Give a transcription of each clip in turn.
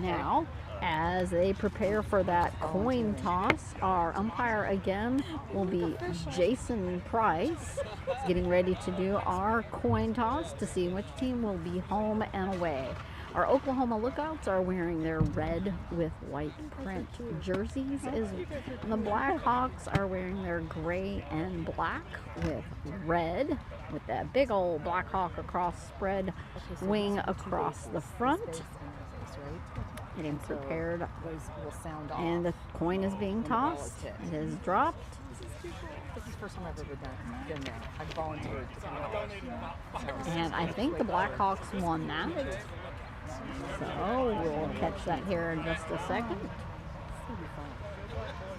now, as they prepare for that coin toss, our umpire again will be Jason Price. He's getting ready to do our coin toss to see which team will be home and away. Our Oklahoma Lookouts are wearing their red with white print jerseys, and the Blackhawks are wearing their gray and black with red, with that big old Blackhawk across spread wing across the front. Getting prepared, and the coin is being tossed. It is dropped. This is the first time I've ever been there. I've volunteered to come. And I think the Blackhawks won that. So we'll catch that here in just a second. So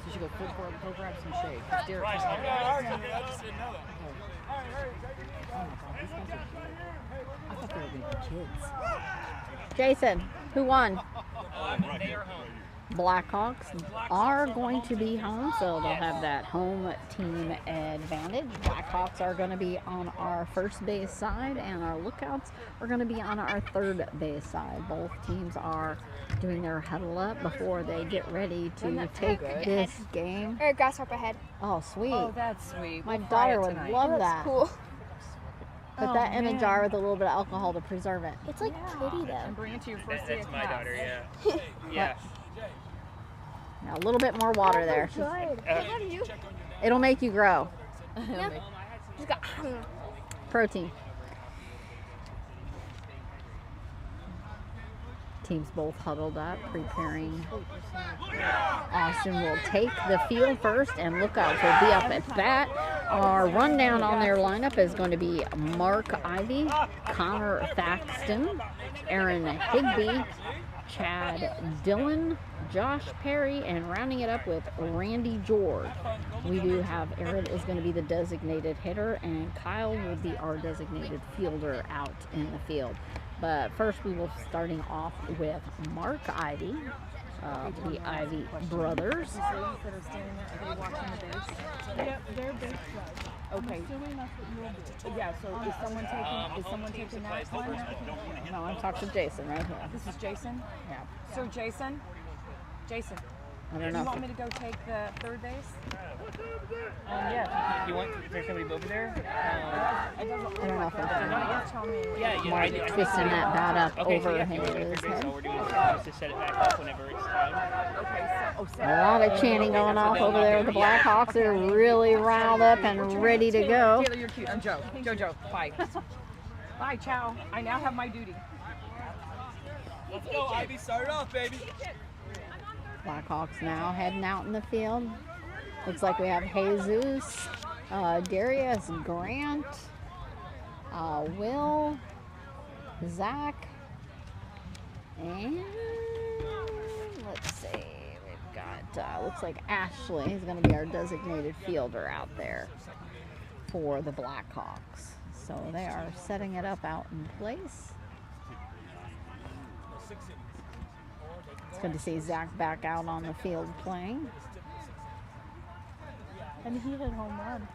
you should go grab some shade. I just didn't know that. I thought they were going to be kids. Jason, who won? Blackhawks are going to be home, so they'll have that home team advantage. Blackhawks are going to be on our first base side, and our Lookouts are going to be on our third base side. Both teams are doing their huddle up before they get ready to take this game. Or grasshopper head. Oh, sweet. Oh, that's sweet. My daughter would love that. That's cool. Put that in a jar with a little bit of alcohol to preserve it. It's like pretty though. And bring it to your first day That's of my class. daughter, yeah. Yeah. Now, a little bit more water there. Good. How do you? It'll make you grow. Just got, Protein. Teams both huddled up, preparing. Austin will take the field first, and Lookouts will be up at bat. Our rundown on their lineup is going to be Mark Ivy, Connor Thaxton, Aaron Higbee, Chad Dillon, Josh Perry, and rounding it up with Randy George. We do have Aaron is going to be the designated hitter, and Kyle will be our designated fielder out in the field. But first, we will be starting off with Mark Ivy, the Ivy brothers. Yep, they're big clubs. Okay. Yeah, so is someone taking that one? No, I'm talking to Jason right here. This is Jason? Yeah. Sir Jason? Jason, I don't do know. you want me to go take the third base? Yeah. You want? Is there somebody over there? I don't know if I'm Not yet, tell me. Yeah. Mark twisting that bat up Okay, over so yeah, his so head. we're doing is to set it back up whenever it's time. Okay, A lot of chanting going off over there. The Blackhawks are really riled up and ready to go. Taylor, you're cute. I'm Joe. Jojo, bye. Bye, ciao. I now have my duty. Let's go, Ivy. Start it off, baby. Blackhawks now heading out in the field. Looks like we have Jesus, Darius Grant, Will, Zach, and let's see, we've got, looks like Ashley is going to be our designated fielder out there for the Blackhawks. So they are setting it up out in place. It's good to see Zach back out on the field playing. And he hit home run.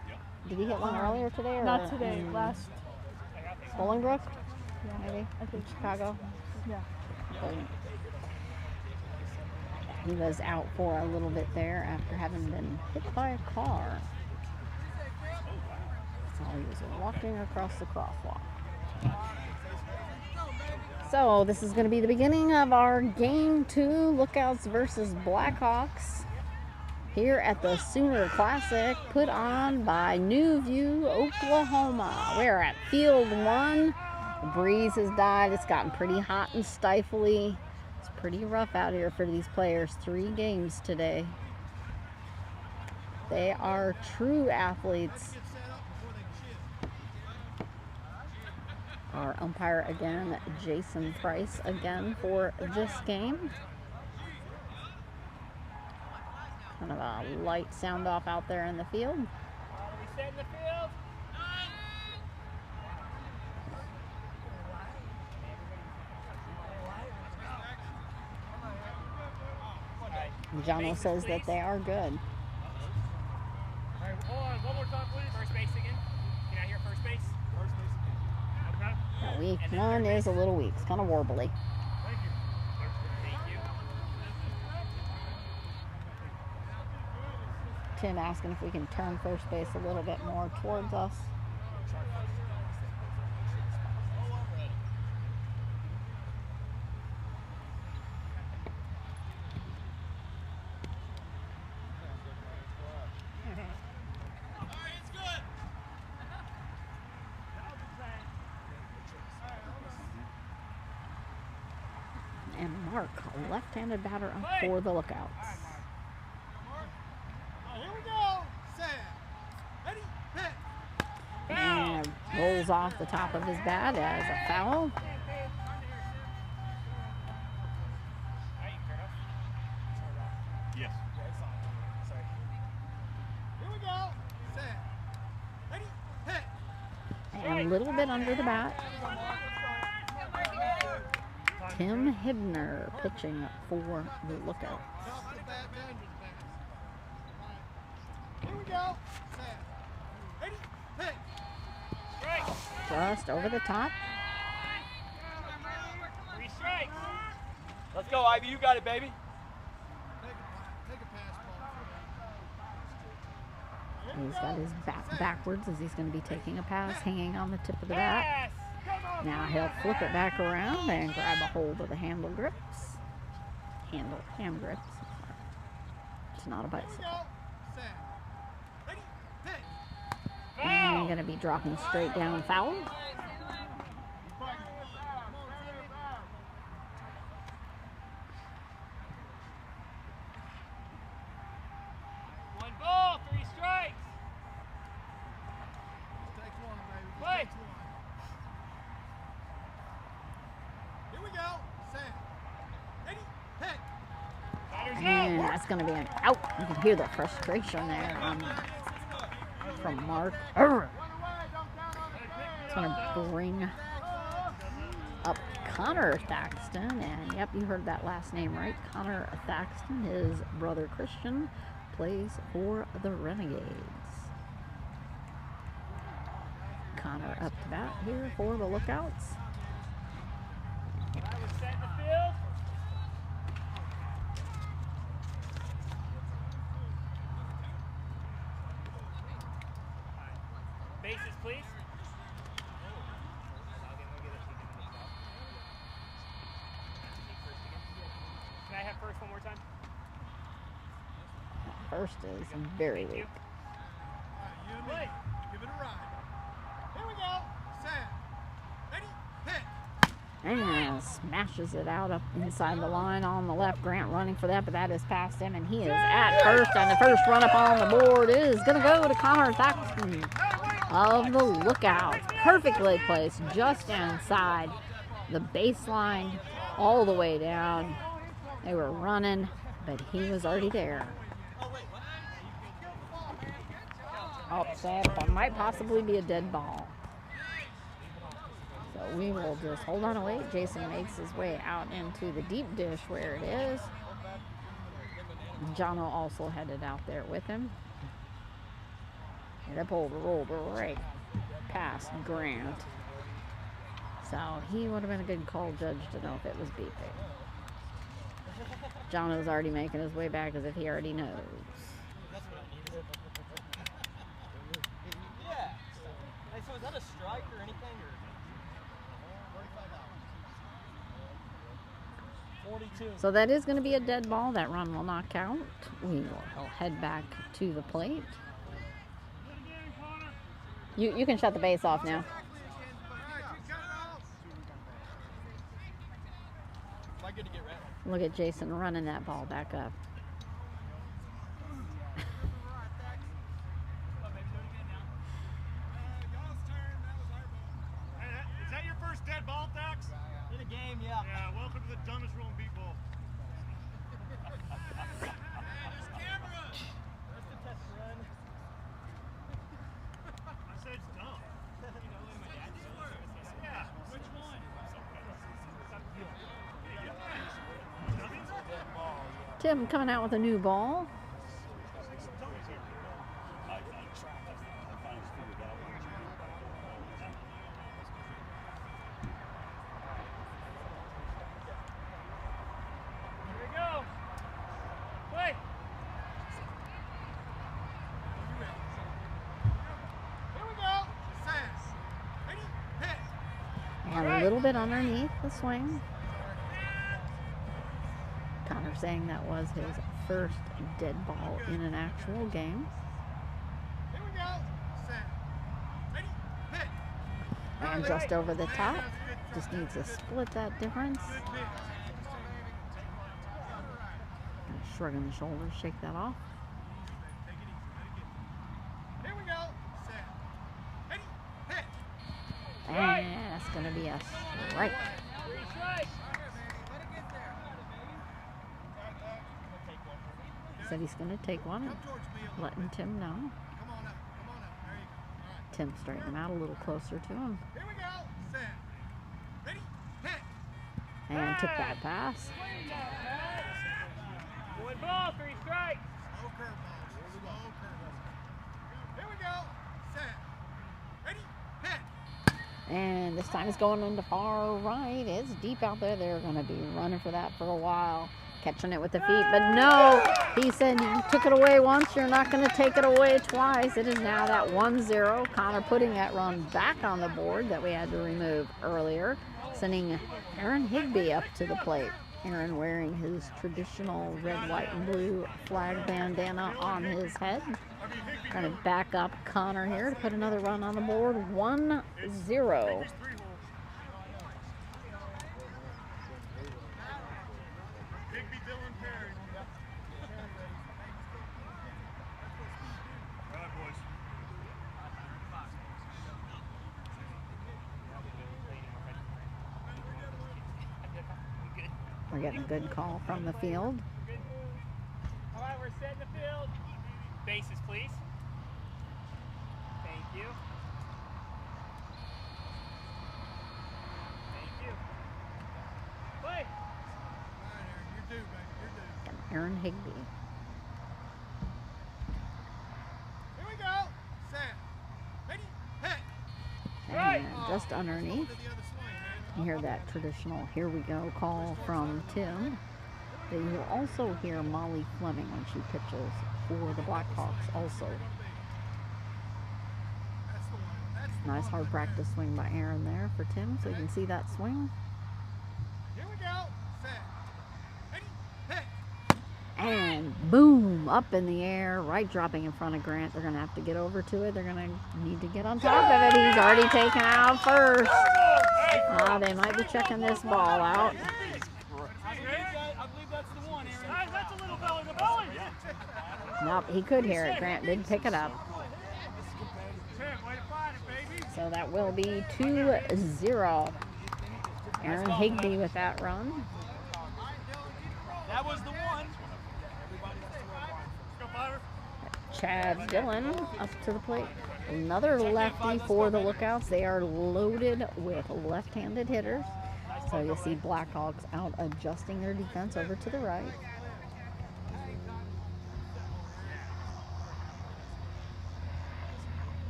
Did he hit one earlier today? Or Not today, last. Bolingbrook? Yeah, Maybe? I think. Chicago? Yeah. He was out for a little bit there after having been hit by a car. So he was walking across the crosswalk. So this is going to be the beginning of our Game 2 Lookouts versus Blackhawks here at the Sooner Classic, put on by New View, Oklahoma. We're at Field 1. The breeze has died. It's gotten pretty hot and stifly. It's pretty rough out here for these players. 3 games today. They are true athletes. Our umpire again, Jason Price again for this game. Kind of a light sound off out there in the field. We set in the field. Jono says that they are good. All right, hold on. One more time, please. First base again. Can I hear first base? First base again. Okay. Week 1 is a little weak. It's kind of warbly. Thank you. Thank you. Tim asking if we can turn first base a little bit more towards us. And Mark, a left-handed batter up for the Lookouts. Here we go. Set. Ready? Hit. And rolls off the top of his bat as a foul. Yes. Here we go. Set. Ready? Hit. And a little bit under the bat. Tim Hibner pitching for the Lookouts. Here we go. Set. Ready? Hit. Just over the top. 3 strikes. Let's go, Ivy. You got it, baby. Take a pass ball. He's got his bat backwards as he's going to be taking a pass, hanging on the tip of the bat. Now he'll flip it back around and grab a hold of the hand grips. Hand grips. It's not a bicycle. Set. Ready? Hit. And going to be dropping straight down foul. One ball, 3 strikes. Take one, baby. Play. Takes one. Here we go. Set. Ready? Hit. Batter's And out. that's going to be an out. You can hear the frustration there from Mark. It's going to bring up Connor Thaxton. And yep, you heard that last name right. Connor Thaxton, his brother Christian, plays for the Renegades. Connor up to bat here for the Lookouts. That was set in the field. Bases, please. Can I have first one more time? First is very weak. You and me. Give it a ride. Here we go. Set. Ready? Hit. And smashes it out up inside the line on the left. Grant running for that, but that is past him, and he is at first. And the first run up on the board is going to go to Connor Thaxton of the Lookouts. Perfectly placed just inside the baseline all the way down. They were running, but he was already there. Upset, but might possibly be a dead ball. So we will just hold on and wait. Jason makes his way out into the deep dish where it is. Jono also headed out there with him. And that ball rolled right past Grant. So he would have been a good call judge to know if it was beeping. Jono's already making his way back as if he already knows. Yeah. Hey, so is that a strike or anything? Or 42. So that is going to be a dead ball. That run will not count. We will head back to the plate. You can shut the base off now. Am I good to get ready? Look at Jason running that ball back up. Is that your first dead ball, Thax? In a game, yeah. Yeah, welcome to the dumbest rule in beat ball. Just a test run. I said it's dumb. Yeah, which one? Tim coming out with a new ball. Here we go. Play. A little bit underneath the swing. Connor saying that was his first dead ball in an actual game. Here we go. Set. Ready? Hit. And just over the top. Just needs to split that difference. Good pitch. Kind of shrugging the shoulders, shake that off. Take it easy. Let it get. Here we go. Set. Ready? Hit. And that's going to be a strike. Said he's going to take one, Come towards me a little letting bit. Tim know. Come on up. Come on up. There you go. All right. Tim straightened him out a little closer to him. Here we go. Set. Ready? Hit. And took that pass. One ball, 3 strikes. Slow curveball. Slow curveball. Here we go. Set. Ready? Hit. And this time it's going into far right. It's deep out there. They're going to be running for that for a while. Catching it with the feet, but no, he said you took it away once, you're not going to take it away twice. It is now that 1-0. Connor putting that run back on the board that we had to remove earlier, sending Aaron Higby up to the plate. Aaron wearing his traditional red, white, and blue flag bandana on his head. Trying to back up Connor here to put another run on the board. 1-0. Higby, Dylan, Perry. All right, boys. We're getting a good call from the field. All right, we're setting the field. Bases, please. Thank you. Thank you. Play. All right, Aaron, you're due, baby. You're due. Aaron Higby. Here we go. Set. Ready? Hit. And just underneath. To the other swing, man. You hear that traditional "here we go" call from Tim. But you will also hear Molly Fleming when she pitches for the Blackhawks also. That's the one. That's the Nice one hard right practice swing by Aaron there for Tim, so you can see that swing. there. Here we go. Set. Ready? Hit. And boom, up in the air, right dropping in front of Grant. They're going to have to get over to it. They're going to need to get on top of it. He's already taken out first. They might be checking this ball out. I believe that's the one, Aaron. That's a little belly to belly. Nope, he could hear it. Grant did pick it up. Tim, way to find it, baby. So that will be 2-0. Aaron Higby with that run. That was the one. Go, Byron. Chad Dillon up to the plate. Another lefty for the Lookouts. They are loaded with left-handed hitters. So you'll see Blackhawks out adjusting their defense over to the right.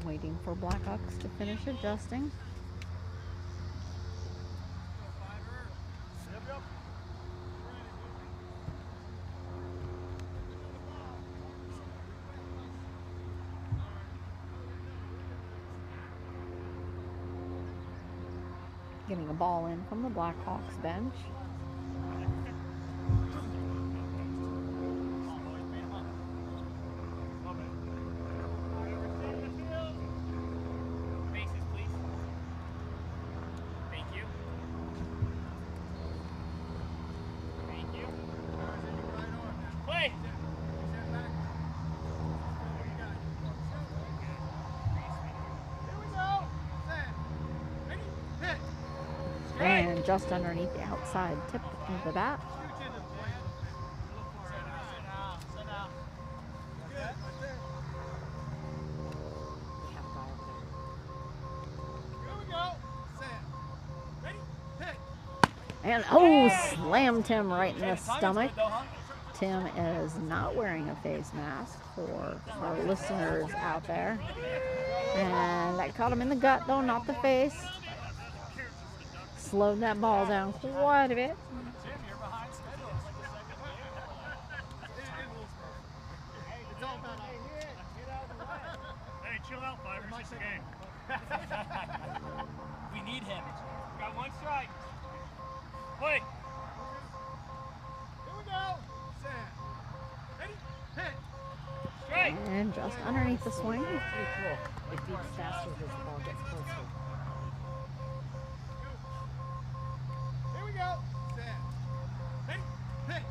Waiting for Blackhawks to finish adjusting. Getting a ball in from the Blackhawks bench. Bases, please. Thank you. Thank you. Play. Here we go. Set. Ready? Hit. And just underneath the outside tip of the bat. Shoot into the plate. Good. Right there. Here we go. Set. Ready? Hit. And slammed him right in the Timing's stomach. good though, huh? Tim is not wearing a face mask for our listeners out there. And that caught him in the gut though, not the face. Slowed that ball down quite a bit. Tim, you're behind schedule. chill out, Fiver. It's just a game. We need him. Got one strike. Play. Here we go. Set. Ready? Hit. Strike. And just underneath the swing. Pretty cool. It beats faster as the ball gets closer. Here we go. Set. Ready? Hit.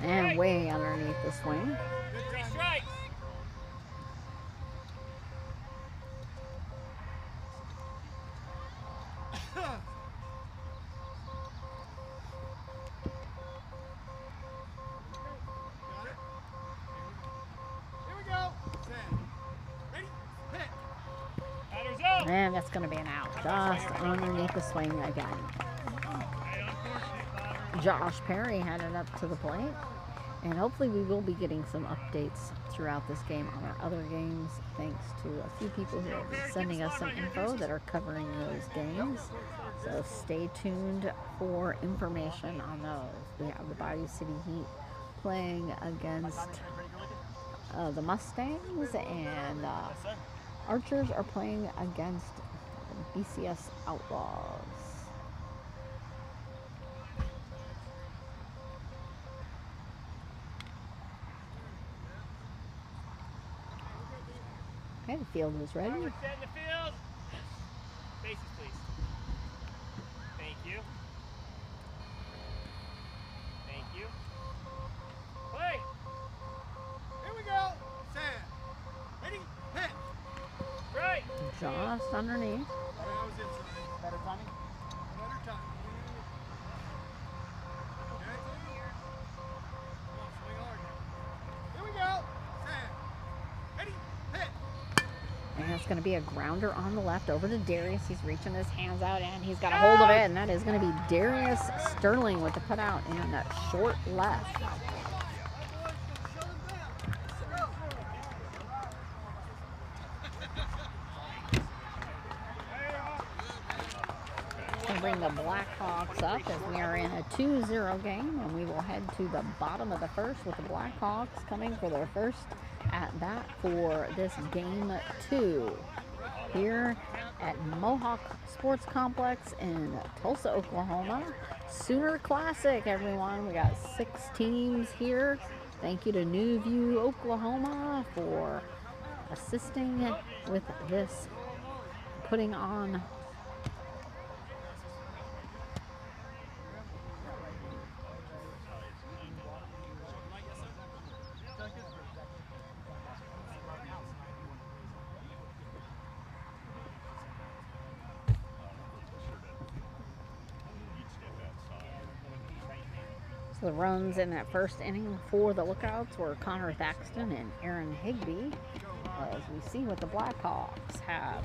And way underneath the swing. Good Three time. strikes. Got it. Here we go. Set. Ready? Hit. Batter's out. And that's going to be an out. Just underneath the swing again. Hey, unfortunate, Fiver. Josh Perry had it up to the plate. And hopefully we will be getting some updates throughout this game on our other games, thanks to a few people who are sending us some info that are covering those games. So stay tuned for information on those. We have the Bayou City Heat playing against the Mustangs, and Archers are playing against BCS Outlaws. Okay, the field is ready. Fiver, set in the field. Bases, please. Thank you. Thank you. Play. Here we go. Set. Ready? Hit. Strike. Just underneath. That was inside. Better timing? Better time. Okay. Come on, swing hard now. Here we go. Set. Ready? Hit. And it's going to be a grounder on the left over to Darius. He's reaching his hands out, and he's got a hold of it, and that is going to be Darius Sterling with the cutout in that short left. Going to bring the Blackhawks up as we are in a 2-0 game, and we will head to the bottom of the first with the Blackhawks coming for their first at bat for this game 2 here at Mohawk Sports Complex in Tulsa, Oklahoma. Sooner Classic, everyone. We got 6 teams here. Thank you to New View, Oklahoma for assisting with this, putting on So the runs in that first inning for the Lookouts were Connor Thaxton and Aaron Higby. As we see what the Blackhawks have.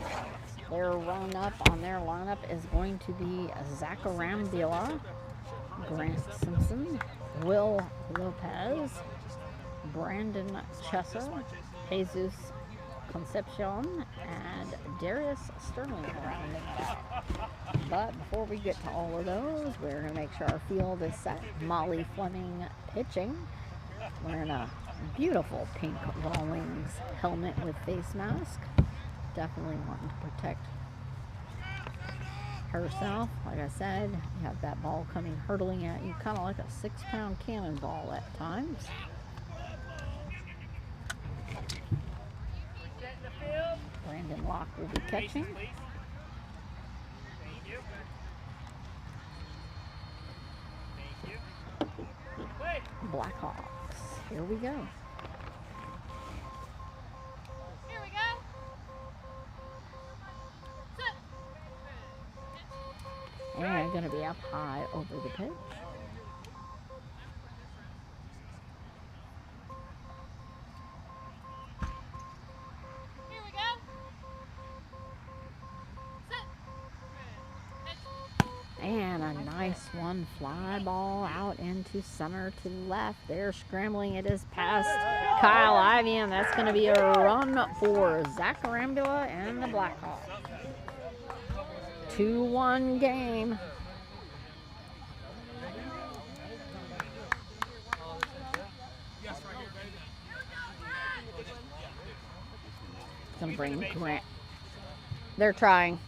Their run up on their lineup is going to be Zach Arambula, Grant Simpson, Will Lopez, Brandon Chesser, Jesus Concepcion, and Darius Sterling rounding it out. But before we get to all of those, we're going to make sure our field is set. Molly Fleming pitching, wearing a beautiful pink Rawlings helmet with face mask. Definitely wanting to protect herself. Like I said, you have that ball coming hurtling at you, kind of like a 6-pound cannonball at times. Set in the field. Brandon Locke will be catching. Bases, please. Thank you. Thank you. Play. Blackhawks. Here we go. Here we go. Sit. And going to be up high over the pitch. Here we go. Sit. And a nice one, fly ball out into center to left. They're scrambling. It is past Kyle Ivey, and that's going to be a run for Zach Arambula and the Blackhawks. 2-1 game. going to bring Grant. They're trying.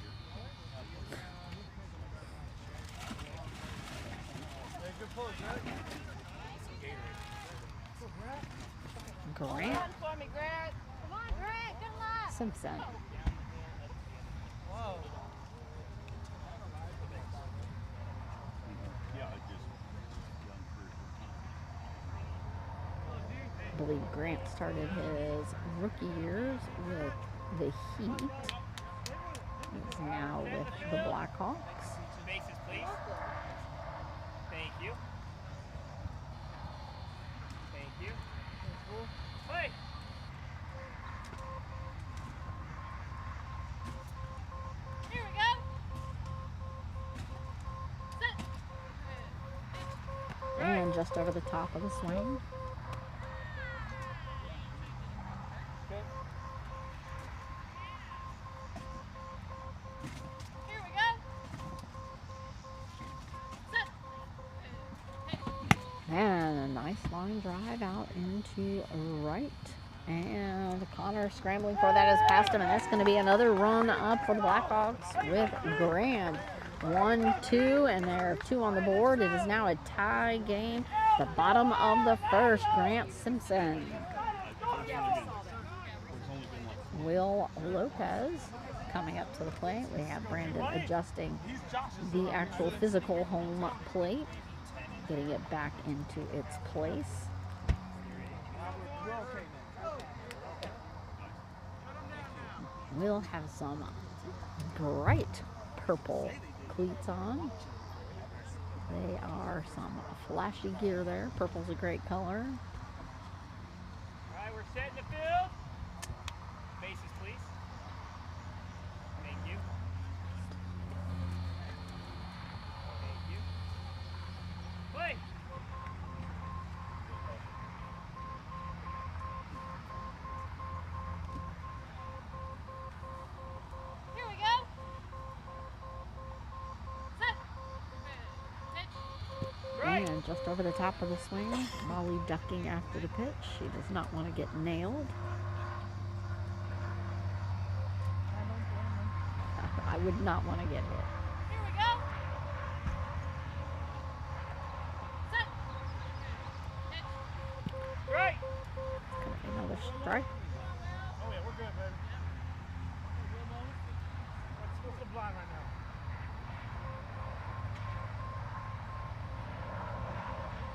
Grant For me, Grant. Come on, Grant. Good luck. Simpson. I believe Grant started his rookie years with the Heat. He's now with the Blackhawks. Bases, please. Thank you. Thank you. Play. Here we go. Sit. And just over the top of the swing. Here we go. Sit. And a nice line drive out into right. And Connor scrambling for that is past him. And that's going to be another run up for the Blackhawks with Grant. 1-2, and there are 2 on the board. It is now a tie game. The bottom of the first, Grant Simpson. Will Lopez coming up to the plate. We have Brandon adjusting the actual physical home plate, getting it back into its place. We'll have some bright purple cleats on. They are some flashy gear there. Purple's a great color. All right, we're setting the field. Bases, please. Thank you. Thank you. Play. Here we go. Sit. Right. And just over the top of the swing, Molly ducking after the pitch. She does not want to get nailed. I would not want to get hit. Here we go. Sit. Right. Gonna be another strike. Oh yeah, we're good, baby. What's the blind right now?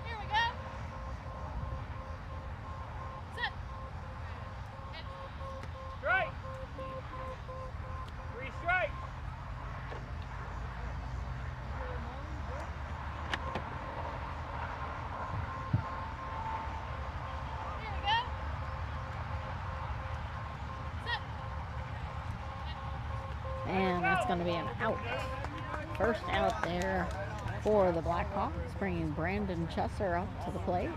Here we go. Sit. Right. 3 strikes. Here we go. Sit. And that's going to be an out. First out there for the Blackhawks, bringing Brandon Chesser up to the plate.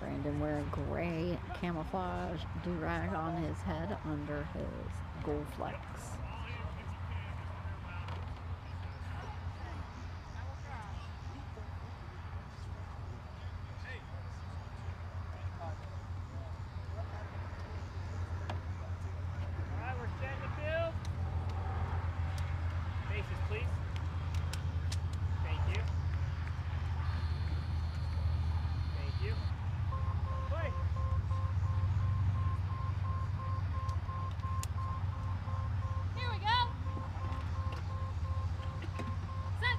Brandon wearing gray camouflage do-rag on his head under his gold flex. All right, we're setting the field. Bases, please. Thank you. Thank you. Play. Here we go. Sit.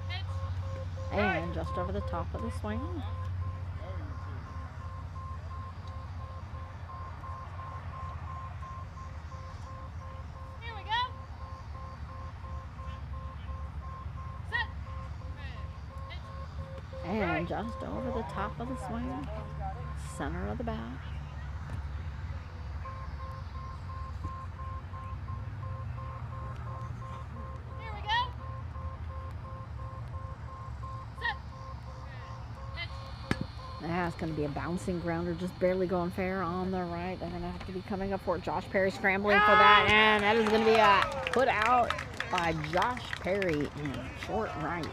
Pitch. And just over the top of the swing. Here we go. Sit. Pitch. And just over the top of the swing. Center of the bat. Here we go. Sit. Pitch. That's going to be a bouncing grounder, just barely going fair on the right. They're going to have to be coming up for it. Josh Perry scrambling for that, and that is going to be a put out by Josh Perry in short right.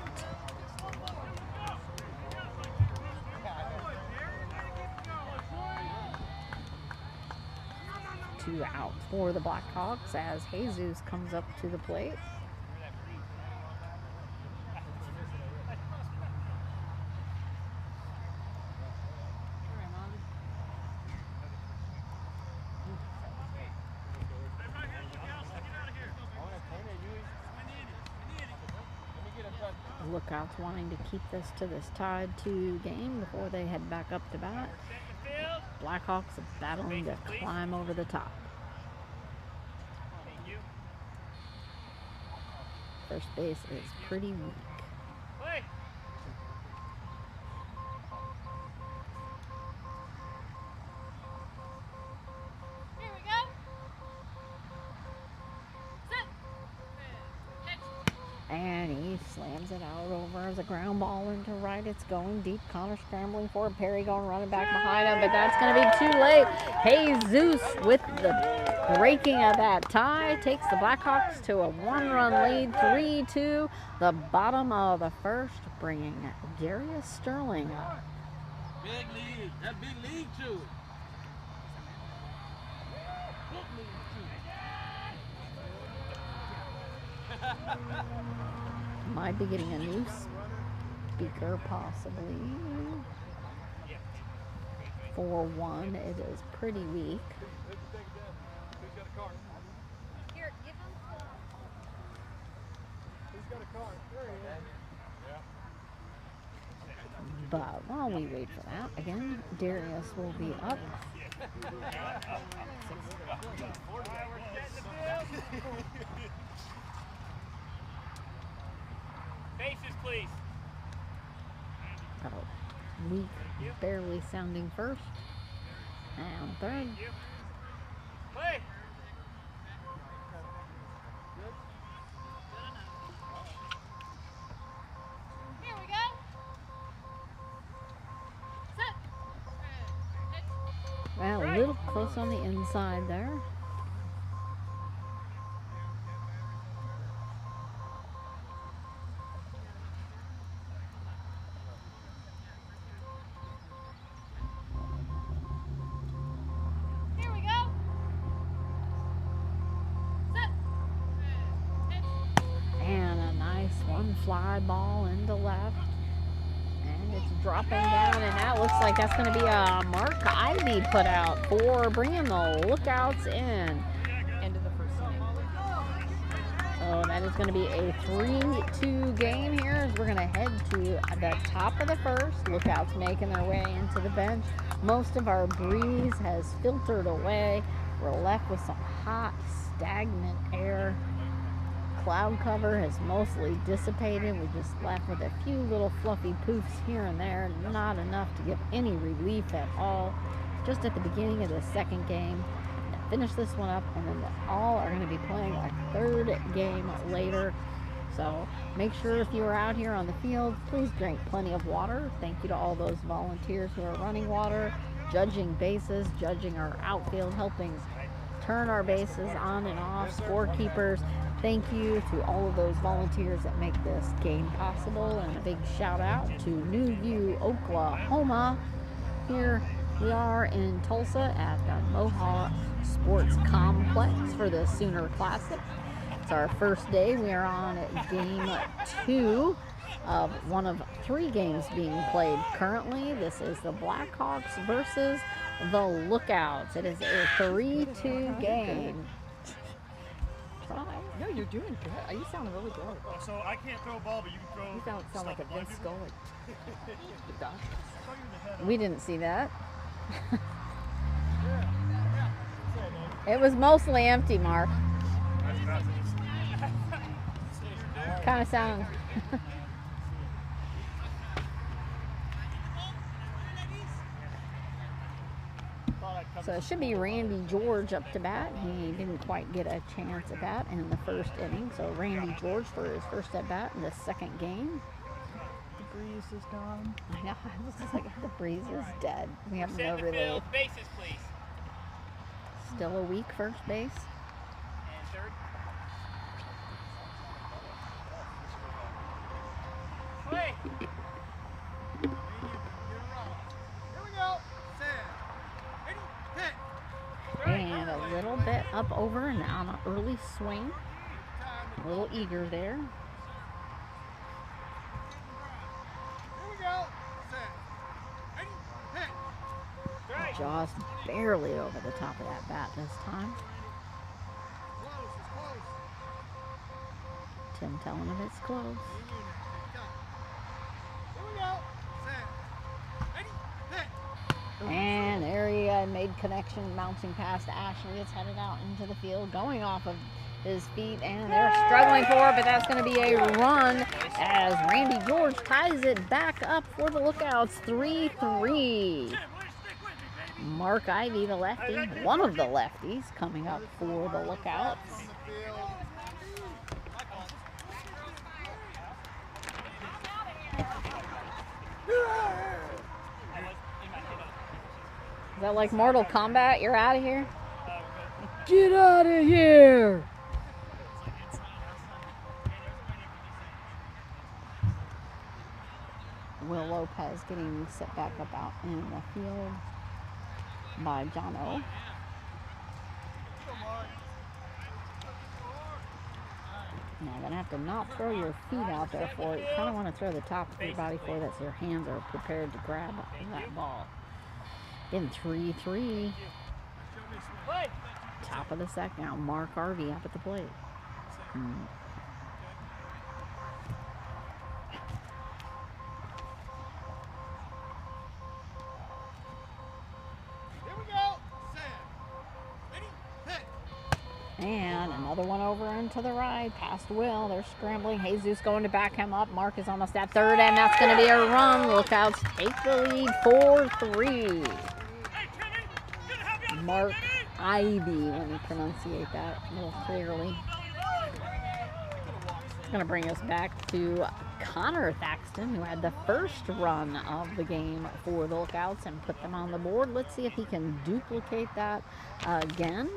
2 outs for the Blackhawks as Jesus comes up to the plate. Lookouts wanting to keep this to this tied 2 game before they head back up to bat. Blackhawks battling to climb over the top. First base is pretty weak. Here we go. Set. Pitch. And he slams it out over as a ground ball into right. It's going deep. Connor scrambling for it. Perry going running back behind him, but that's going to be too late. Jesus with the breaking of that tie takes the Blackhawks to a 1-run lead, 3-2. The bottom of the first, bringing Darius Sterling up. Big league. That big league too. Might be getting a new speaker, possibly. 4-1. It is pretty weak. Here, give him. But while we wait for that, again, Darius will be up. Bases, please. Weak, barely sounding first. And third. Play. Here we go. Set. Pitch. Well, a little close on the inside there. Here we go. Set. Pitch. And a nice one fly ball into left. And it's dropping down, and that looks like that's going to be a Mark Ivy put out for bringing the Lookouts in. End of the first inning. So that is going to be a 3-2 game here as we're going to head to the top of the first. Lookouts making their way into the bench. Most of our breeze has filtered away. We're left with some hot, stagnant air. Cloud cover has mostly dissipated. We're just left with a few little fluffy poofs here and there. Not enough to give any relief at all. Just at the beginning of the second game. Finish this one up, and then all are going to be playing a third game later. So make sure if you are out here on the field, please drink plenty of water. Thank you to all those volunteers who are running water, judging bases, judging our outfield, helping turn our bases on and off, scorekeepers. Thank you to all of those volunteers that make this game possible, and a big shout out to New View, Oklahoma. Here we are in Tulsa at the Mohawk Sports Complex for the Sooner Classic. It's our first day. We are on game 2 of one of 3 games being played currently. This is the Blackhawks versus the Lookouts. It is a 3-2 game. Try. No, you're doing good. You sound really good. So I can't throw a ball, but you can throw. You sound like a Vince Scully. We didn't see that. It was mostly empty, Mark. Kind of sound. So it should be Randy George up to bat. He didn't quite get a chance at that in the first inning. So Randy George for his first at bat in the second game. The breeze is gone. I know. I was just like, the breeze is dead. We have Set no in the relief. field. Bases, please. Still a weak first base. And third. Play. Here we go. Set. Ready, hit. And a little up over and on an early swing. A little eager there. Here we go. Set. Ready? Hit. Strike. Just barely over the top of that bat this time. Close. It's close. Tim telling him it's close. Here we go. Set. Ready? Hit. And there he made connection, bouncing past Ashley. It's headed out into the field, going off of his feet, and they're struggling for it, but that's going to be a run as Randy George ties it back up for the Lookouts, 3-3. Mark Ivy, the lefty, one of the lefties, coming up for the Lookouts. On the field. Is that like Mortal Kombat? You're out of here? Get out of here! Will Lopez getting set back up out in the field by John O. Now, you're gonna have to not throw your feet out there for it. You kind of want to throw the top of your body for it, that so your hands are prepared to grab that ball. In 3-3. Top of the second now. Mark Harvey up at the plate. Here we go. Set. Ready? Hit. And another one over into the right, past Will. They're scrambling. Jesus going to back him up. Mark is almost at third, and that's going to be a run. Lookouts take the lead 4-3. Mark Ivy, let me pronunciate that a little clearly. It's going to bring us back to Connor Thaxton, who had the first run of the game for the Lookouts and put them on the board. Let's see if he can duplicate that again.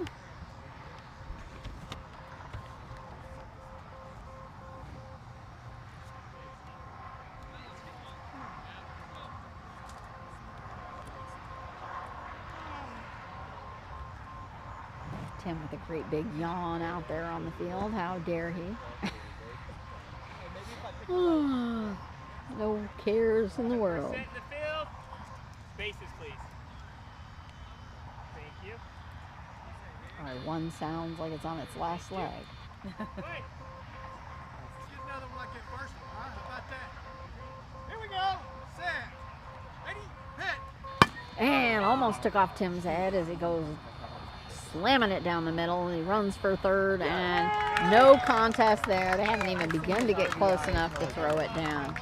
Tim with a great big yawn out there on the field. How dare he? No cares in the world. Set in the field. Bases, please. Thank you. All right, one sounds like it's on its last leg. Wait. Let's get another one like that first one, huh? How about that? Here we go. Set. Ready? Hit. And almost took off Tim's head as he goes slamming it down the middle. He runs for third, and no contest there. They haven't even begun to get close enough to throw it down.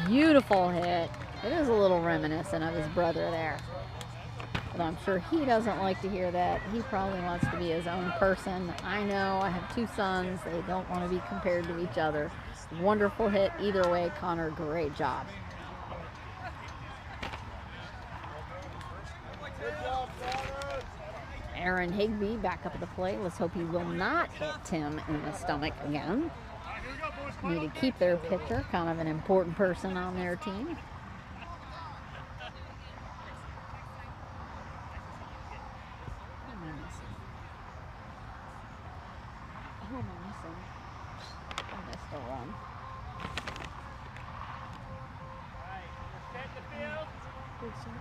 Beautiful hit. It is a little reminiscent of his brother there. But I'm sure he doesn't like to hear that. He probably wants to be his own person. I know, I have two sons. They don't want to be compared to each other. Wonderful hit either way. Connor, great job. Aaron Higby back up at the plate. Let's hope he will not hit Tim in the stomach again. Need to keep their pitcher, kind of an important person on their team. Who am I missing? I missed a run. Set in the field. Bases,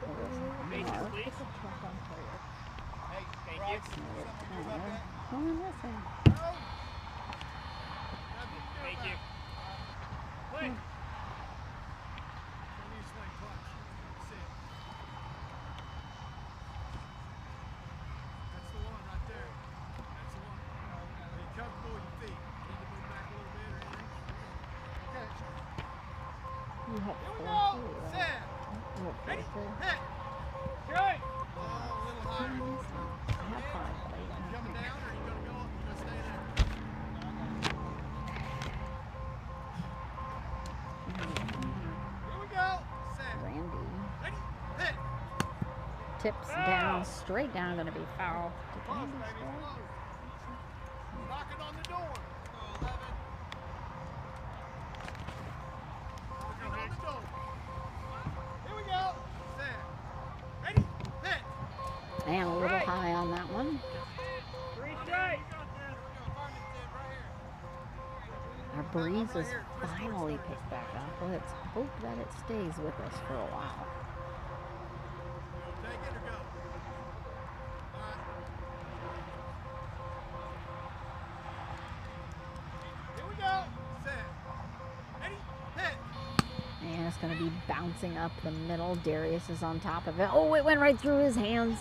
Mark. please. Thank you. Who am I missing? Thank you. Wait. That's the one right there. That's the one. Are you comfortable with your feet? Need to move back a little bit or anything? Okay. You have Here we four go. feet, right? Set. You have Ready? four feet. Hit. Strike. Oh, a little higher. I have five, but I don't Coming have down or you gonna go up? You gonna stay there? Here we go. Set. Randy Ready? Hit. tips down, straight down, going to be foul. Close, baby. Close. Knocking on the door. 11. Knocking on the door. Here we go. Set. Ready? Hit. And a little high on that one. 3 breeze has finally picked back up. Let's hope that it stays with us for a while. Take it or go. All right. Here we go. Set. Ready? Hit. And it's going to be bouncing up the middle. Darius is on top of it. Oh, it went right through his hands.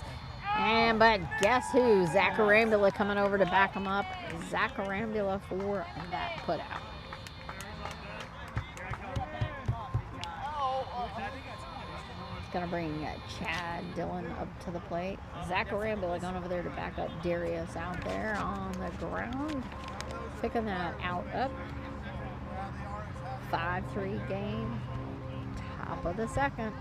And but guess who? Zacharambula coming over to back him up. Zacharambula for that put out. Gonna bring Chad Dillon up to the plate. Zacharambula going over there to back up Darius out there on the ground. Picking that out up. 5-3 game. Top of the second.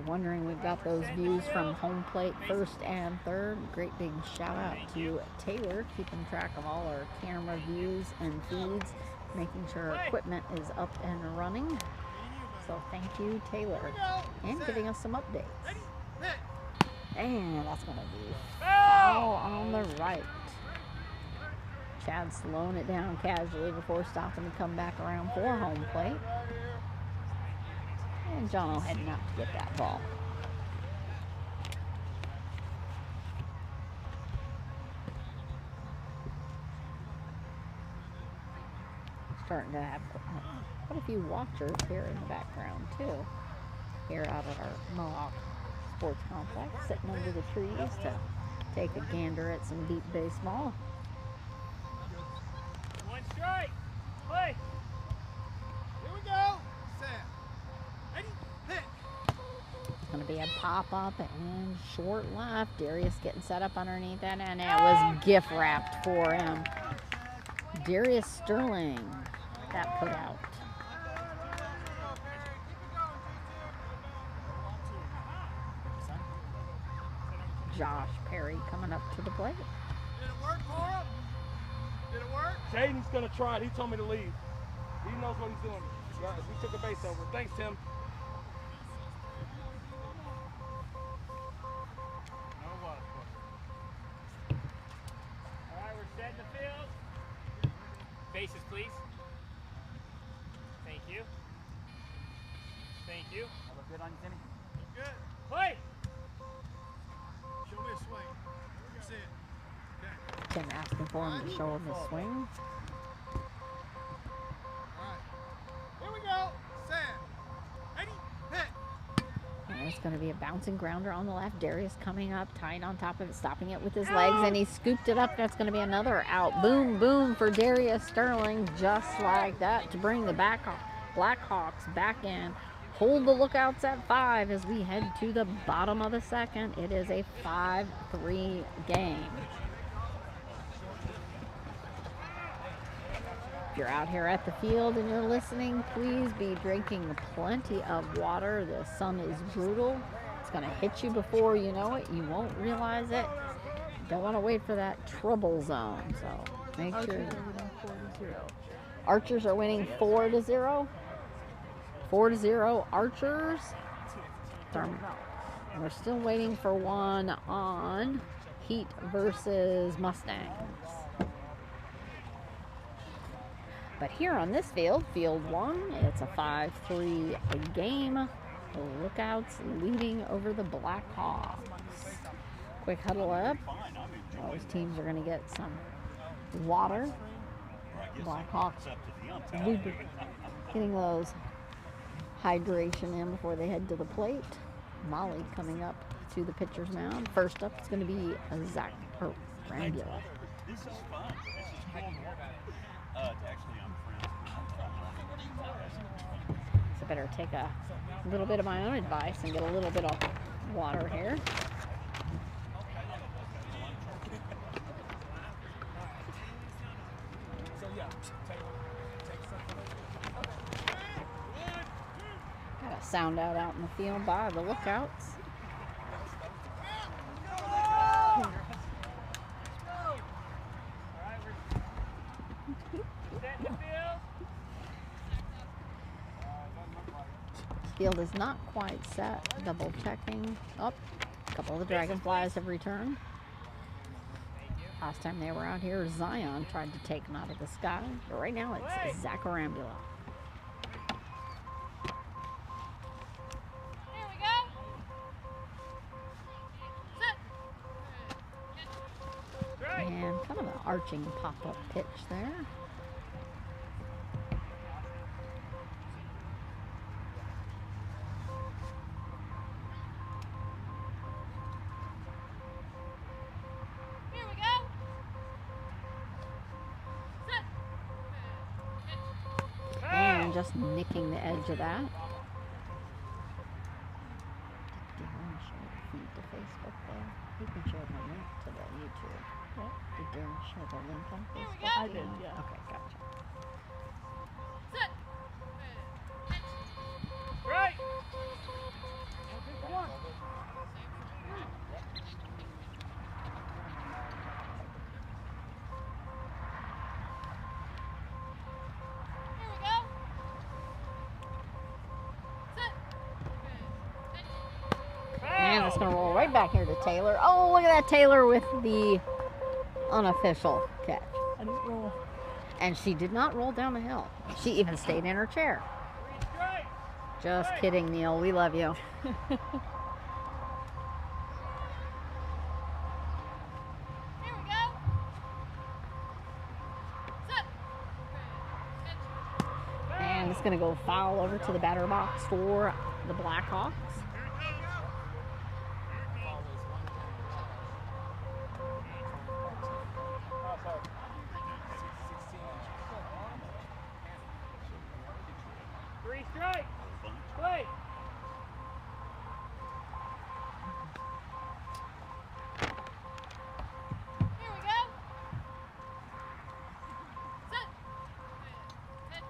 Wondering, we've got those views from home plate first and third. Great big shout out to Taylor, keeping track of all our camera views and feeds, making sure our equipment is up and running. So thank you, Taylor, and giving us some updates. And that's going to be foul on the right. Chad slowing it down casually before stopping to come back around for home plate. And John heading out to get that ball. Starting to have quite a few watchers here in the background too. Here out at our Mohawk Sports Complex, sitting under the trees to take a gander at some deep baseball. One strike. Play. Here we go. Set. Ready? Hit. It's going to be a pop-up and short left. Darius getting set up underneath that, and it was gift wrapped for him. Darius Sterling, that put out. Josh Perry coming up to the plate. Did it work for him? Did it work? Jaden's going to try it. He told me to leave. He knows what he's doing. We took a base over. Thanks, Tim. All right, we're setting the field. Bases, please. Thank you. Thank you. Look good on you, Timmy. Good. Play. Show me a swing. That's it. Okay. Tim asking for him to show him his swing. All right. Here we go. Set. Ready? Hit. And it's going to be a bouncing grounder on the left. Darius coming up, tying on top of it, stopping it with his legs, and he scooped it up. That's going to be another out. Boom, boom for Darius Sterling, just like that, to bring the Blackhawks back in. Hold the lookouts at 5 as we head to the bottom of the second. It is a 5-3 game. If you're out here at the field and you're listening, please be drinking plenty of water. The sun is brutal. It's going to hit you before you know it. You won't realize it. Don't want to wait for that trouble zone. So make sure. Archers are winning 4-0. 4-0 Archers. We're still waiting for one on Heat versus Mustangs. But here on this field, field 1, it's a 5-3 game. The Lookouts leading over the Blackhawks. Quick huddle up. Those teams are going to get some water. Blackhawks getting those hydration in before they head to the plate. Molly coming up to the pitcher's mound. First up, it's going to be Zacharambula. This is fun. This is cool. Actually, I'm friends. So I better take a little bit of my own advice and get a little bit of water here. Got a sound out in the field by the Lookouts. Field is not quite set. Double checking. Oh, a couple of the Dragonflies have returned. Last time they were out here, Zion tried to take them out of the sky. But right now it's Zach Arambula. Here we go. Set. And kind of an arching pop-up pitch there. Here we go. Set. And just nicking the edge of that. Did Darren share the feed to Facebook there? You can share the link to the YouTube. What? Did Darren share the link on Here we Facebook? go. I did, yeah. Okay, gotcha. Set. Right. Here we go. Set. And it's going to roll right back here to Taylor. Oh, look at that, Taylor with the unofficial catch. I didn't roll. And she did not roll down the hill. She even stayed in her chair. Strike. Just kidding, Neil. We love you. Here we go. Set. And it's going to go foul over to the batter box for the Blackhawks. Three strikes. Play. Here we go. Set. Pitch.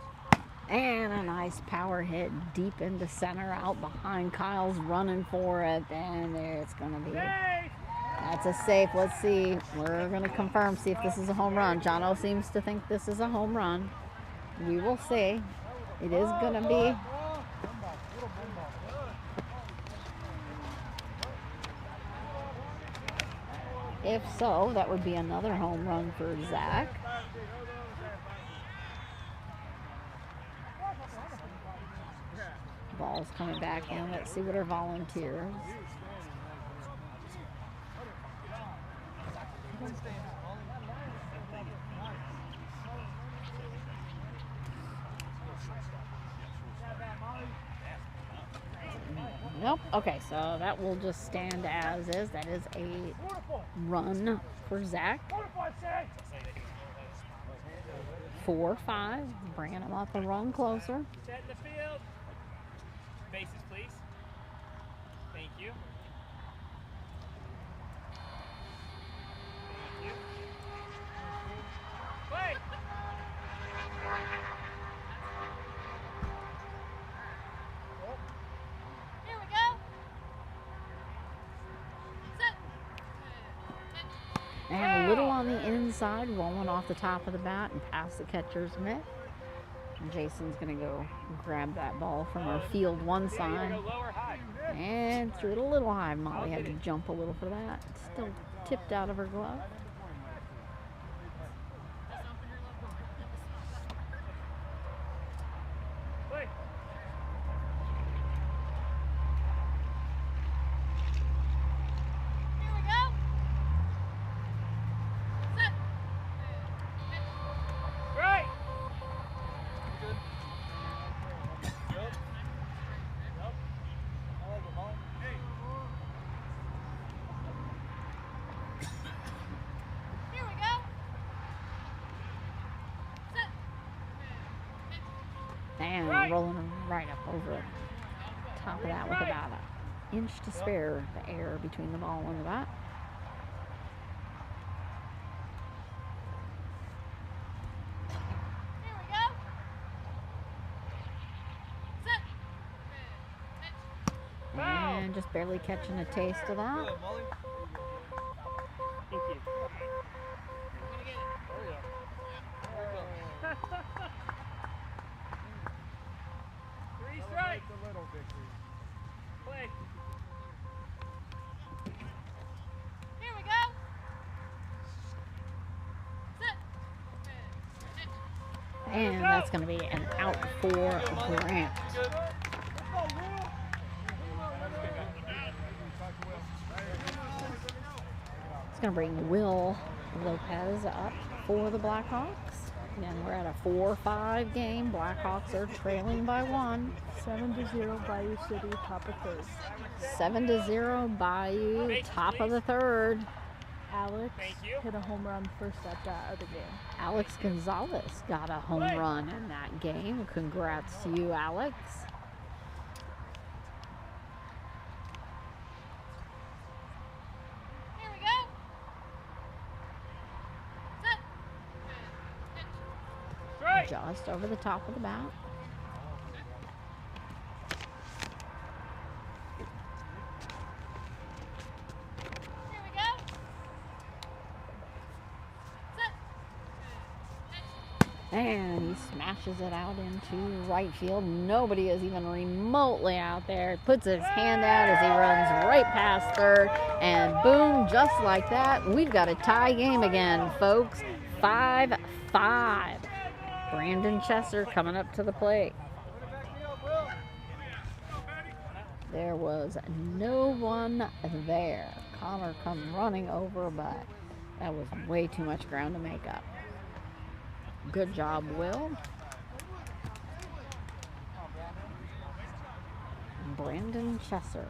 And a nice power hit deep into center out behind. Kyle's running for it. And there it's going to be. Safe. That's a safe. Let's see. We're going to confirm, see if this is a home run. Jono seems to think this is a home run. We will see. It is going to be. If so, that would be another home run for Zach. Ball's coming back in. Let's see what our volunteers. Nope. Okay, so that will just stand as is. That is a run for Zach. 4-5, bringing him up a run closer. Set in the field. Bases, please. Thank you. Thank you. Play. Here we go. Set. Pitch. And a little on the inside, rolling off the top of the bat and past the catcher's mitt. And Jason's going to go grab that ball from our field one Yeah, you wanna side go low or high? and threw it a little high. Molly had to jump a little for that. Still tipped out of her glove. Play. Here we go. Set. Pitch. Right. Here we go. Set. Pitch. And rolling him right up over top of that with about an inch to spare the air between the ball and the bat. Here we go. Set. Pitch. And just barely catching a taste of that. Thank you. Three strikes. The little victory. Play. Here we go. Sit. And that's going to be an out for Grant. It's going to bring Will Lopez up for the Blackhawks. Again, we're at a 4-5 game. Blackhawks are trailing by 1. 7-0 Bayou City, top of third. 7-0 Bayou, top of the third. Alex Thank you. hit a home run first at that other game. Alex Gonzalez got a home run in that game. Congrats to you, Alex. Here we go. Sit. Strike. Just over the top of the bat. Here we go. Sit. And he smashes it out into right field. Nobody is even remotely out there. Puts his hand out as he runs right past third. And boom, just like that, we've got a tie game again, folks. 5-5. Brandon Chesser coming up to the plate. There was no one there. Connor come running over, but that was way too much ground to make up. Good job, Will. Brandon Chesser.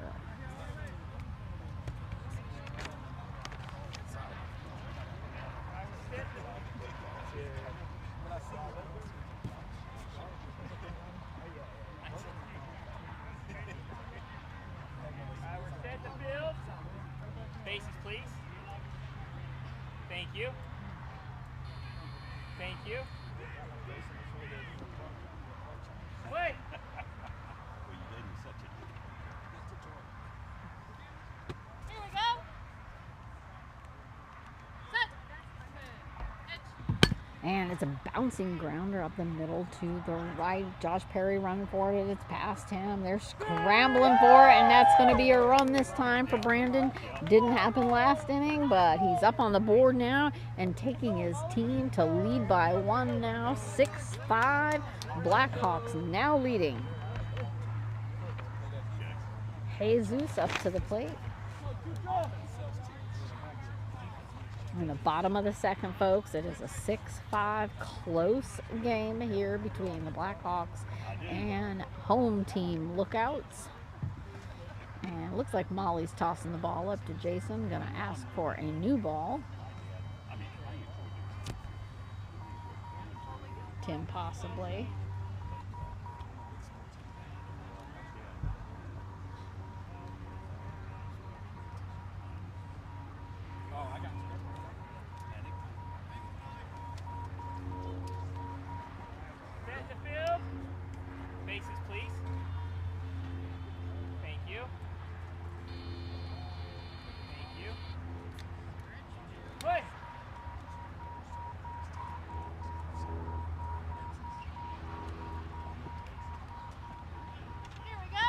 We're set the field. Bases, please. Thank you. Thank you. Play. Well, you gave me such a Here we go. Sit. And it's a bouncing grounder up the middle to the right. Josh Perry running for it. It's past him. They're scrambling for it, and that's going to be a run this time for Brandon. Didn't happen last inning, but he's up on the board now and taking his team to lead by 1 now. 6-5. Blackhawks now leading. Jesus up to the plate. In the bottom of the second, folks, it is a 6-5 close game here between the Blackhawks and home team Lookouts. And it looks like Molly's tossing the ball up to Jason. Going to ask for a new ball. Tim possibly. Set the field. Bases, please. Thank you. Thank you. Play. Here we go.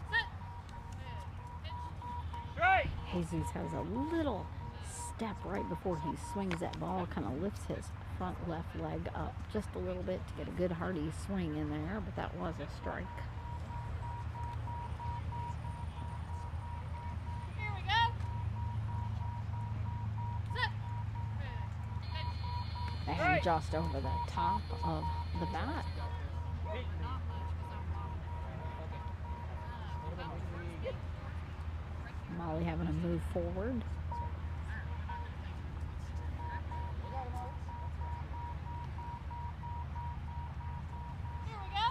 Sit. Strike. Jesus has a little step right before he swings that ball, kind of lifts his front left leg up just a little bit to get a good hearty swing in there, but that was a strike. Here we go. Sit. And just over the top of the bat. Molly having to move forward. Here we go.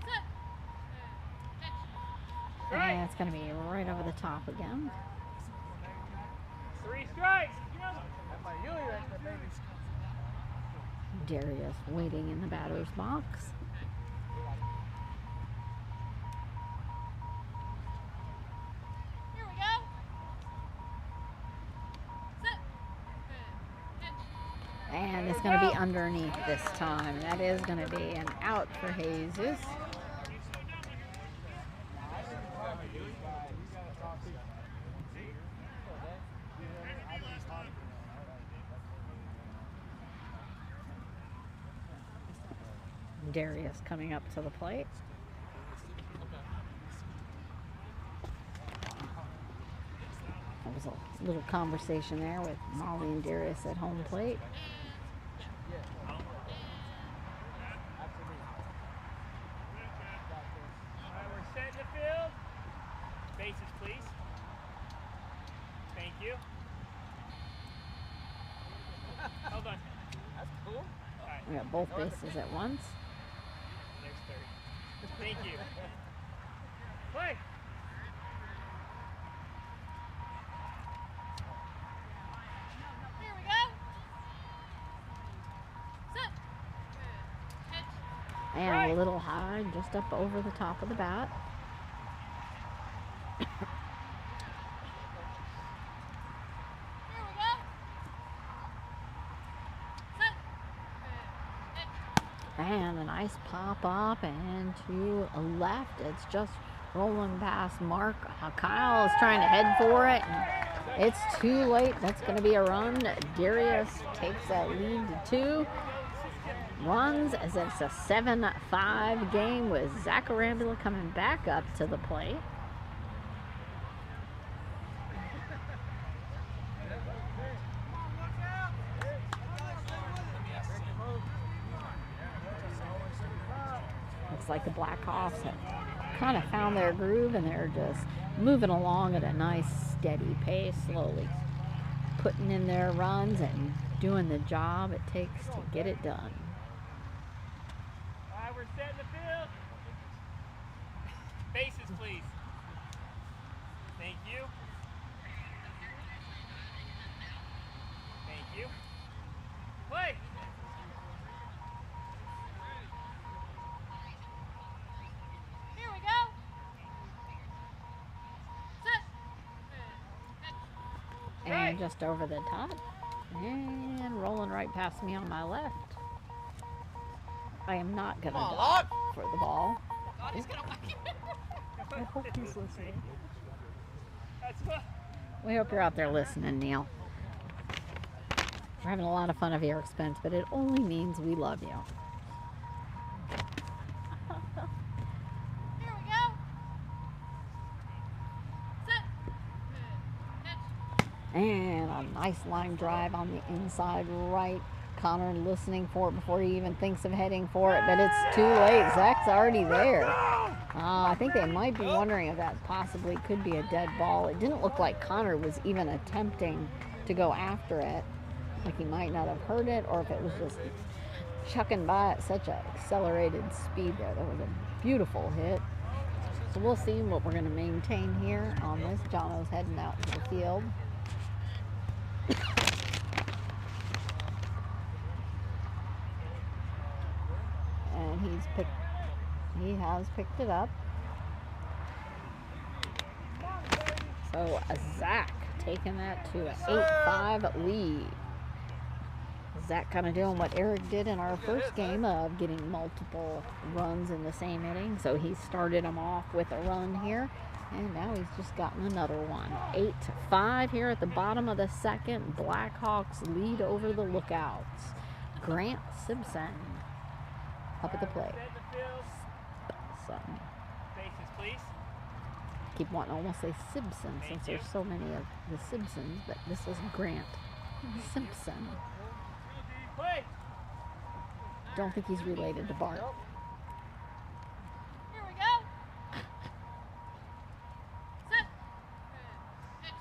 Sit. And it's going to be right over the top again. 3 strikes. Darius waiting in the batter's box. Here we go. Sit. And it's going to be underneath this time. That is going to be an out for Jesus. Darius coming up to the plate. There was a little conversation there with Molly and Darius at home plate. Alright, we're set in the field. Bases, please. Thank you. Hold on. That's cool. Alright, We got both bases at once. there's third. Thank you. Play. Here we go. Set. Pitch. And Right. a little high, just up over the top of the bat. Here we go. Set. Pitch. And a nice pop up and to a left. It's just rolling past Mark. Kyle is trying to head for it. And it's too late. That's going to be a run. Darius takes that lead to 2 runs as it's a 7-5 game with Zacharambula coming back up to the plate. Looks like the Blackhawks have kind of found their groove and they're just moving along at a nice steady pace, slowly putting in their runs and doing the job it takes to get it done. Alright, we're set in the field. Bases, please. Thank you. Thank you. Play. Here we go. Set. Pitch. And just over the top and rolling right past me on my left. I am not gonna dive for the ball. I hope he's listening. That's what. We hope you're out there listening, Neil. We're having a lot of fun at your expense, but it only means we love you. Here we go. Set. Pitch. And a nice line drive on the inside right. Connor listening for it before he even thinks of heading for it, but it's too late. Zach's already there. I think they might be wondering if that possibly could be a dead ball. It didn't look like Connor was even attempting to go after it. Like he might not have heard it, or if it was just chucking by at such an accelerated speed there. That was a beautiful hit. So we'll see what we're going to maintain here on this. Jono's heading out to the field. And he has picked it up. So Zach taking that to an 8-5 lead. Zach kind of doing what Eric did in our first game of getting multiple runs in the same inning. So he started them off with a run here, and now he's just gotten another one. 8-5 here at the bottom of the second. Blackhawks lead over the Lookouts. Grant Simpson up at the plate. Set in the field. So Bases, please. keep wanting to almost say Simpson since there's so many of the Simpsons, but this is Grant Simpson. Play. Don't think he's related to Bart. Here we go. Set. Pitch.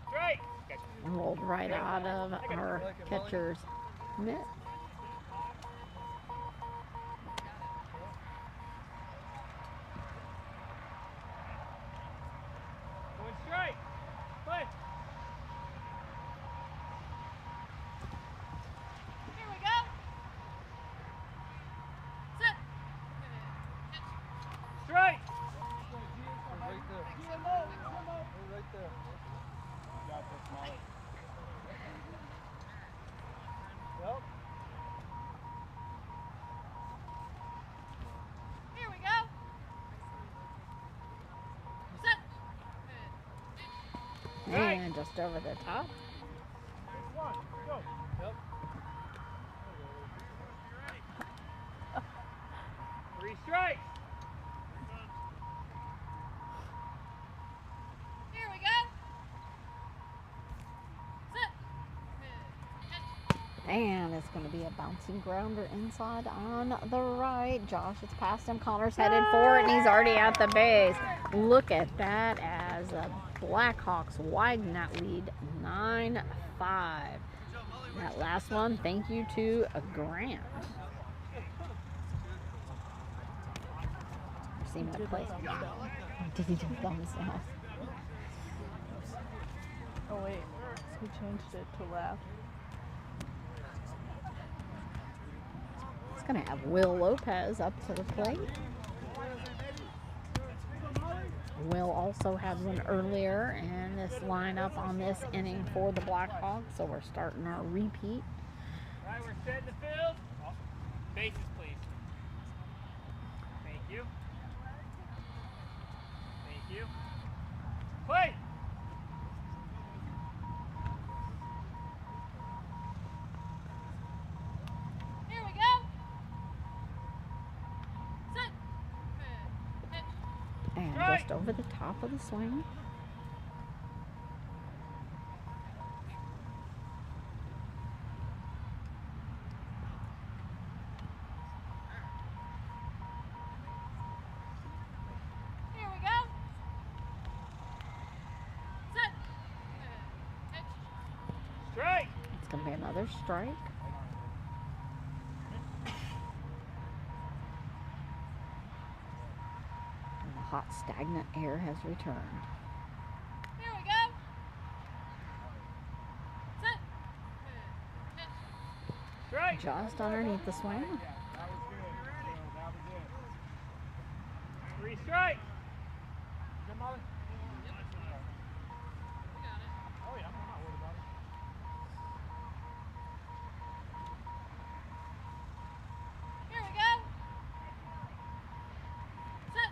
Strike. Gotcha. Rolled right out of our catcher's mitt. Going strike. Play. Here we go. Set. Pitch. Strike. And just over the top. One, go. Yep. 3 strikes. Here we go. Sit. And it's going to be a bouncing grounder inside on the right. Josh is past him. Connor's headed for it, and he's already at the base. Look at that as the Blackhawks widen that lead 9-5. That last one, thank you to Grant. Seen that play. Did he just thumbs down? Oh wait, he changed it to left. It's going to have Will Lopez up to the plate. Will also had one earlier in this lineup on this inning for the Blackhawks, so we're starting our repeat. All right, we're setting the field. Bases, please. Thank you. Thank you. Play. Here we go. Sit. Pitch. And Right. just over the top of the swing. Here we go. Sit. Pitch. Strike. It's going to be another strike. And the hot, stagnant air has returned. Here we go. Sit. Pitch. Strike. Just underneath the swing. That was good. That was it. 3 strikes. Good, Molly? We got it. Oh, yeah. I'm not worried about it. Here we go. Sit.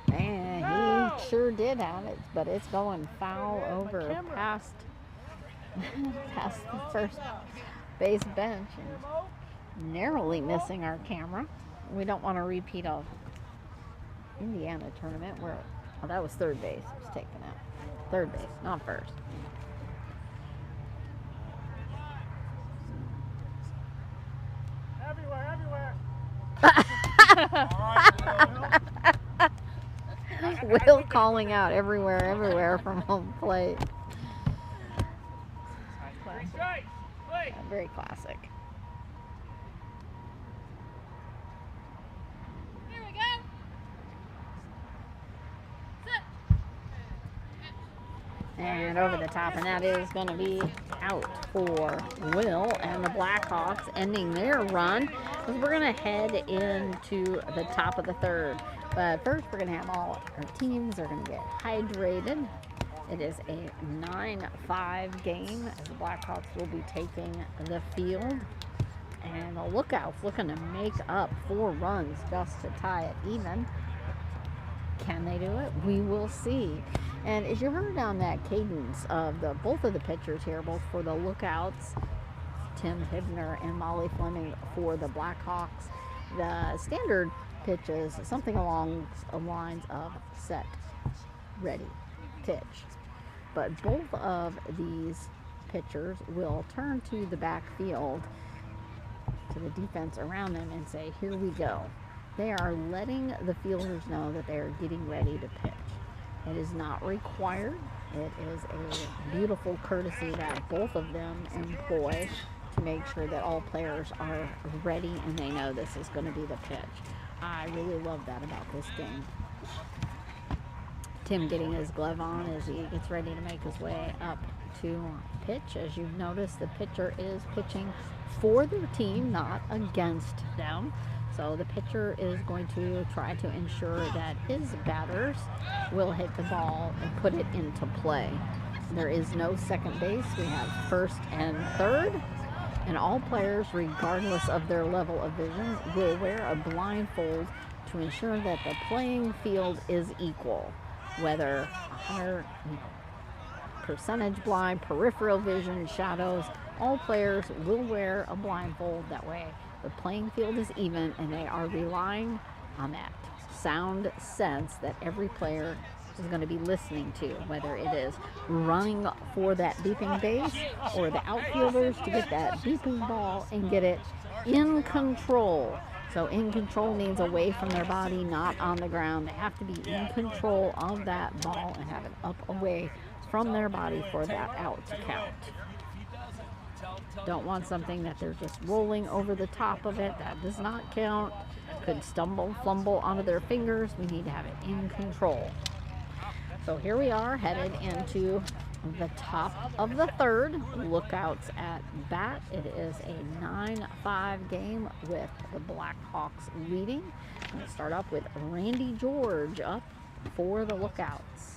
Pitch. And he sure did have it, but it's going foul over past past the first base bench and narrowly missing our camera. We don't want to repeat of Indiana tournament where, oh, that was third base. It was taken out. Third base, not first. Everywhere. Will calling out everywhere from home plate. 3 strikes. Play. Very classic. Here we go. Sit. Pitch. And over the top, and that is going to be out for Will and the Blackhawks ending their run. Because we're going to head into the top of the third. But first, we're going to have all our teams are going to get hydrated. It is a 9-5 game as the Blackhawks will be taking the field. And the Lookouts looking to make up 4 runs just to tie it even. Can they do it? We will see. And as you heard on that cadence of both of the pitchers here, both for the Lookouts, Tim Hibner and Molly Fleming for the Blackhawks, the standard pitches something along the lines of set, ready, pitch. But both of these pitchers will turn to the backfield, to the defense around them, and say, here we go. They are letting the fielders know that they are getting ready to pitch. It is not required. It is a beautiful courtesy that both of them employ to make sure that all players are ready and they know this is going to be the pitch. I really love that about this game. Tim getting his glove on as he gets ready to make his way up to pitch. As you've noticed, the pitcher is pitching for their team, not against them. So the pitcher is going to try to ensure that his batters will hit the ball and put it into play. There is no second base. We have first and third. And all players, regardless of their level of vision, will wear a blindfold to ensure that the playing field is equal. whether 100 percentage blind, peripheral vision, shadows, all players will wear a blindfold. That way the playing field is even, and they are relying on that sound sense that every player is going to be listening to, whether it is running for that beeping base or the outfielders to get that beeping ball and get it in control. So in control means away from their body, not on the ground. They have to be in control of that ball and have it up away from their body for that out to count. Don't want something that they're just rolling over the top of it. That does not count. Could stumble, fumble onto their fingers. We need to have it in control. So here we are headed into the top of the third. Lookouts at bat. It is a 9-5 game with the Blackhawks leading. We'll start off with Randy George up for the Lookouts.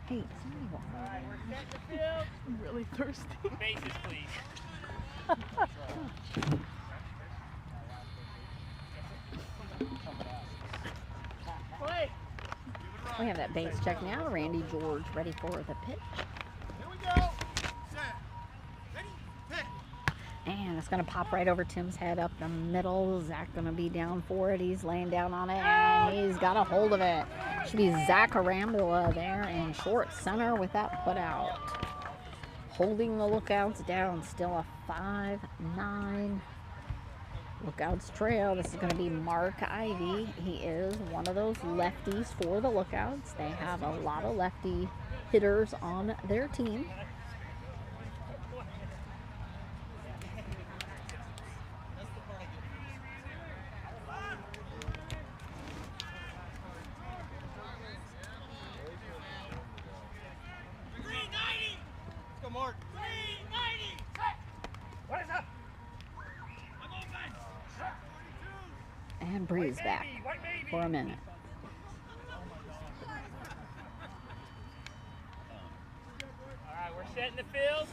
Hey, somebody walk. All right, we're set the field. I'm really thirsty. Bases, please. Play. We have that base check now. Randy George ready for the pitch. Here we go. Set. Ready. Pick. And it's going to pop right over Tim's head up the middle. Zach going to be down for it. He's laying down on it, and he's got a hold of it. Should be Zach Arambula there in short center with that put out. Holding the Lookouts down. Still a 5-9 Lookouts trail. This is going to be Mark Ivy. He is one of those lefties for the Lookouts. They have a lot of lefty hitters on their team. Let's go, Mark. And Breeze back for a minute. All right, we're setting the field.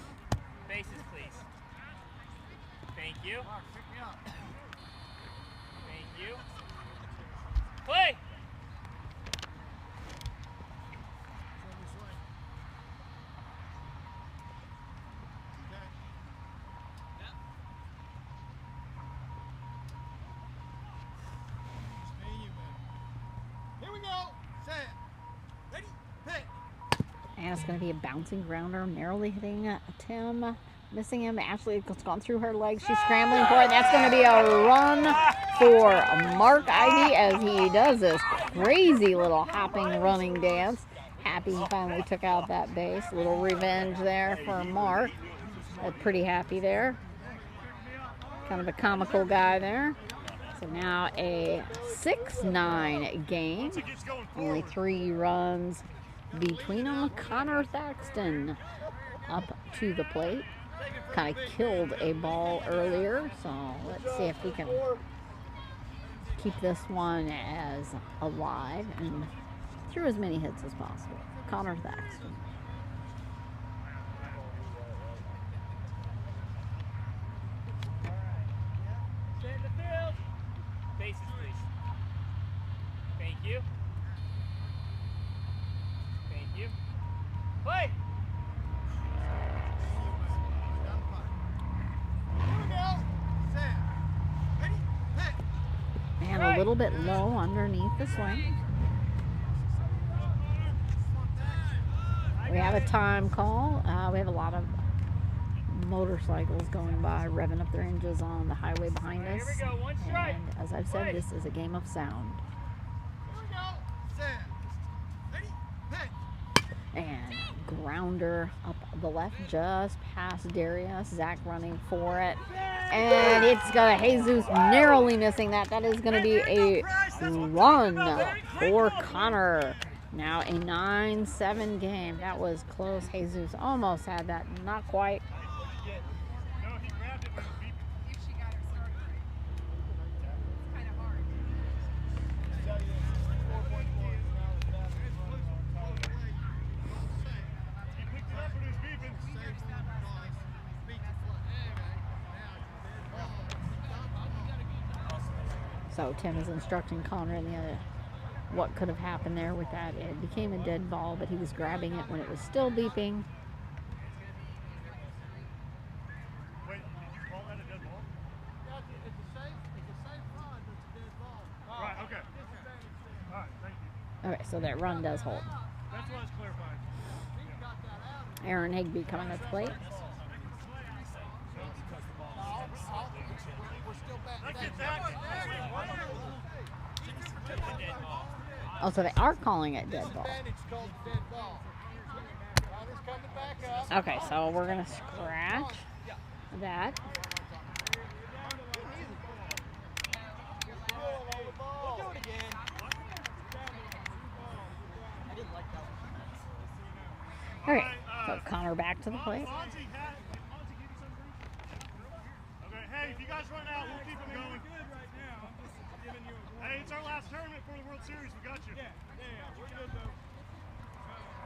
Bases, please. Thank you. Mark, pick me up. Thank you. Play. Here we go. Set. Ready. Pick. And it's going to be a bouncing grounder, narrowly hitting Tim, missing him. Ashley has gone through her legs. She's scrambling for it. That's going to be a run for Mark Ivy as he does this crazy little hopping, running dance. Happy he finally took out that base. Little revenge there for Mark. Pretty happy there. Kind of a comical guy there. So now a 6-9 game. Only 3 runs between them. Connor Thaxton up to the plate. Kind of killed a ball earlier. So let's see if we can keep this one as alive and through as many hits as possible. Connor Thaxton. Set in the field. Bases, please. Thank you. Thank you. Play. Here we go. Set. Ready. Pick. And a little bit low underneath the swing. We have a time call. We have a lot of motorcycles going by, revving up their engines on the highway behind us. Here we go. One strike. And as I've said, this is a game of sound. Here we go. Set. Ready. Pick. And grounder up the left, just past Darius. Zach running for it. And it's got Jesus narrowly missing that. That is going to be a run for Connor. Now a 9-7 game. That was close. Jesus almost had that. Not quite. So Tim is instructing Connor in the other what could have happened there with that. It became a dead ball, but he was grabbing it when it was still beeping. Wait, did you call that a dead ball? Yeah, it's a safe run, but it's a dead ball. Right, okay. All right, thank you. Okay, so that run does hold. That's what I was clarifying. Aaron Higby coming at the plate. Oh, so they are calling it dead ball. Okay, so we're going to scratch that. Okay, so Connor back to the plate. Okay, hey, if you guys run out, we'll keep them going. Hey, it's our last tournament for the World Series. We got you. Yeah, we're good though.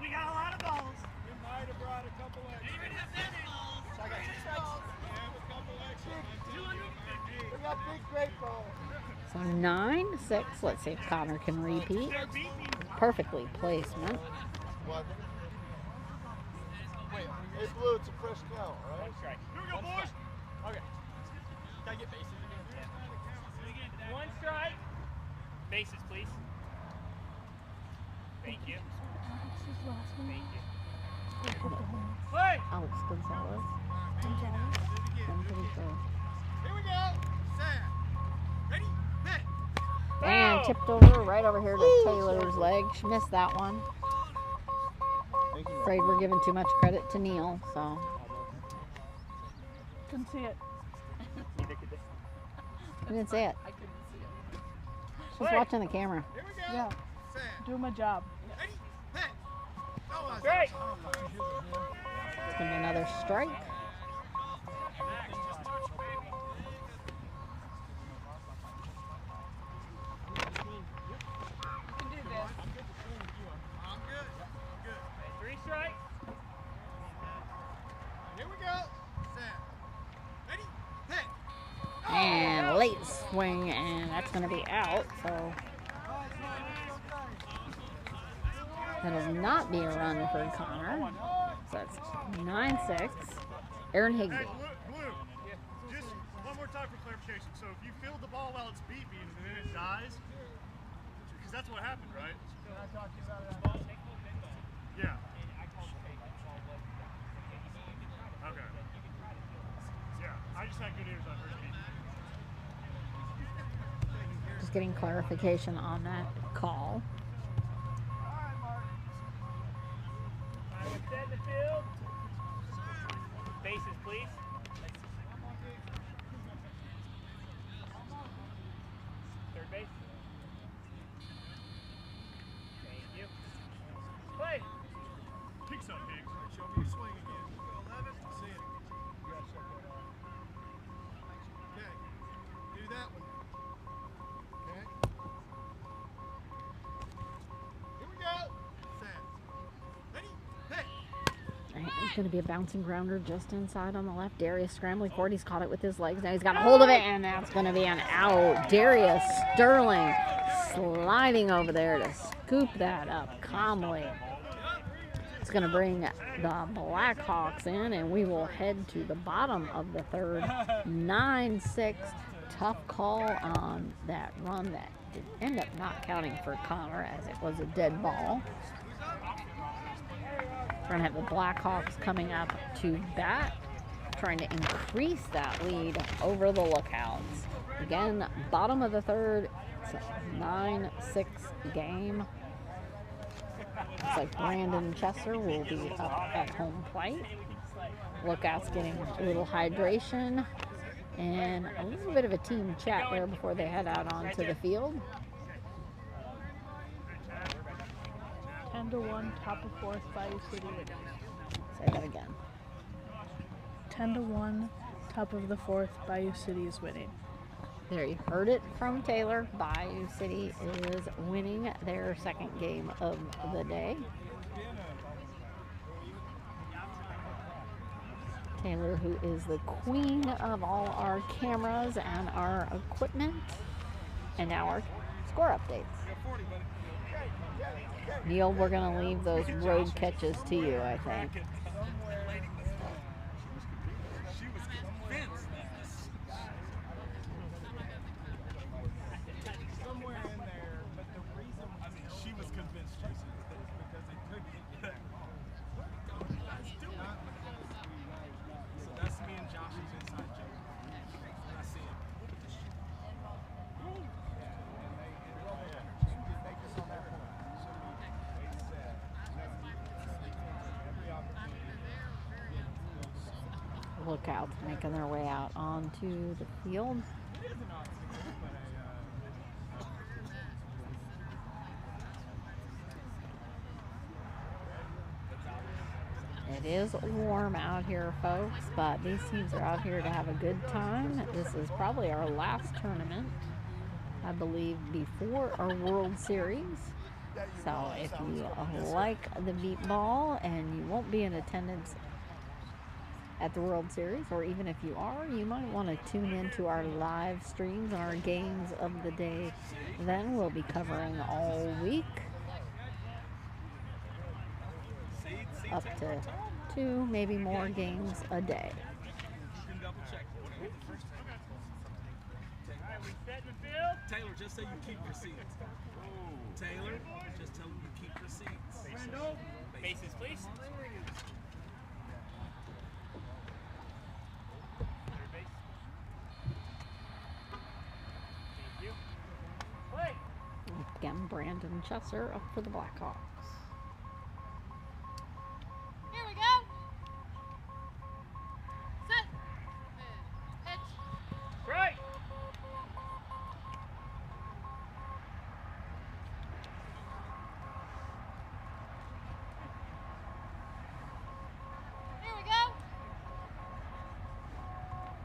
We got a lot of balls. We might have brought a couple extra. Even have many balls. So I got 2 strikes. We have a couple extra. 250. We got big great balls. So 9-6. Let's see if Connor can repeat. Perfectly placement. What? Wait, hey Blue, it's a fresh cow, right? One strike. Here we go, boys. Okay. Can I get bases again? One strike. Bases, please. Thank you. Thank you. Play! Alex Gonzalez. Here we go. Set. Ready? Hit. And tipped over, right over here to Taylor's leg. She missed that one. Afraid we're giving too much credit to Neil, so. Couldn't see it. We didn't see it. I couldn't see it. She's watching the camera. Here we go. Yeah. Set. Doing my job. Ready? Hit. Oh, Strike! It's going to be another strike. You can do this. I'm good. I'm good. 3 strikes. Here we go. Set. Ready? Hit. And late swing, and that's going to be out, so that'll not be a run for Connor. So that's 9-6. Aaron Higby. Hey, Blue, just one more time for clarification. So if you field the ball while it's beeping and then it dies, because that's what happened, right? Can I talk to you about that? Yeah. Okay. Yeah, I just had good ears on first beat. Just getting clarification on that call. Set in the field. Bases, please. Third base. Thank you. Play. Kicks up, Higgs. Show me your swing again. Go 11. See it. Okay. Do that one. Okay. Here we go. Set. Ready? Hit. Right, it's going to be a bouncing grounder just inside on the left. Darius scrambling forward. He's caught it with his legs. Now he's got a hold of it, and that's going to be an out. Darius Sterling sliding over there to scoop that up calmly. It's going to bring the Blackhawks in, and we will head to the bottom of the third. 9-6. Tough call on that run that did end up not counting for Connor, as it was a dead ball. We're going to have the Blackhawks coming up to bat, trying to increase that lead over the Lookouts. Again, bottom of the third. It's a 9-6 game. Looks like Brandon Chesser will be up at home plate. Lookouts getting a little hydration and a little bit of a team chat there before they head out onto the field. 10-1, top of fourth, Bayou City. Say that again. 10-1, top of the fourth, Bayou City is winning. There, you heard it from Taylor. Bayou City is winning their second game of the day. Taylor, who is the queen of all our cameras and our equipment, And now our score updates. Neil, we're going to leave those road catches to you, I think. She was convinced. Somewhere in there, but the reason, I mean, she was convinced, Jason, is because they couldn't get that. So that's me and Josh's inside joke. When I see him. Lookouts making their way out onto the field. It is warm out here, folks, but these teams are out here to have a good time. This is probably our last tournament, I believe, before our World Series. So if you like the beat ball and you won't be in attendance at the World Series, or even if you are, you might want to tune into our live streams and our games of the day. Then we'll be covering all week, up to 2, maybe more games a day. Taylor, just say you keep your seats. Taylor, just tell them you keep your seats. Bases, please. Again, Brandon Chesser up for the Blackhawks. Here we go. Set. Pitch. Right. Here we go.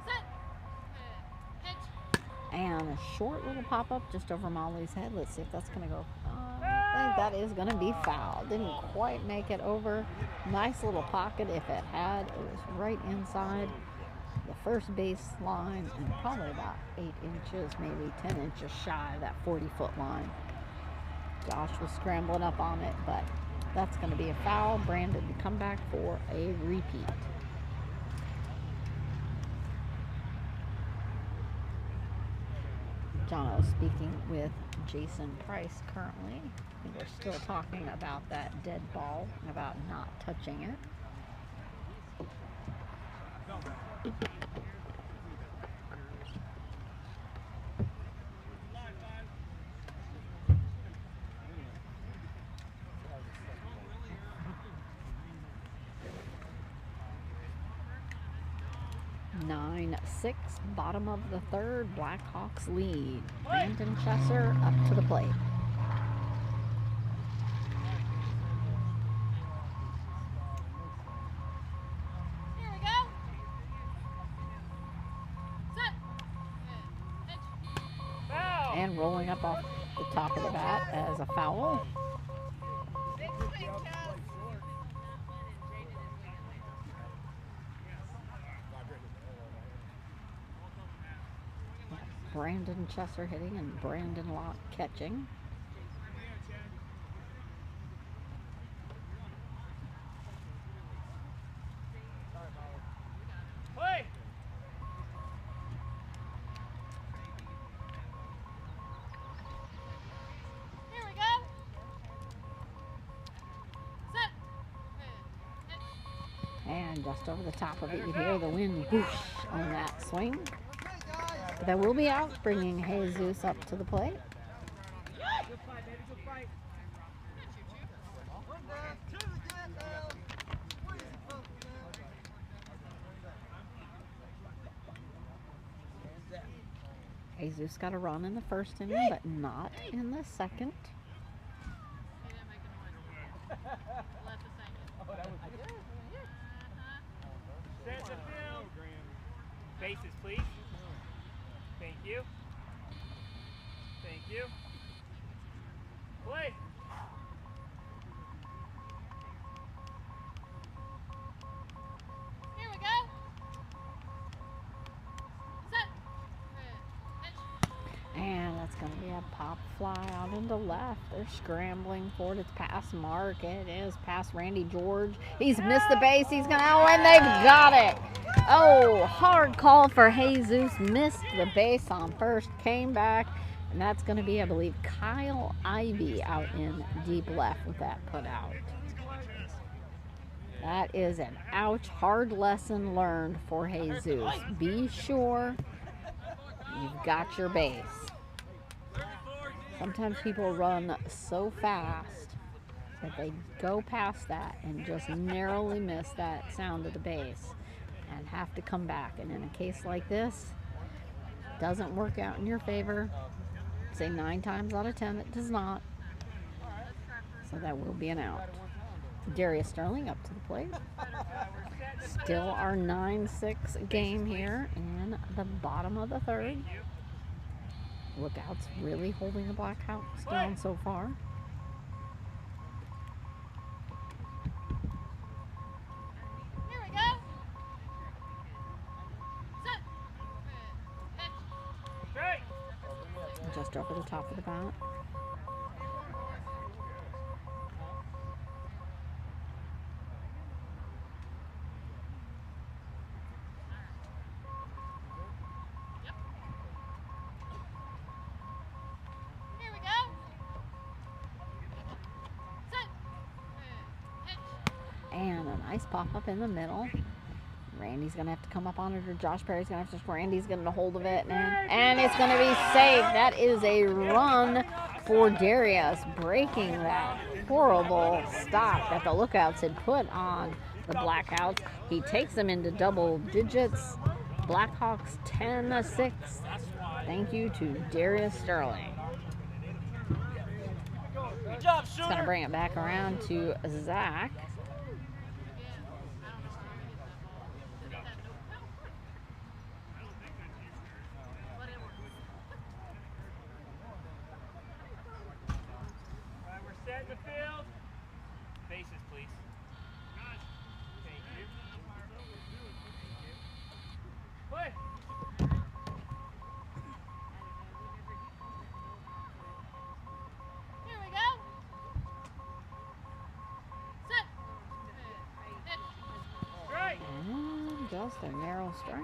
Set. Pitch. And a short little pop-up just over Molly's head. Let's see if that's going to go. I think that is going to be foul. Didn't quite make it over. Nice little pocket if it had. It was right inside the first base line and probably about 8 inches, maybe 10 inches shy of that 40-foot line. Josh was scrambling up on it, but that's going to be a foul. Brandon to come back for a repeat. Jono speaking with Jason Price currently. I think we're still talking about that dead ball, about not touching it. Nine, 6, bottom of the third, Blackhawks lead. Brandon Chesser up to the plate. Here we go. Set. Pitch. Foul. And rolling up off the top of the bat as a foul. Brandon Chesser hitting and Brandon Locke catching. Play. Here we go. Set. Pitch. And just over the top of it, you hear the wind whoosh on that swing. That will be out, bringing Jesus up to the plate. Jesus got a run in the first inning, but not in the second. He didn't make a noise. Let the second. Set the field. Bases, please. Thank you. Thank you. Play. Here we go. Set. Pitch. And that's going to be a pop fly out into left. They're scrambling for it. It's past Mark. It is past Randy George. He's missed the base. He's going to, oh, and they've got it. Oh, hard call for Jesus. Missed the base on first, came back, and that's going to be, I believe, Kyle Ivey out in deep left with that put out. That is an ouch, hard lesson learned for Jesus. Be sure you've got your base. Sometimes people run so fast that they go past that and just narrowly miss that sound of the base and have to come back. And in a case like this, it doesn't work out in your favor. Say 9 times out of 10 it does not. So that will be an out. Darius Sterling up to the plate. Still our 9-6 game here in the bottom of the third. Lookouts really holding the Blackhawks down so far. Here we go. Set. Just over the top of the bat. Here we go. Set. And a nice pop up in the middle. Randy's going to have to come up on it, or Josh Perry's going to have to, Randy's getting a hold of it, and it's going to be safe. That is a run for Darius, breaking that horrible stop that the Lookouts had put on the Blackhawks. He takes them into double digits. Blackhawks 10-6. Thank you to Darius Sterling. Good job, It's going to bring it back around to Zach. Set in the field. Bases, please. Thank you. Play. Here we go. Set. Hit. Strike. And just a narrow strike.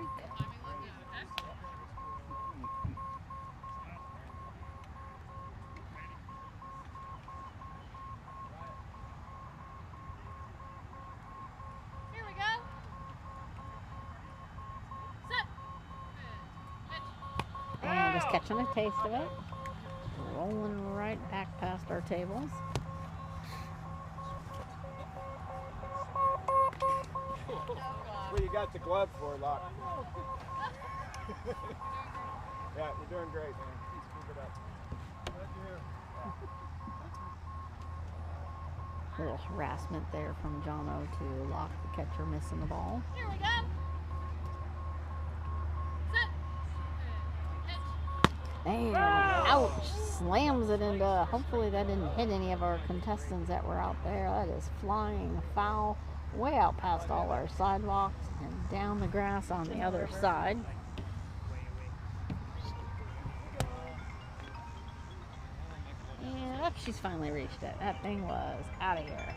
Here we go. Set. Hit. And just catching a taste of it. Rolling right back past our tables. Well, you got the glove for, Locke. Yeah, you're doing great, man. Keep it up. A little harassment there from John O to lock the catcher, missing the ball. Here we go. Set. Hit. And ouch, slams it into, hopefully that didn't hit any of our contestants that were out there. That is flying foul way out past all our sidewalks and down the grass on the other side. And up, she's finally reached it. That thing was out of here.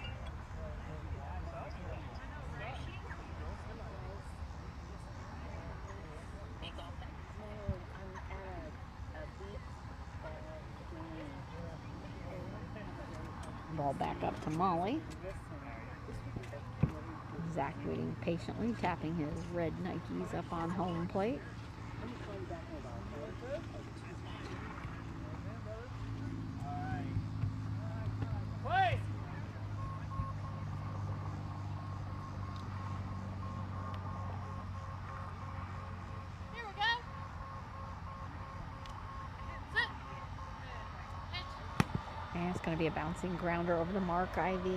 Ball back up to Molly. Zach waiting patiently, tapping his red Nikes up on home plate. Play. Here we go. Set. Hit. And it's going to be a bouncing grounder over to Mark Ivy.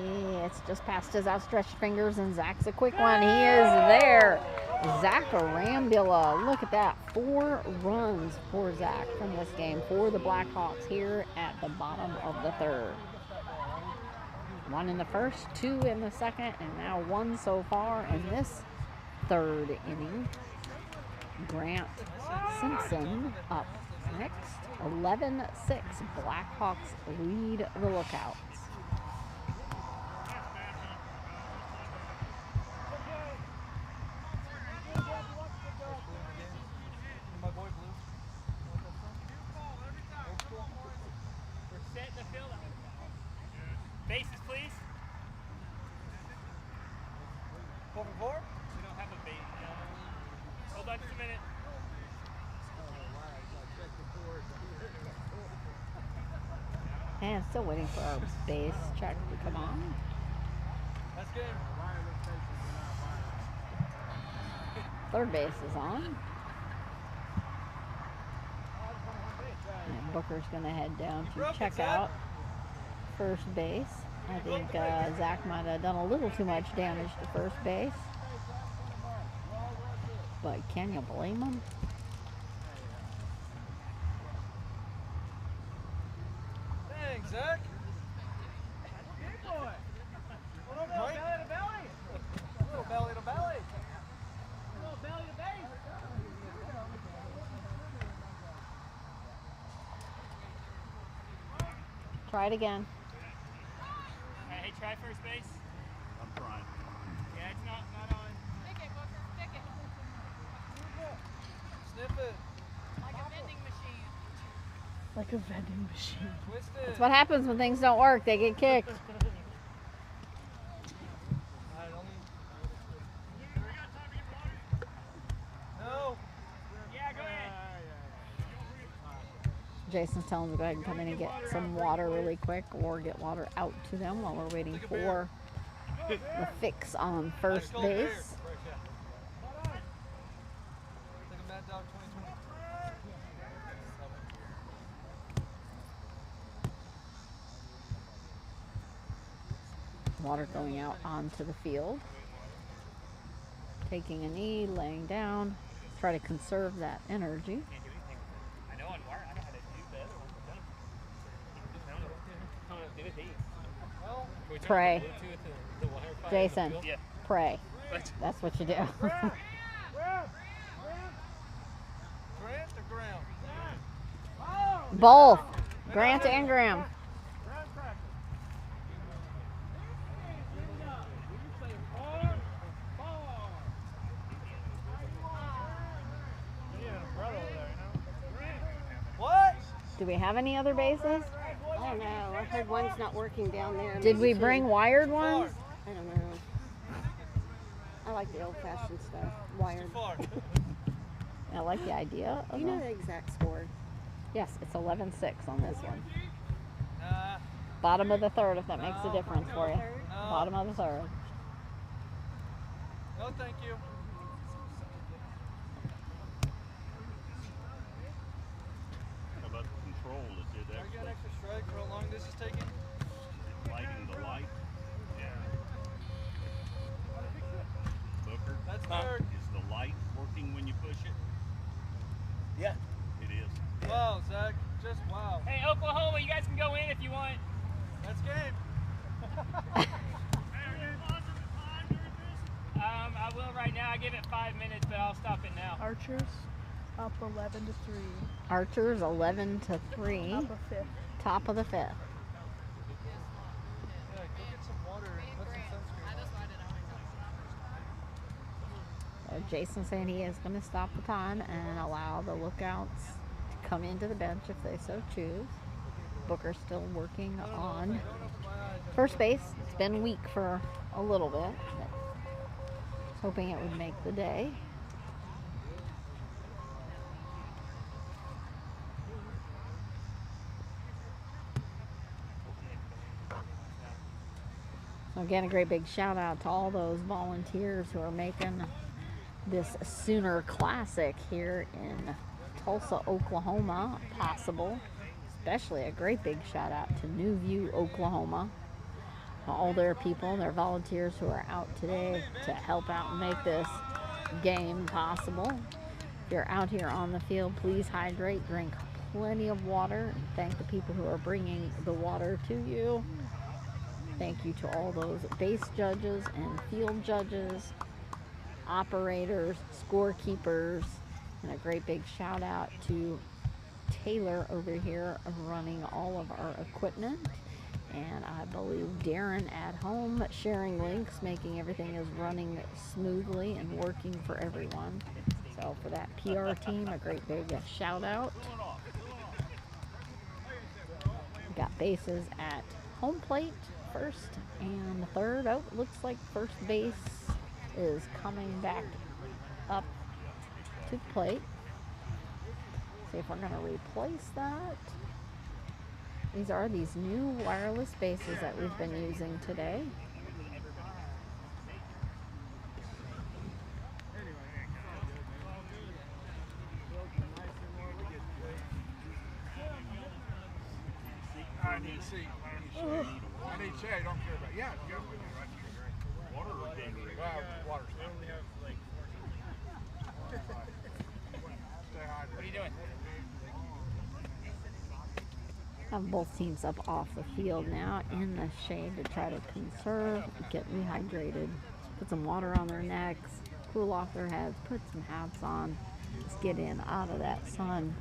It's just past his outstretched fingers, and Zach's a quick one. He is there. Zach Arambula. Look at that. 4 runs for Zach from this game for the Blackhawks here at the bottom of the third. 1 in the first, 2 in the second, and now 1 so far in this third inning. Grant Simpson up next. 11-6. Blackhawks lead the Lookouts. We're setting the field. Bases, please. 4 for 4? We don't have a base. Hold on just a minute. And still waiting for our base check to come on. That's game. Third base is on. And Booker's going to head down to check out first base. I think Zach might have done a little too much damage to first base. But can you blame him? Thanks, Zach. Good boy. Belly to belly. Little belly to belly. Little belly to base. Try it again. Hey, try first base. I'm trying. Yeah, it's not on. Pick it, Booker. Pick it. Sniff it. Like a vending machine. Like a vending machine. Twist it. That's what happens when things don't work. They get kicked. No. Yeah, go ahead. Jason's telling them to go ahead and come in and get some water really quick or get water out to them while we're waiting for the fix on first base. Take a Mad Dog 2020. Water going out onto the field. Taking a knee, laying down. Try to conserve that energy. Can't do anything with it. I know on wire. I know how to do the other one. I don't know what to do with these. Can we turn Pray. the Bluetooth to the Wi-Fi? Jason, Yeah. pray. What? That's what you do. Grant or ground? Both. Grant and Graham. What? Do we have any other bases? I don't know. I heard one's not working down there. Did we Maybe two. bring wired ones? I don't know. I like the old-fashioned stuff, wired. Far. I like the idea of You know them. the exact score. Yes, it's 11-6 on this one. Nah. Bottom of the third, if that makes a difference for you. No. Bottom of the third. No, thank you. How about the control? Is it Are you got actually extra strike for how long this is taking? lighting the light? Yeah. Booker? That's third. Is the light working when you push it? Yeah. It is. Wow, Zach. Just wow. Hey, Oklahoma, you guys can go in if you want. That's game. I will right now. I give it 5 minutes, but I'll stop it now. Archers up 11-3. Archers 11-3. Top of fifth. Top of the fifth. Yeah, go get some water and put some sunscreen on. Jason's saying he is going to stop the time and allow the Lookouts to come into the bench if they so choose. Booker's still working on first base. It's been weak for a little bit. But hoping it would make the day. So again, a great big shout out to all those volunteers who are making this Sooner Classic here in Tulsa, Oklahoma possible. Especially a great big shout out to New View, Oklahoma. All their people, their volunteers who are out today to help out and make this game possible. If you're out here on the field, please hydrate, drink plenty of water, and thank the people who are bringing the water to you. Thank you to all those base judges and field judges, operators, scorekeepers, And a great big shout out to Taylor over here running all of our equipment. And I believe Darren at home sharing links, making everything is running smoothly and working for everyone. So for that PR team, a great big shout out. We got bases at home plate, first and third. Oh, looks like first base is coming back up to the plate. See if we're going to replace that. These are these new wireless bases that we've been using today. I need to see. I need shade. I don't care about. Yeah, you got water or dangerous. Water. I only have like 4 Stay hydrated. What are you doing? Have both teams up off the field now in the shade to try to conserve, get rehydrated, put some water on their necks, cool off their heads, put some hats on, just get in out of that sun.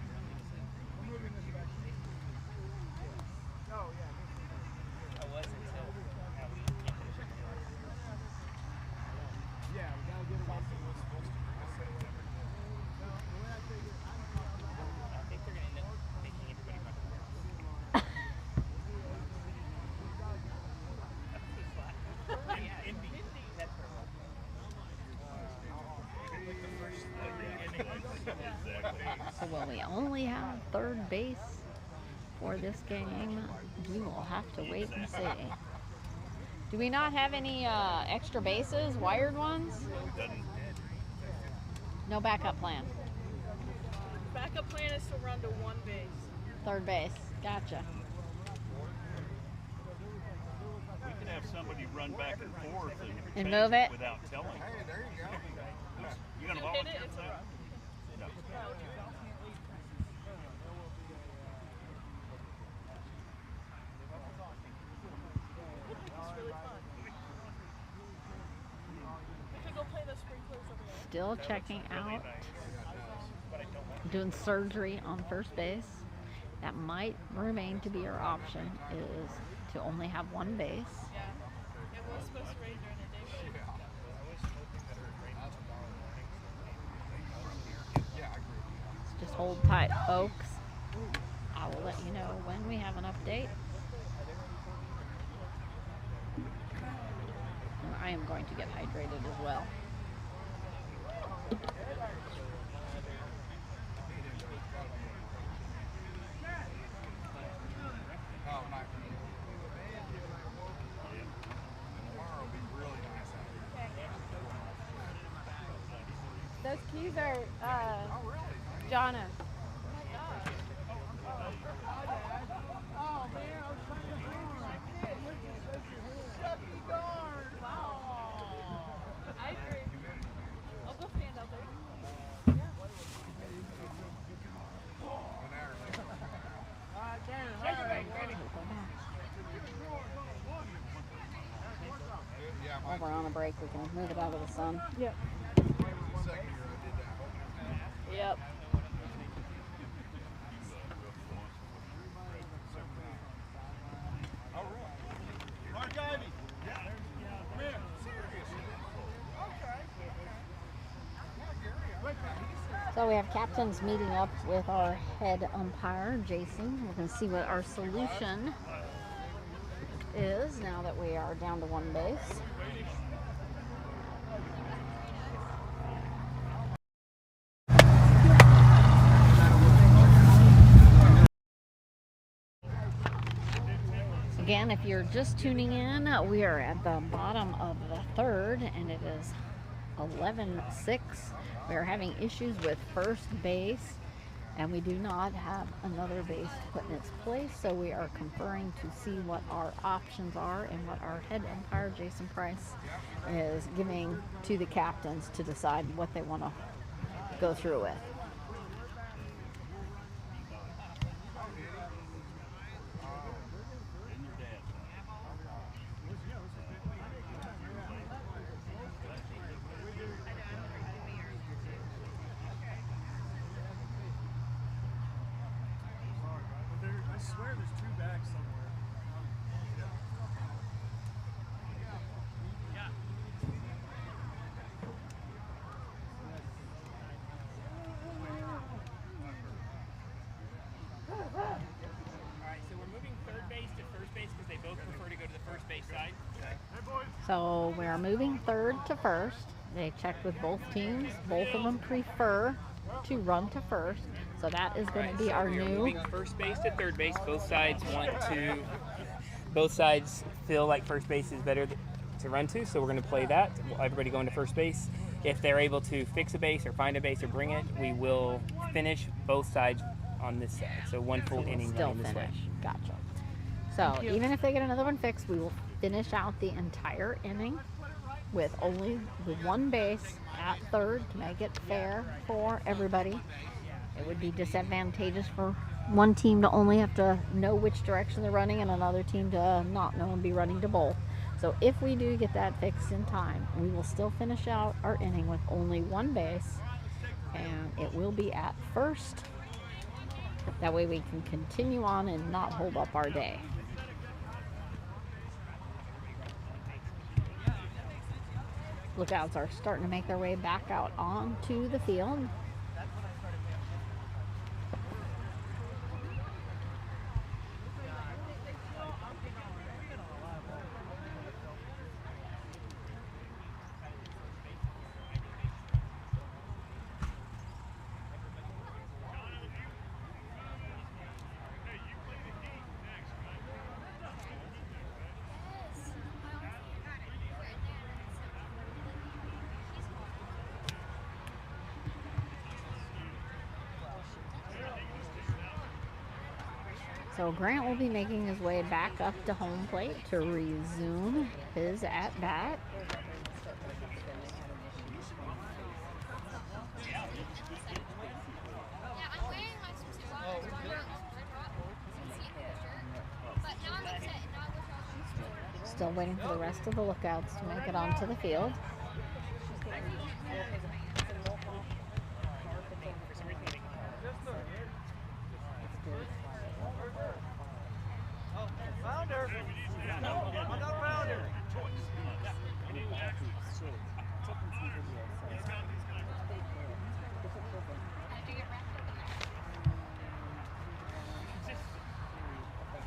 So will we only have third base for this game? We will have to wait and see. Do we not have any extra bases, wired ones? No backup plan. Backup plan is to run to one base. Third base. Gotcha. We can have somebody run back and forth And change move it? without telling. Hey, there you go. You gonna Hit volunteer it, it's for a that? run. No. It's really fun. We can go play the sprinklers over there. Still checking out. Doing surgery on first base. That might remain to be our option, is to only have one base. Yeah. It was supposed to rain during the day. Just hold tight, folks. I will let you know when we have an update. And I am going to get hydrated as well. Those keys are Jonna. I agree. I'll go stand out there. While we're on a break, we can move it out of the sun. Yep. Yep. Mark Ivy. Yeah. Come here. So we have captains meeting up with our head umpire, Jason. We're going to see what our solution is now that we are down to one base. Again, if you're just tuning in, we are at the bottom of the third, and it is 11-6. We are having issues with first base, and we do not have another base put in its place, so we are conferring to see what our options are and what our head umpire, Jason Price, is giving to the captains to decide what they want to go through with. So we're moving third to first. They checked with both teams. Both of them prefer to run to first. So that is going to be our We are new. moving first base to third base. Both sides both sides feel like first base is better to run to, so we're going to play that. Everybody going to first base. If they're able to fix a base or find a base or bring it, we will finish both sides on this side. So one full inning Still running this way. finish. Gotcha. So even if they get another one fixed, we will finish out the entire inning with only the one base at third to make it fair for everybody. It would be disadvantageous for one team to only have to know which direction they're running and another team to not know and be running to both. So if we do get that fixed in time, we will still finish out our inning with only one base, and it will be at first. That way we can continue on and not hold up our day. Lookouts are starting to make their way back out onto the field. So Grant will be making his way back up to home plate to resume his at-bat. Still waiting for the rest of the lookouts to make it onto the field. Founder. I got founder.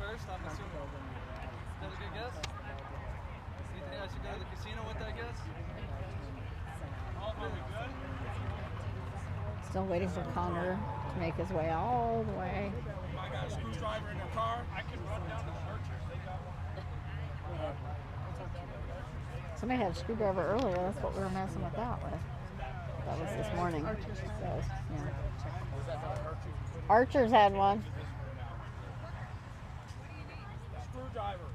First, I'm assuming. Is that a good guess? You think I should go to the casino with that guess? Still waiting for Connor to make his way all the way. I got a screwdriver in their car. I can run down to Archers. They got one. Somebody had a screwdriver earlier. That's what we were messing with that with. That was this morning. So, yeah. Archers had one. Screwdriver.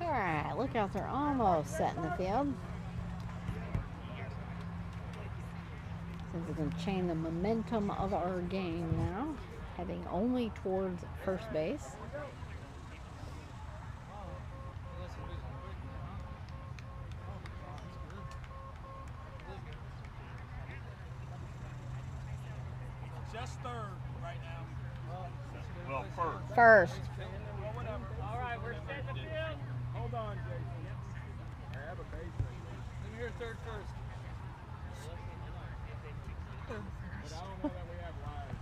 All right, lookouts are almost set in the field. Since we can change the momentum of our game now, heading only towards first base. Just third right now. Well, first. First. Well, whatever. All right, we're setting the field. Hold on, Jason. I have a base right there. Let me hear third first. But I don't know that we have live.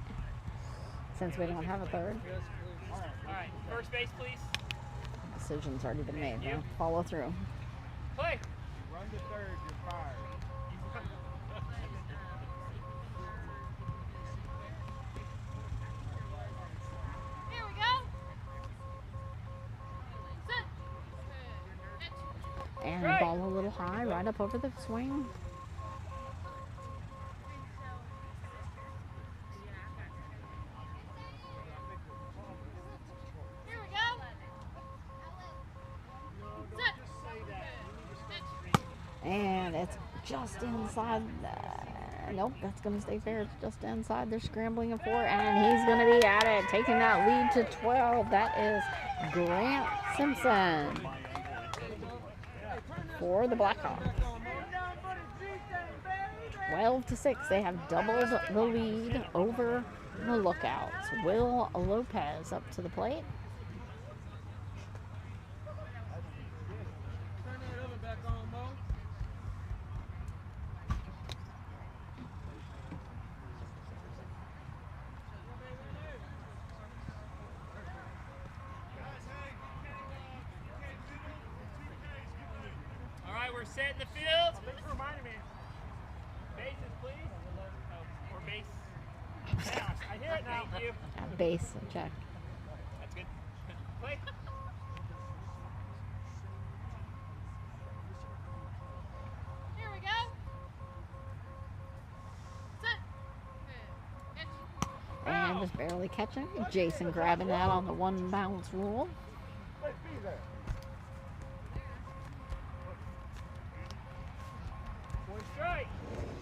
Since we don't have a third, Yes, please. All right, first base, please. decision's already been made. Now follow through. Play. Run to third, you're fired. Here we go. Set. And the ball a little high, right up over the swing. Here we go. Set. And it's just inside. Nope, that's going to stay fair. It's just inside. They're scrambling him for, and he's going to be at it, taking that lead to 12. That is Grant Simpson for the Blackhawks. 12-6. They have doubled the lead over the Lookouts. Will Lopez up to the plate. Turn that oven back on. we're setting the field. Thanks for reminding me. Bases, please. Oh, or base. Down. I hear it now. Thank you. Base check. That's good. Play. Here we go. Set. Pitch. And just barely catching. Jason grabbing that on the one bounce rule. One strike.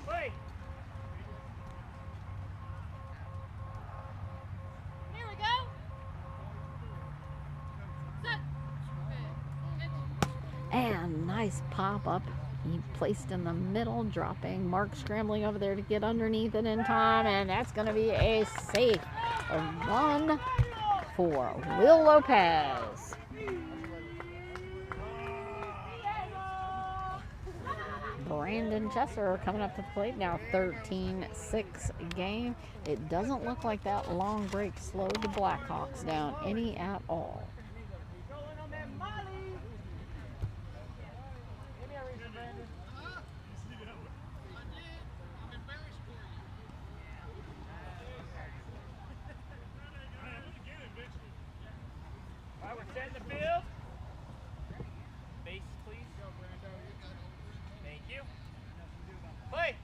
Play. Here we go. Set. Pitch. And nice pop up. He placed in the middle, dropping. Mark scrambling over there to get underneath it in time, and that's going to be a safe run for Will Lopez. Brandon Chesser coming up to the plate now, 13-6 game. It doesn't look like that long break slowed the Blackhawks down any at all. All right, we're setting the field. Base, please. Thank you. Play.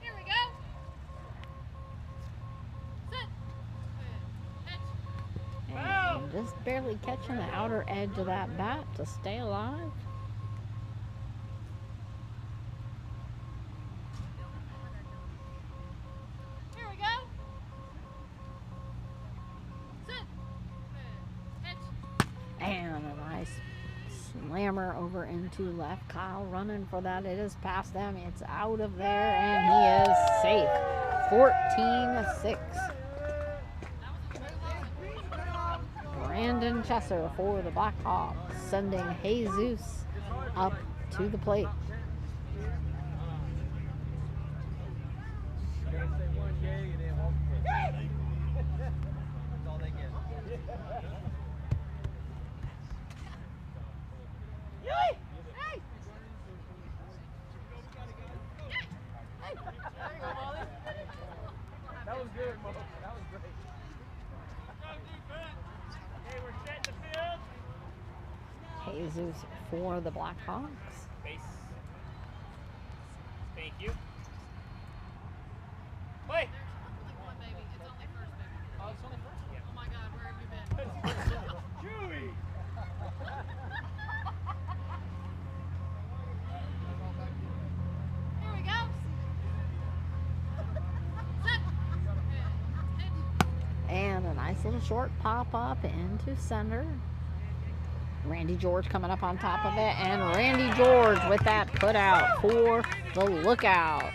Here we go. Set. Pitch. And just barely catching the outer edge of that bat to stay alive. Here we go. Set. Pitch. And a nice slammer over into left. Kyle running for that. It is past them. It's out of there, and he is safe. 14-6. Brandon Chesser for the Blackhawks, sending Jesus up to the plate. That was good, Mo. That was great. Okay, we're setting the field. Jesus for the Blackhawks. Base. Thank you. Play. Only one, baby. It's only first, baby. Oh, it's only first? Yeah. Oh my God, where have you been? Chewy! Here we go. Set. Pitch. And a nice little short pop up into center. Randy George coming up on top of it, and Randy George with that put out for the lookout.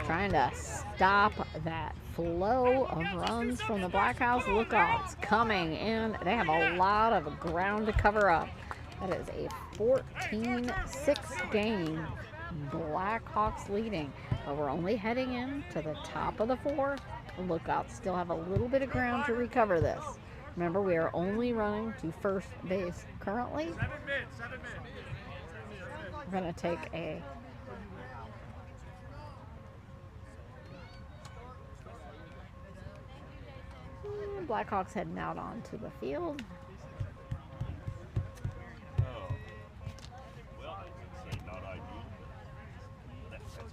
Trying to stop that flow of runs from the Blackhawks. Lookouts coming in. They have a lot of ground to cover up. That is a 14-6 game. Blackhawks leading, but we're only heading in to the top of the fourth. Lookouts still have a little bit of ground to recover this. Remember, we are only running to first base currently. 7 minutes. We're going to take a Blackhawks heading out onto the field. Oh. Well, I'd say not ideal, but that's good.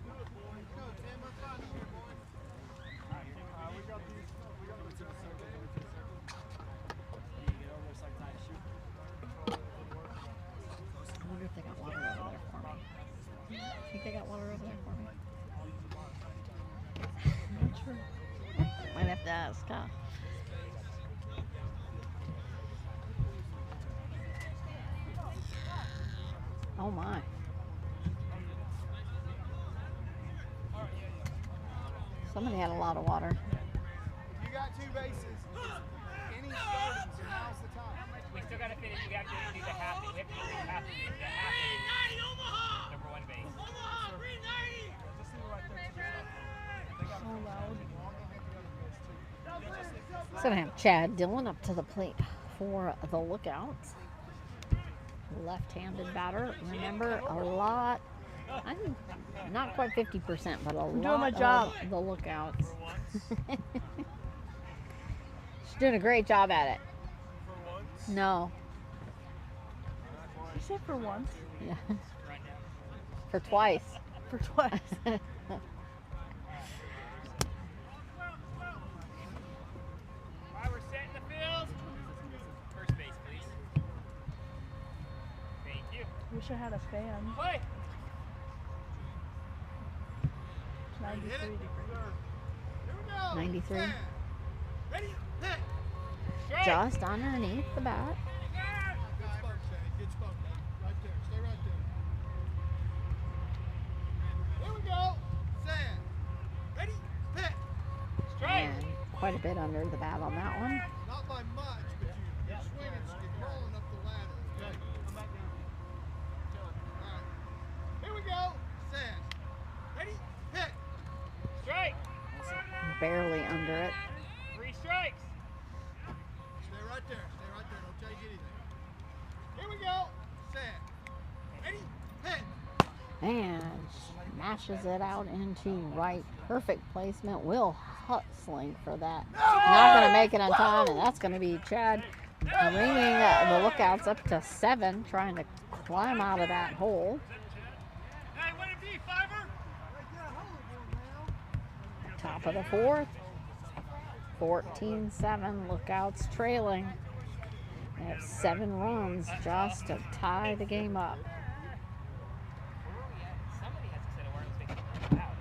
I wonder if they got water over there for me. Think they got water over there for me? Not sure. Might have to ask, huh? Oh my. Somebody had a lot of water. You got 2 bases. Any starting, so now's the time. We still got to finish. We got to do the half. We have to do the half. Number 1 base. So gonna have Chad Dillon up to the plate. for the Lookouts. Left-handed batter. Remember, a lot. I'm not quite 50%, but a lot doing my job. of the Lookouts. She's doing a great job at it. No. You said for once. Yeah. For twice. For twice. While we're setting the field, first base, please. Thank you. Wish I had a fan. Play. 93 degrees. 93. Ready? Hit! Strike. Just underneath the bat. Good spot, Shane. Good spot. Right there. Stay right there. Here we go. Set. Ready? Hit! Strike. And quite a bit under the bat on that one. Not by much, but you're swinging, you're crawling up the ladder. Okay. All right. Here we go. Set. Ready? Hit! Strike. Barely under it. 3 strikes. Stay right there. Stay right there. Don't change anything. Here we go. Set. Ready? Hit! And smashes it out into right. Perfect placement. Will hustling for that. Not going to make it on time, and that's going to be Chad bringing the Lookouts up to 7, trying to climb out of that hole. Hey, what it be, Fiver? Top of the 4th. 14-7. Lookouts trailing. They have 7 runs just to tie the game up. Somebody has to set a warning so they can come out.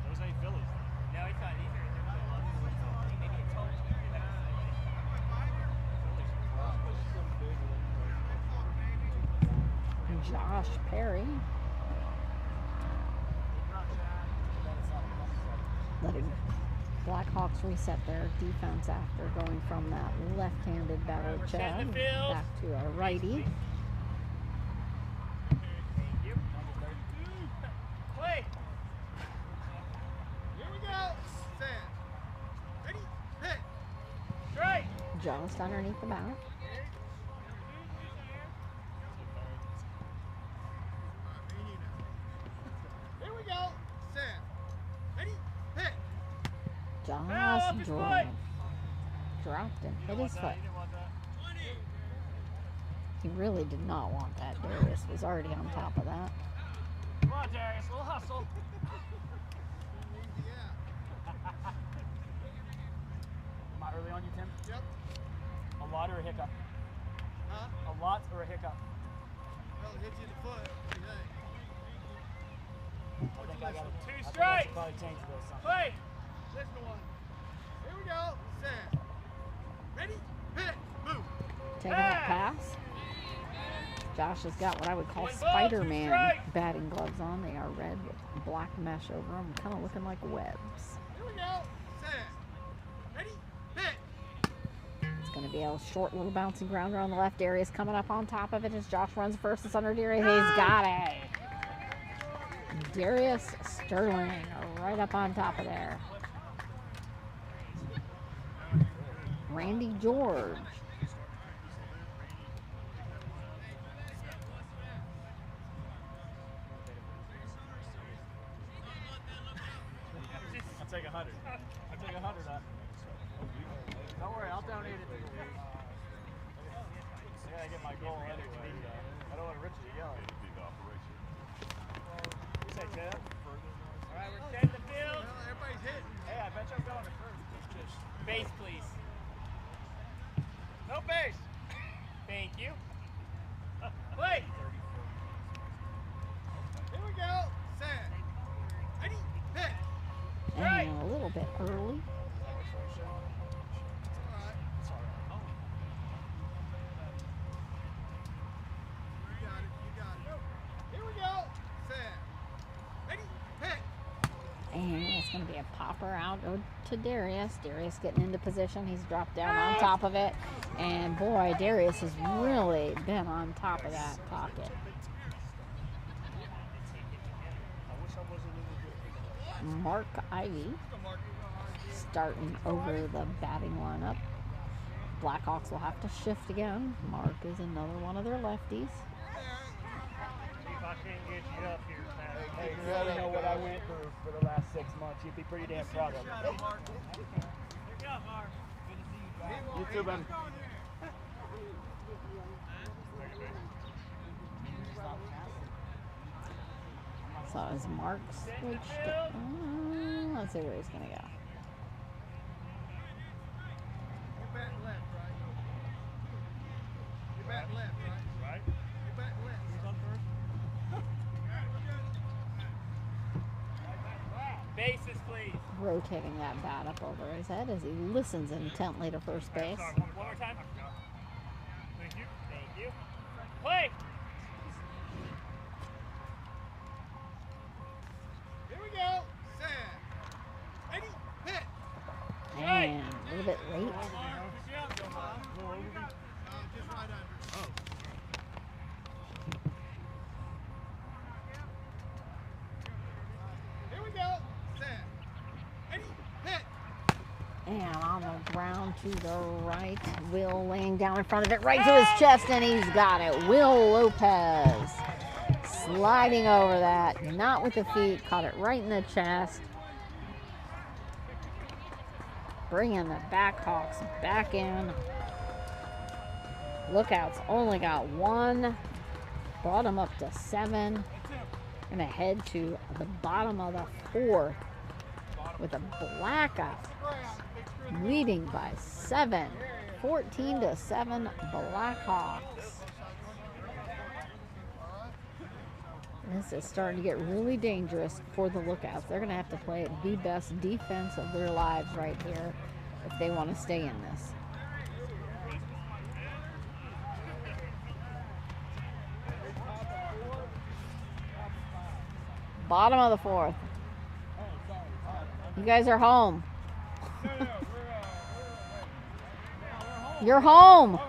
Those ain't Phillies. No, it's not either. Maybe it's home. Josh Perry letting Blackhawks reset their defense after going from that left-handed batter Chad back to a righty. Thank you. Play. Here we go. Set. Ready? Hit! Strike. Just underneath the bat. All right, me and you now. Here we go. Set. Ready? Hit! Just dropped and hit his foot. He really did not want that. Darius was already on top of that. Come on, Darius. A little hustle. Yeah. Am I early on you, Tim? Yep. A lot or a hiccup? Huh? A lot or a hiccup? Well, it hit you in the foot. What do you think? I think I got it. 2 I think I strikes. should probably change this something. Play. Listen to one. Here we go. Set. Ready? Hit! Move! Taking that pass. Josh has got what I would call Spider-Man batting gloves on. They are red with black mesh over them, kind of looking like webs. Here we go. Set. Ready? Hit! It's going to be a short little bouncing grounder on the left. Darius coming up on top of it as Josh runs first. It's under Darius. He's got it. Darius Sterling right up on top of there. Randy George. I'll take 100. I'll take 100 on. Don't worry, I'll donate it to the league. I gotta get my goal anyway. I don't want Richard to yell at me. You say, Tim? All right, we're setting the field. Well, everybody's hitting. Hey, I bet you I'm going to first. Base, please. No base. Thank you. Play. Here we go. Set. Ready? Hit! And a little bit early. All right. You got it. You got it. Here we go. Set. Ready? Hit! And it's going to be a popper out to Darius. Darius getting into position. He's dropped down on top of it. And boy, Darius has really been on top of that pocket. Mark Ivy. starting over the batting lineup. Blackhawks will have to shift again. Mark is another one of their lefties. See if I can't get you up here, Pat. Hey, you already know what I went through for the last 6 months. You'd be pretty damn proud of me. You too, buddy. So is Mark switched? Let's see where he's going to go. You're batting left, right? You're batting left, right? Right. You're batting left. Who's on first? Bases, please. Rotating that bat up over his head as he listens intently to first base. One more time. Thank you. Thank you. Play. Here we go. Set. Ready? Hit. And a little bit late. Just right under. Oh. Here we go. Set. Ready? Hit. And on the ground to the right. Will laying down in front of it, right to his chest, and he's got it. Will Lopez sliding over that, not with the feet, caught it right in the chest. Bringing the Blackhawks back in. Lookouts only got one. Brought them up to 7. Gonna head to the bottom of the 4th with the Blackhawks leading by 7. 14-7 Blackhawks. This is starting to get really dangerous for the Lookouts. They're going to have to play the best defense of their lives right here if they want to stay in this. Bottom of the 4th. You guys are home. You're home.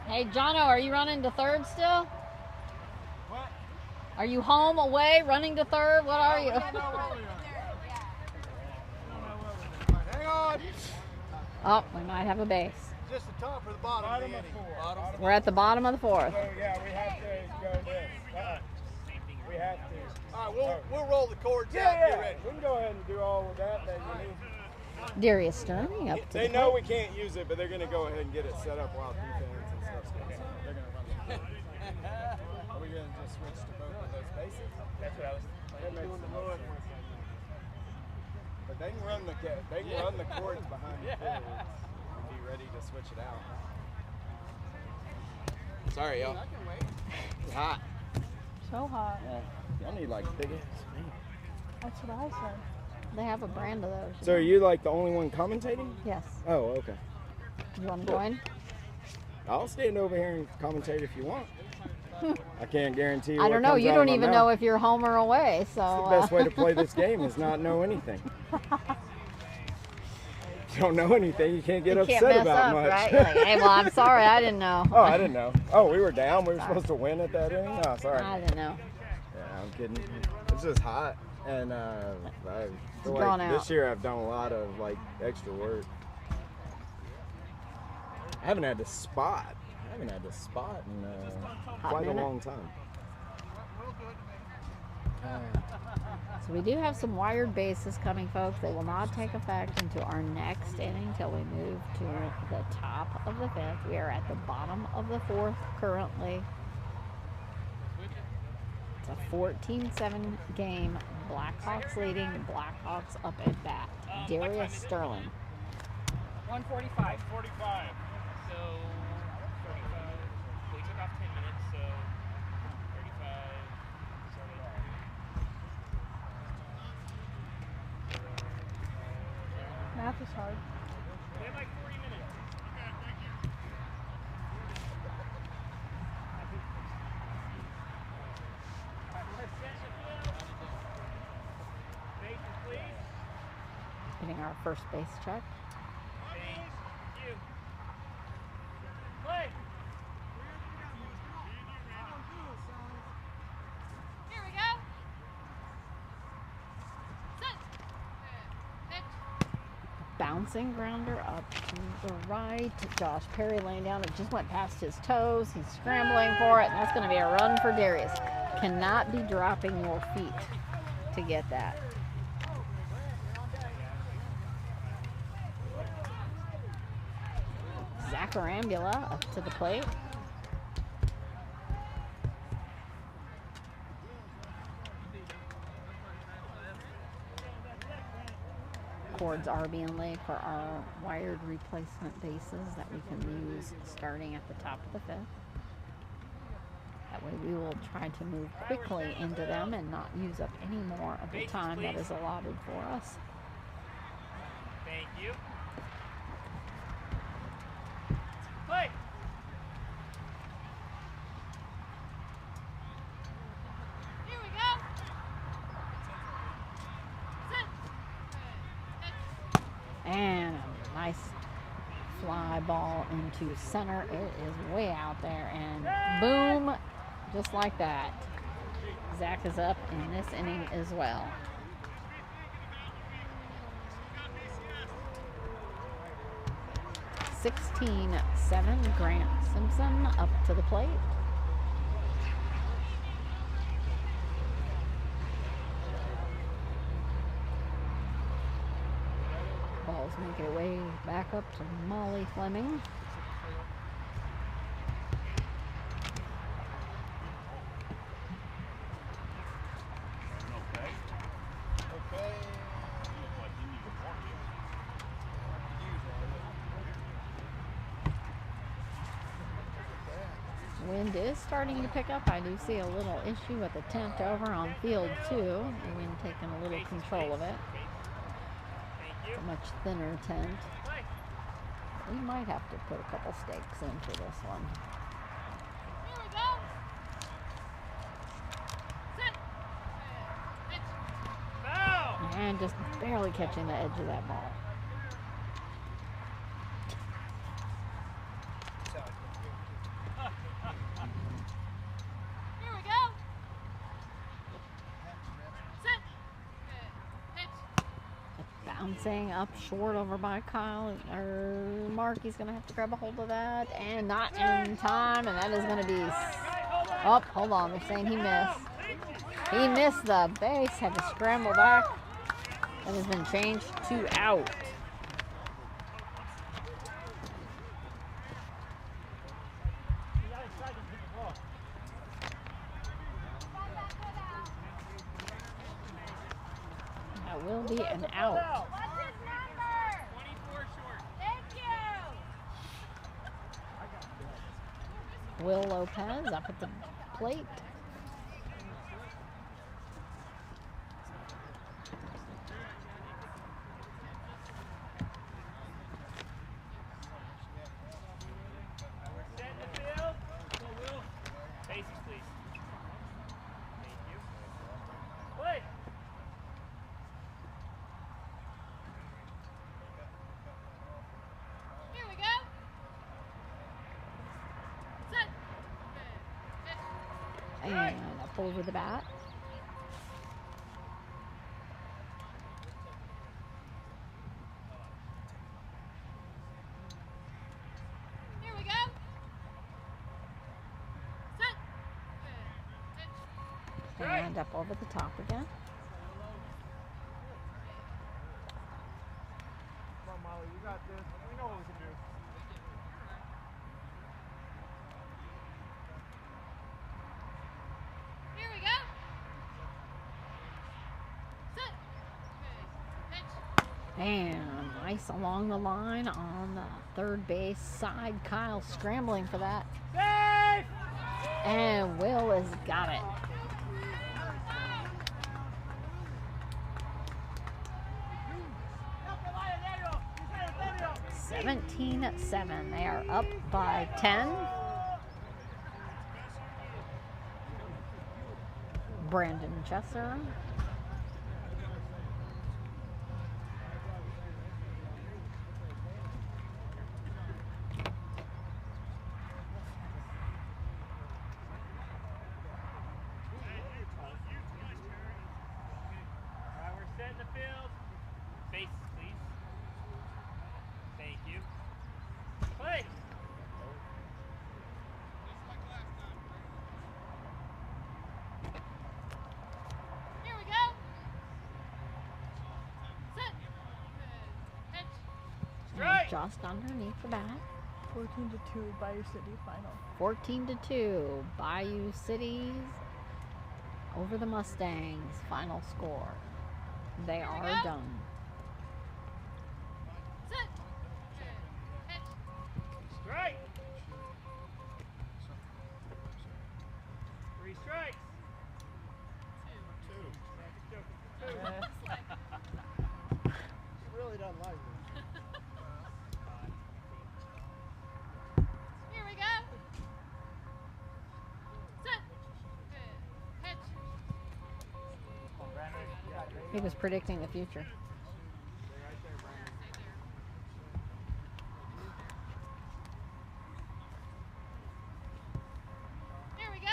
Hey, Jono, are you running to 3rd still? What? Are you home, away, running to 3rd? What are you? Hang on. Oh, we might have a base. Just the top or the bottom? Bottom of 4. We're at the bottom of the 4th. So, yeah, we have to go this. We have to. All right, we'll roll the cords out. Yeah, Get yeah. ready. We can go ahead and do all of that you need. Darius Sterling up to They the know plate. we can't use it, but they're going to go ahead and get it set up while defense and stuff's going on. They're going to run the Are we going to just switch to both of those bases? That's what I was. That makes the most sense. But they can run the cords behind the field and be ready to switch it out. Sorry, y'all. It's hot. So hot. Yeah. Y'all need like big ass. That's what I said. They have a brand of those. So are you like the only one commentating? Yes. Oh, okay. You want to join? I'll stand over here and commentate if you want. I can't guarantee you. I don't know. You don't even know if you're home or away. So the best way to play this game is not know anything. If you don't know anything, you can't get you upset can't mess about up, much. right? You're like, hey, well, I'm sorry, I didn't know. Oh, I didn't know. Oh, we were down. We were supposed to win at that inning. Oh, sorry. I didn't know. Yeah, I'm kidding. It's just hot, and I feel drawn like out. this year I've done a lot of like extra work. I haven't had to spot. In quite a minute. long time. So we do have some wired bases coming, folks. They will not take effect until our next inning, until we move to the top of the 5th. We are at the bottom of the 4th currently. It's a 14-7 game. Blackhawks leading. Blackhawks up at bat. Darius Sterling. 145. 45. So 35. We took off 10 minutes, so 35. Math is hard. We have like 40 minutes. Okay, thank you. Bases, please. Getting our first base check. Thank you. Play. bouncing grounder up to the right. Josh Perry laying down. It just went past his toes. He's scrambling for it, and that's going to be a run for Darius. Cannot be dropping your feet to get that. Zacharambula up to the plate. Cords are being laid for our wired replacement bases that we can use starting at the top of the fifth. That way we will try to move quickly into them and not use up any more of the time that is allotted for us. Thank you. Play. Here we go. Sit. And a nice fly ball into center. It is way out there, and boom, just like that. Zach is up in this inning as well. (16-7). Grant Simpson up to the plate. Ball's making it way back up to Molly Fleming. Wind is starting to pick up. I do see a little issue with the tent over on field 2. The wind taking a little control of it. It's a much thinner tent. We might have to put a couple stakes in for this one. Here we go. Sit. Pitch. Foul. And just barely catching the edge of that ball. Here we go. Sit. Pitch. Bouncing up short over by Kyle or Mark. He's going to have to grab a hold of that, and not in time, and that is going to be, oh, hold on, they're saying he missed. He missed the base, had to scramble back. That has been changed to out. That will be an out. What's his number? 24 short. Thank you. Will Lopez up at the plate. Set in the field. Bases, please. Thank you. Play. Here we go. Sit. Pitch. And up over the bat. Here we go. Sit. Pitch. And up over the top again. Come on, Molly, you got this. We know what we can do. Here we go. Sit. Pitch. And nice along the line on the third base side. Kyle scrambling for that. Safe. And Will has got it. Hey, 17-7. They are up by 10. Brandon Chesser. All right, we're set in the field. Bases, please. just underneath the bat. 14-2 Bayou City final. 14-2, Bayou Cities over the Mustangs. Final score. They are done. Sit. Pitch. Strike. 3 strikes. Two. She really doesn't like this. Here we go. Sit. Good. Pitch. He was predicting the future. Here we go.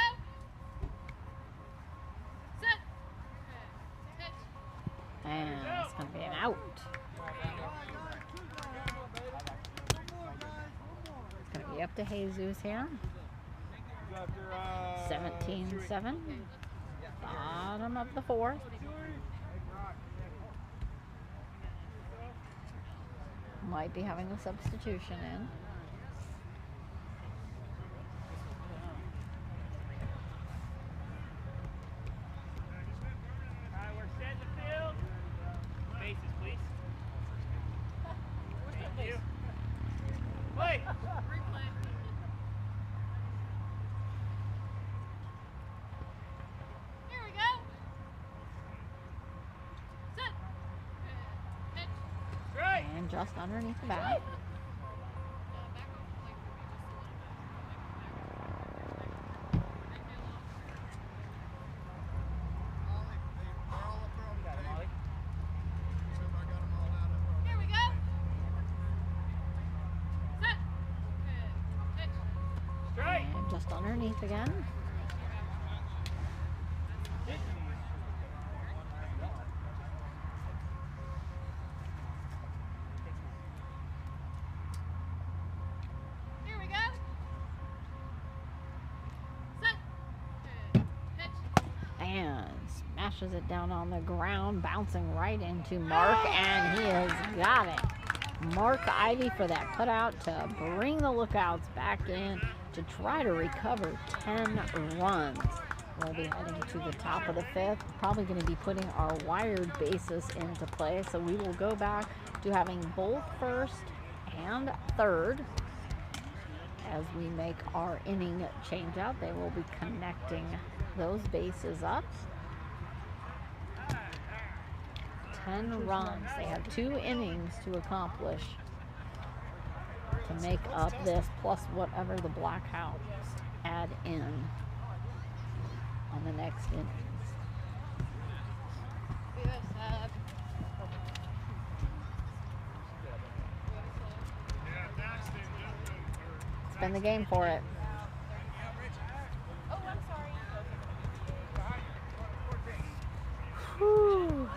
Sit. Good. Pitch. And it's going to be an out. It's going to be up to Jesus here. 17-7. Bottom of the 4th. Might be having a substitution in. Alright, we're set in the field. Bases, please. Thank you. Play. Replay. Here we go. Sit. Good. Pitch. Strike. And just underneath the bat. Back off the plate for me just a little bit. Here we go. Sit. Good. Pitch. Strike. And just underneath again. Here we go. Sit. Good. Pitch. And smashes it down on the ground, bouncing right into Mark, and he has got it. Mark Ivy for that putout to bring the Lookouts back in to try to recover 10 runs. We'll be heading to the top of the 5th, probably going to be putting our wired bases into play, so we will go back to having both first and third. As we make our inning change out, they will be connecting those bases up. 10 runs. They have 2 innings to accomplish to make up this, plus whatever the Blackhawks add in on the next innings. Spend the game for it. Oh, I'm sorry. Whew.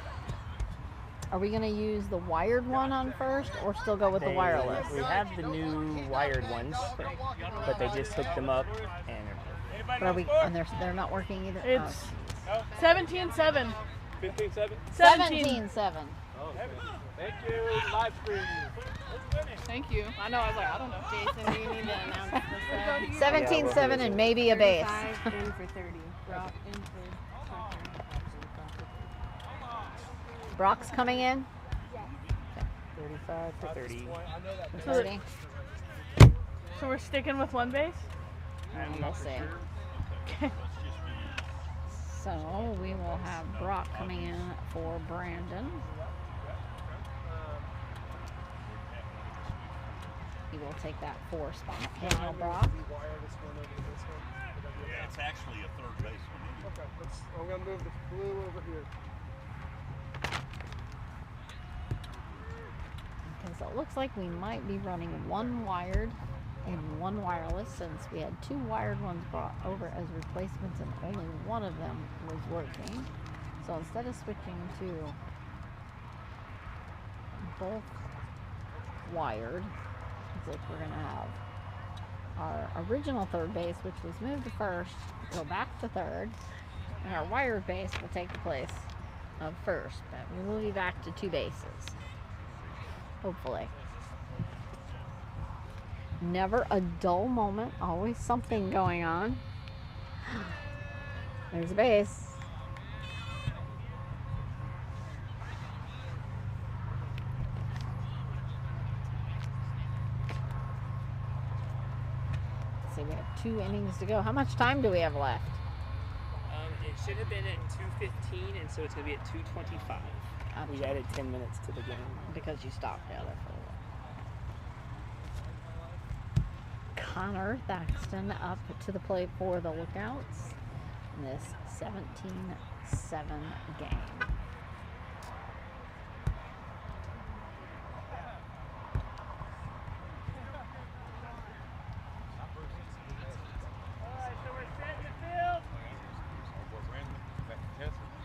Are we going to use the wired one on first, or still go with the wireless? We have the new wired ones, but they just hooked them up, and But are we? And they're not working either. It's 17-7. 15-7. 17-7. Thank you. Live stream. Thank you. I know. I was like, I don't know. Jason, do you need to announce the 17-7 and maybe a base. 35 in for 30. Brock in for Brock's coming in. 35 for 30. For 30. So we're sticking with one base? We'll see. So we will have Brock coming in for Brandon. He will take that 4 spot. Daniel Brock. Yeah, it's actually a third baseman. Okay, I'm going to move the blue over here. Okay, so it looks like we might be running 1 wired and 1 wireless, since we had 2 wired ones brought over as replacements and only one of them was working. So instead of switching to both wired, looks like we're going to have our original third base, which was moved to first, go back to third, and our wired base will take the place of first. But we will be back to 2 bases, hopefully. Never a dull moment, always something going on. There's a base. Let's see, we have 2 innings to go. How much time do we have left? It should have been at 2:15, and so it's going to be at 2:25. We added 10 minutes to the game. Because you stopped out there for a while. Connor Thaxton up to the plate for the Lookouts in this 17-7 game.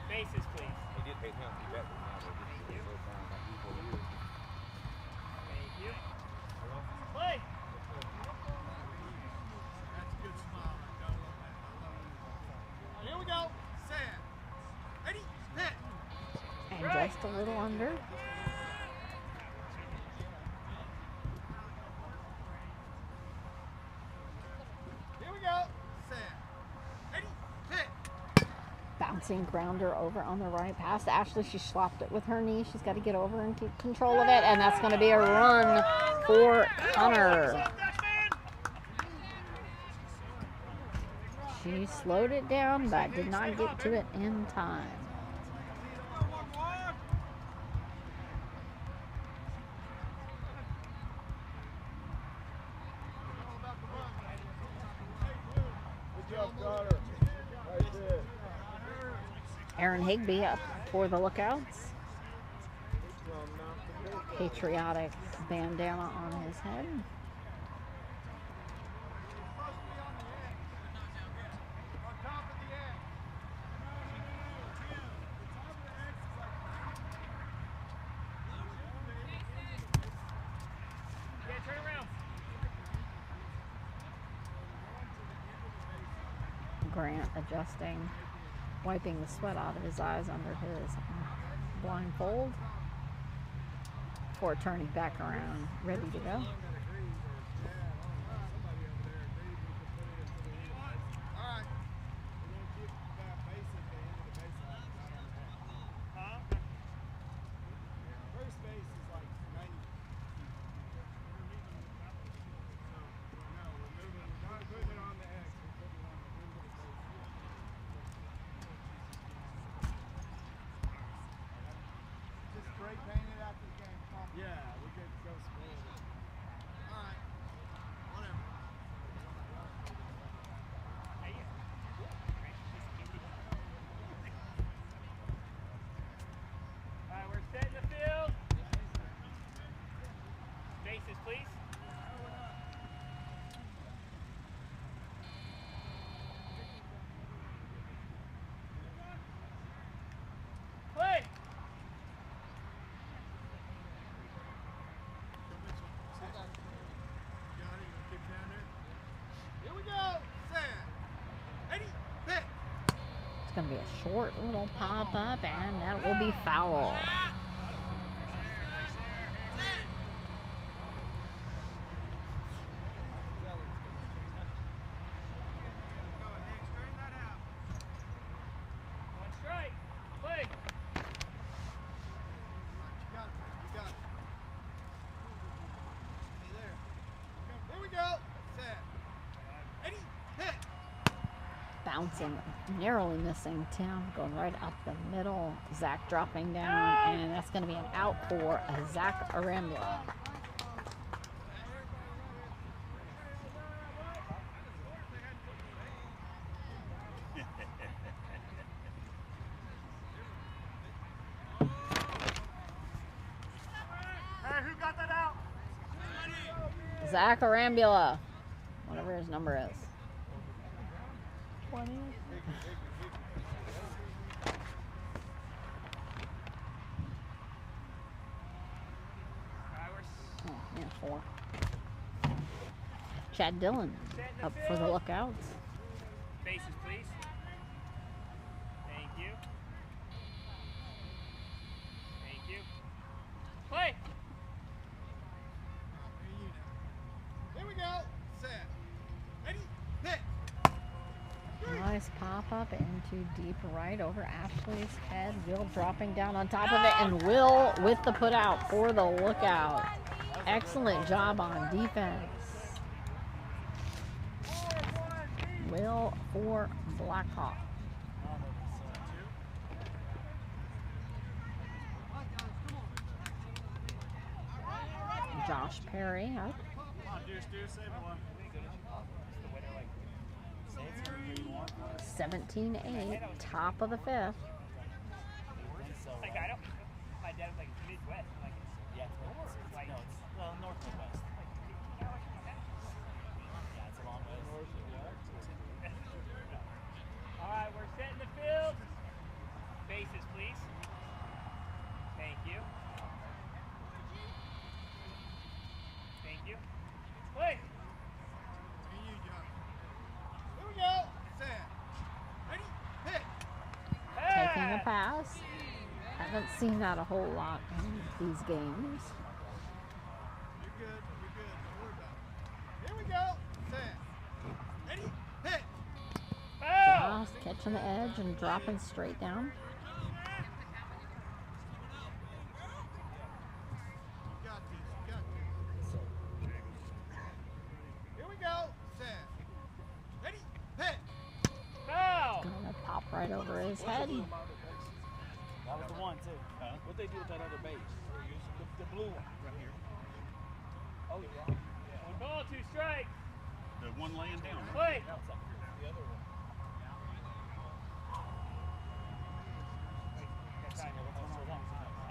Bases, please. They did pay him. He bet him now. They did the first round like 4 years. Thank you. Play! That's a good smile. I love that. Here we go. Set. Ready? Hit. And just a little under. Here we go. Set. Ready? Hit. Bouncing grounder over on the right. Past Ashley. She slapped it with her knee. She's got to get over and keep control of it. And that's going to be a run for Connor. She slowed it down, but did not get to it in time. Good job, Connor. Right there. Aaron Higby up for the Lookouts. Patriotic bandana on his head. Grant adjusting, wiping the sweat out of his eyes under his blindfold before turning back around, ready to go. Yeah, we could go spoil it. All right. Whatever. All right, we're set in the field. Bases, please. Play. Here we go. Set. Ready? Hit. It's going to be a short little pop up, and that will be foul. One strike. Play. You got it. You got it. Hey there. Here we go. Set. Ready? Hit. Bouncing, narrowly missing Tim, going right up the middle. Zach dropping down, and that's going to be an out for Zach Arambula. Hey, who got that out? Zach Arambula, whatever his number is. 20. Oh, yeah, 4. Chad Dillon up for the Lookouts. Bases, please. Thank you. Thank you. Play. Here we go. up into deep right over Ashley's head. Will dropping down on top of it, and Will with the put out for the lookout. Excellent job on defense. Will for Blackhawks. Josh Perry up. Come on, Deuce, save one. 17-8, top of the fifth. Like, I don't. My dad was like Midwest. Like, Yeah, it's like, no, it's well, north and west. Yeah, it's a long way. all right, we're setting the field. Bases, please. Thank you. Thank you. Play. Here we go. Set. Ready? Hit. Taking a pass. Haven't seen that a whole lot in these games. You're good. Don't worry about it. Here we go. Set. Ready? Hit. Just catching the edge and dropping straight down. You got this. Here we go. Set. Ready? Hit. Foul. Gonna pop right over his head. That was the one too. What they do with that other base? The blue one right here. Oh yeah. One ball, 2 strikes. The one laying down. Play. The other one.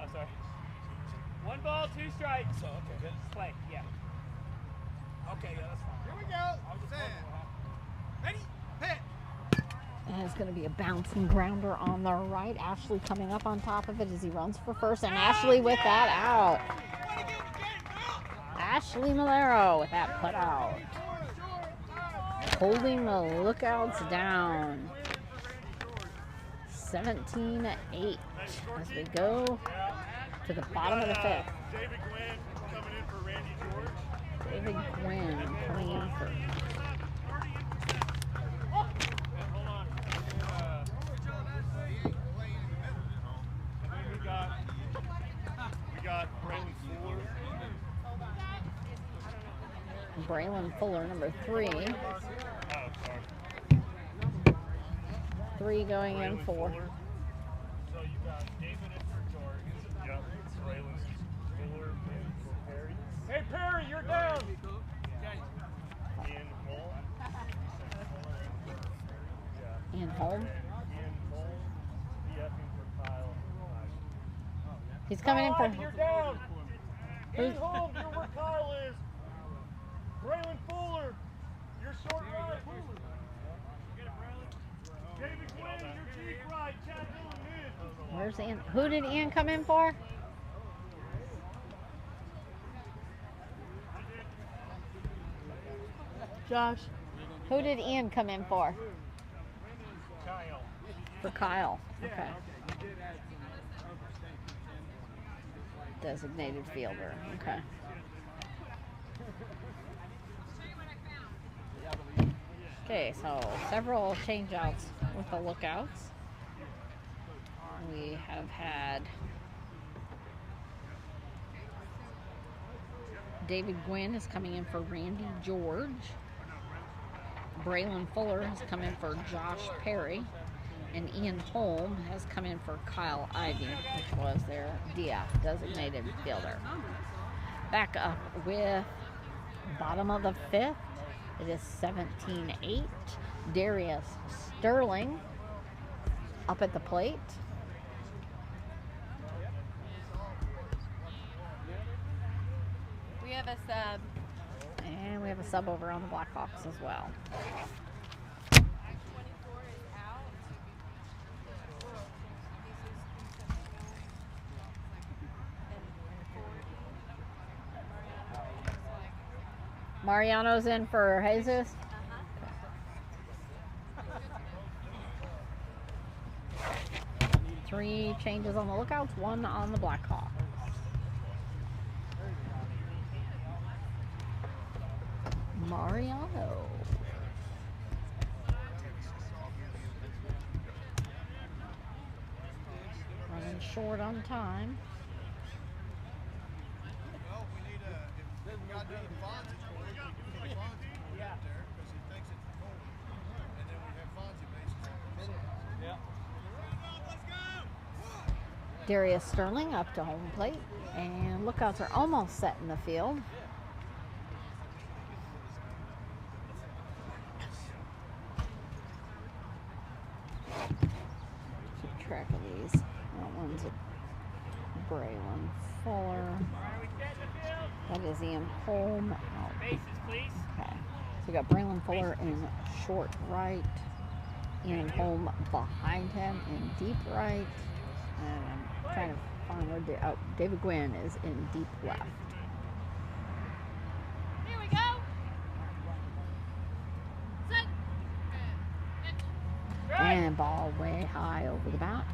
Oh, sorry. 1 ball, 2 strikes. So okay, good. Play. Yeah. Okay, yeah, that's fine. Here we go. Set. Ready? Hit. And it's going to be a bouncing grounder on the right. Ashley coming up on top of it as he runs for first. And Ashley with that out. Ashley Malero with that put out. Holding the Lookouts down. 17-8 as we go to the bottom of the fifth. David Gwynn coming in for Randy George. David Gwynn coming in for We got Braylon Fuller. Braylon Fuller, number 3. Oh, sorry. 3 going in Braylon for. Fuller. So you got David in for George. Yep. Braylon Fuller in for Perry. Hey Perry, you're down. Ian Hull. Yeah. Ian Holm. Ian Hull. DFing for Kyle. He's coming in for. You're down. Who's- Ian Holm, you're where Kyle is. Braylon Fuller, you're short right. David Gwynn, your deep right. Chad Dillon mid. Where's Ian? Who did Ian come in for? Josh. Who did Ian come in for? Kyle. For Kyle. Okay. Designated fielder. Okay. Okay, so several changeouts with the Lookouts. We have had David Gwynn is coming in for Randy George. Braylon Fuller has come in for Josh Perry. And Ian Holm has come in for Kyle Ivey, which was their DF, designated fielder. Back up with bottom of the fifth. It is 17-8. Darius Sterling up at the plate. We have a sub. And we have a sub over on the Blackhawks as well. 24 is out. Mariano's in for Jesus. Three changes on the Lookouts, 1 on the Blackhawks. Mariano. short on time. Well, we need if we got to need Fonzie score, we can get Fonzie going up there because he thinks it's cold. And then we have Fonzie bases on both sides. Yeah. Darius Sterling up to home plate, and lookouts are almost set in the field. Keep track of these. That one's a Braylon Fuller. That is Ian Holm. Oh, Bases, please. okay. So we got Braylon Fuller in short right, Ian Holm behind him in deep right, and I'm trying to find where David Gwynn is in deep left. Here we go. Set. Pitch. And ball way high over the bat.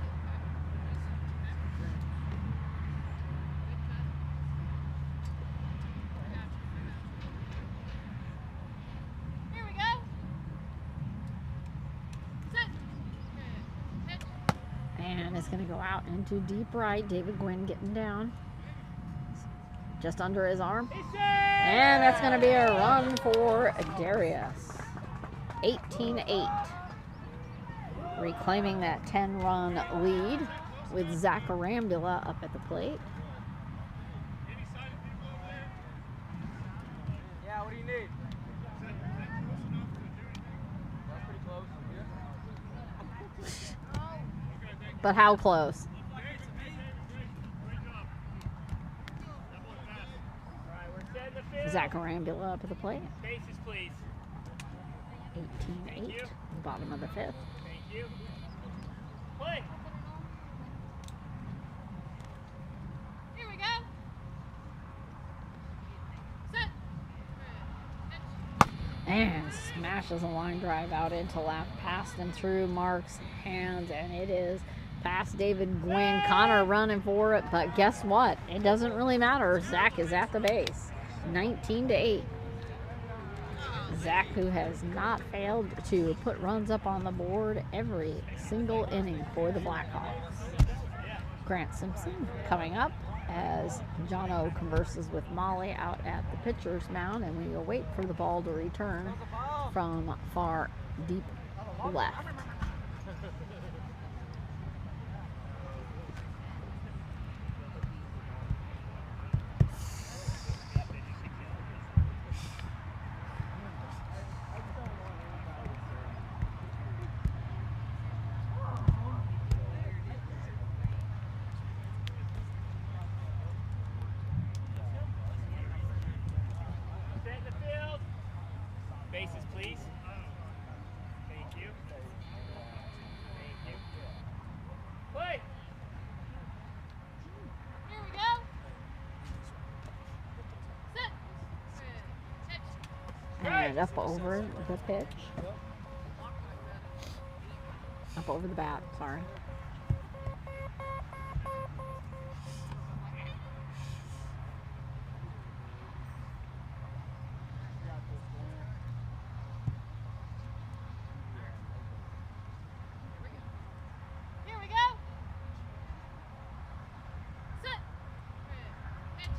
Here we go. Set. Pitch. And it's going to go out into deep right. David Gwynn getting down. Just under his arm. And that's going to be a run for Darius. 18-8. Reclaiming that 10-run lead with Zach Arambula up at the plate. Yeah, what do you need? That's pretty close. But how close? Zach Arambula up at the plate. Bases, please. 18-8. Bottom of the fifth. Thank you. Play. Here we go. Set. Pitch. And smashes a line drive out into left, past and through Mark's hands, and it is past David Gwynn. Connor running for it, but guess what? It doesn't really matter. Zach is at the base. 19-8. Zach, who has not failed to put runs up on the board every single inning for the Blackhawks. Grant Simpson coming up as Jono converses with Molly out at the pitcher's mound, and we will wait for the ball to return from far deep left. Set in the field. Bases, please. Thank you. Thank you. Play. Here we go. Set. Pitch. And up over the pitch. Up over the bat, sorry. Here we go. Set. Pitch.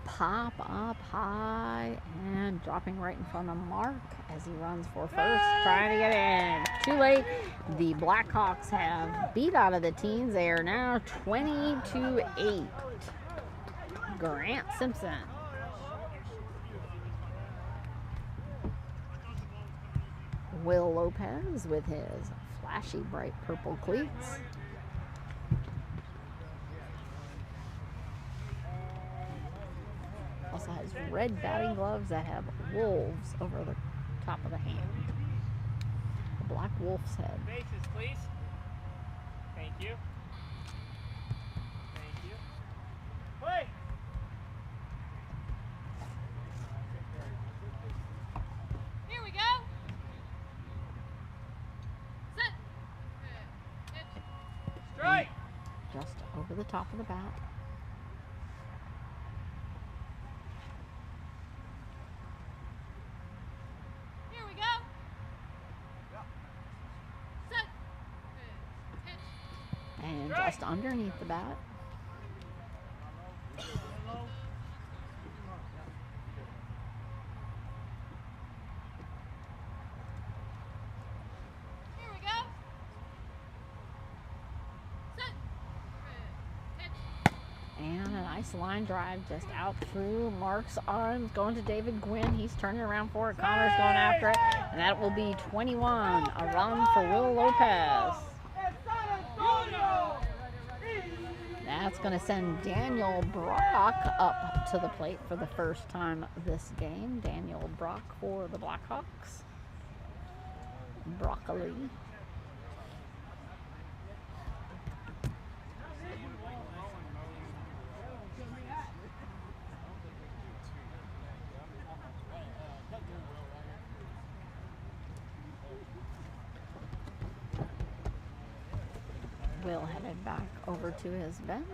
Pop up high and dropping right in front of Mark as he runs for first, trying to get in. Too late. The Blackhawks have beat out of the teens. They are now 20-8. Grant Simpson. Will Lopez with his flashy bright purple cleats. Also has red batting gloves that have wolves over the top of the hand. A black wolf's head. Bases, please. Thank you. Thank you. Play. Here we go. Set. Pitch. Strike. Just over the top of the bat. Here we go. Set. Pitch. And just underneath the bat. Here we go. Set. Pitch. And a nice line drive just out through Mark's arms, going to David Gwynn. He's turning around for it. Connor's going after it. And that will be 21. A run for Will Lopez. That's going to send Daniel Brock up to the plate for the first time this game. Daniel Brock for the Blackhawks. Broccoli. Will headed back over to his bench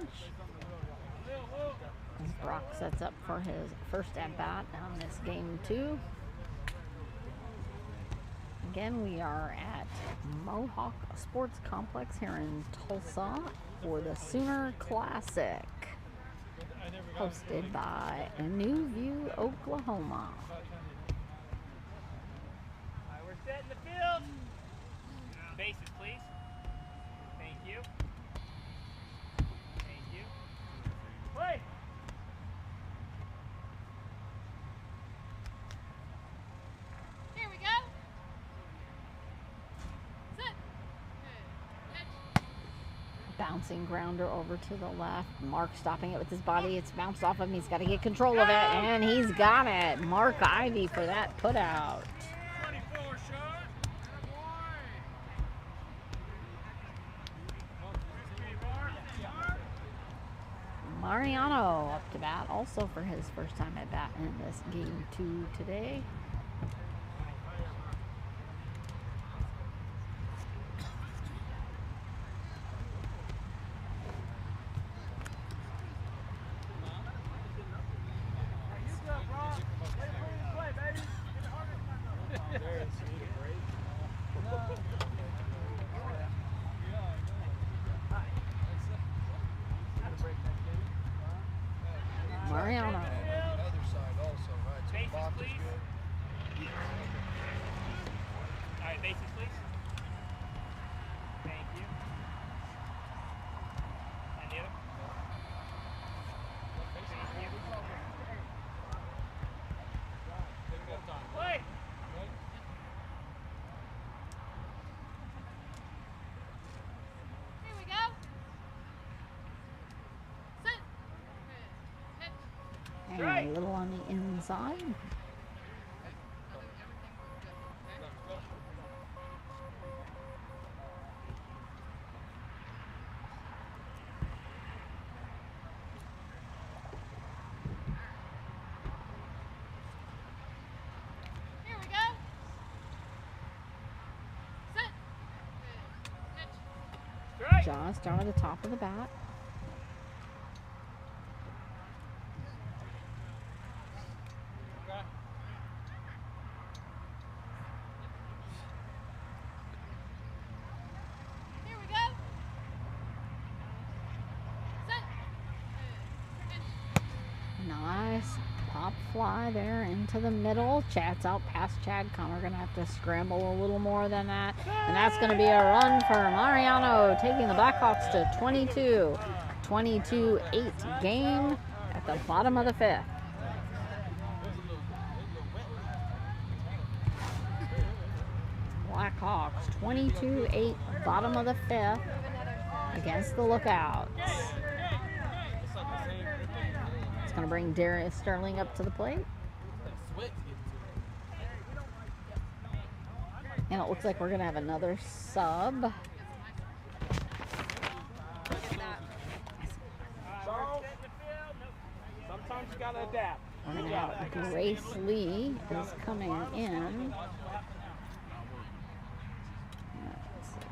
as Brock sets up for his first at-bat on this game 2. Again, we are at Mohawk Sports Complex here in Tulsa for the Sooner Classic, hosted by New View, Oklahoma. Alright, we're set in the field. Bases, please. Thank you. Thank you. Play. Here we go. Set. Pitch. Bouncing grounder over to the left. Mark stopping it with his body. It's bounced off of him. He's got to get control of it, and he's got it. Mark Ivy for that put out. 24 shot. Mariano up to bat, also for his first time at bat in this game 2 today. Mariano. Bases, please. Alright, bases, please. Thank you. And the other? Thank you. Play! Here we go. Set. Pitch. And a little on the inside. Here we go. Set. Pitch. Strike! Just out of the top of the bat. Here we go. Set. Pitch. Nice pop fly there into the middle. Chad's out past Chad. Connor gonna have to scramble a little more than that. And that's gonna be a run for Mariano, taking the Blackhawks to 22. 22-8 game at the bottom of the 5th. Blackhawks 22-8, bottom of the 5th against the Lookouts. It's going to bring Darius Sterling up to the plate. And it looks like we're going to have another sub. Sometimes you gotta adapt. We're going to have Grace Lee is coming in. Let's see.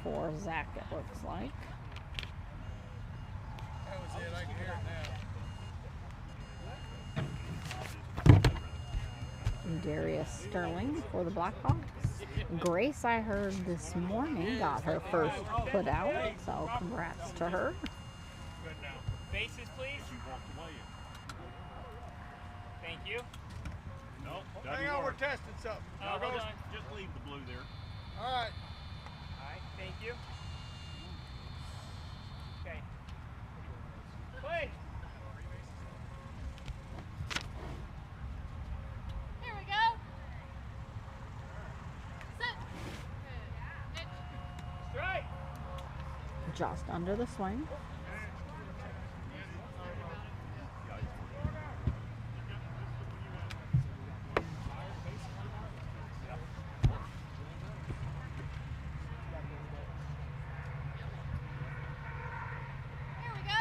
For Zach, it looks like. That was it. I can hear it now. Darius Sterling for the Blackhawks. Grace, I heard this morning, got her first put out, so congrats to her. Bases, please. Thank you. Nope. Hang on, we're testing something. Hold on. Just leave the blue there. All right. All right, thank you. Okay. Play. Here we go. Sit. Pitch. Strike. Just under the swing. Here we go.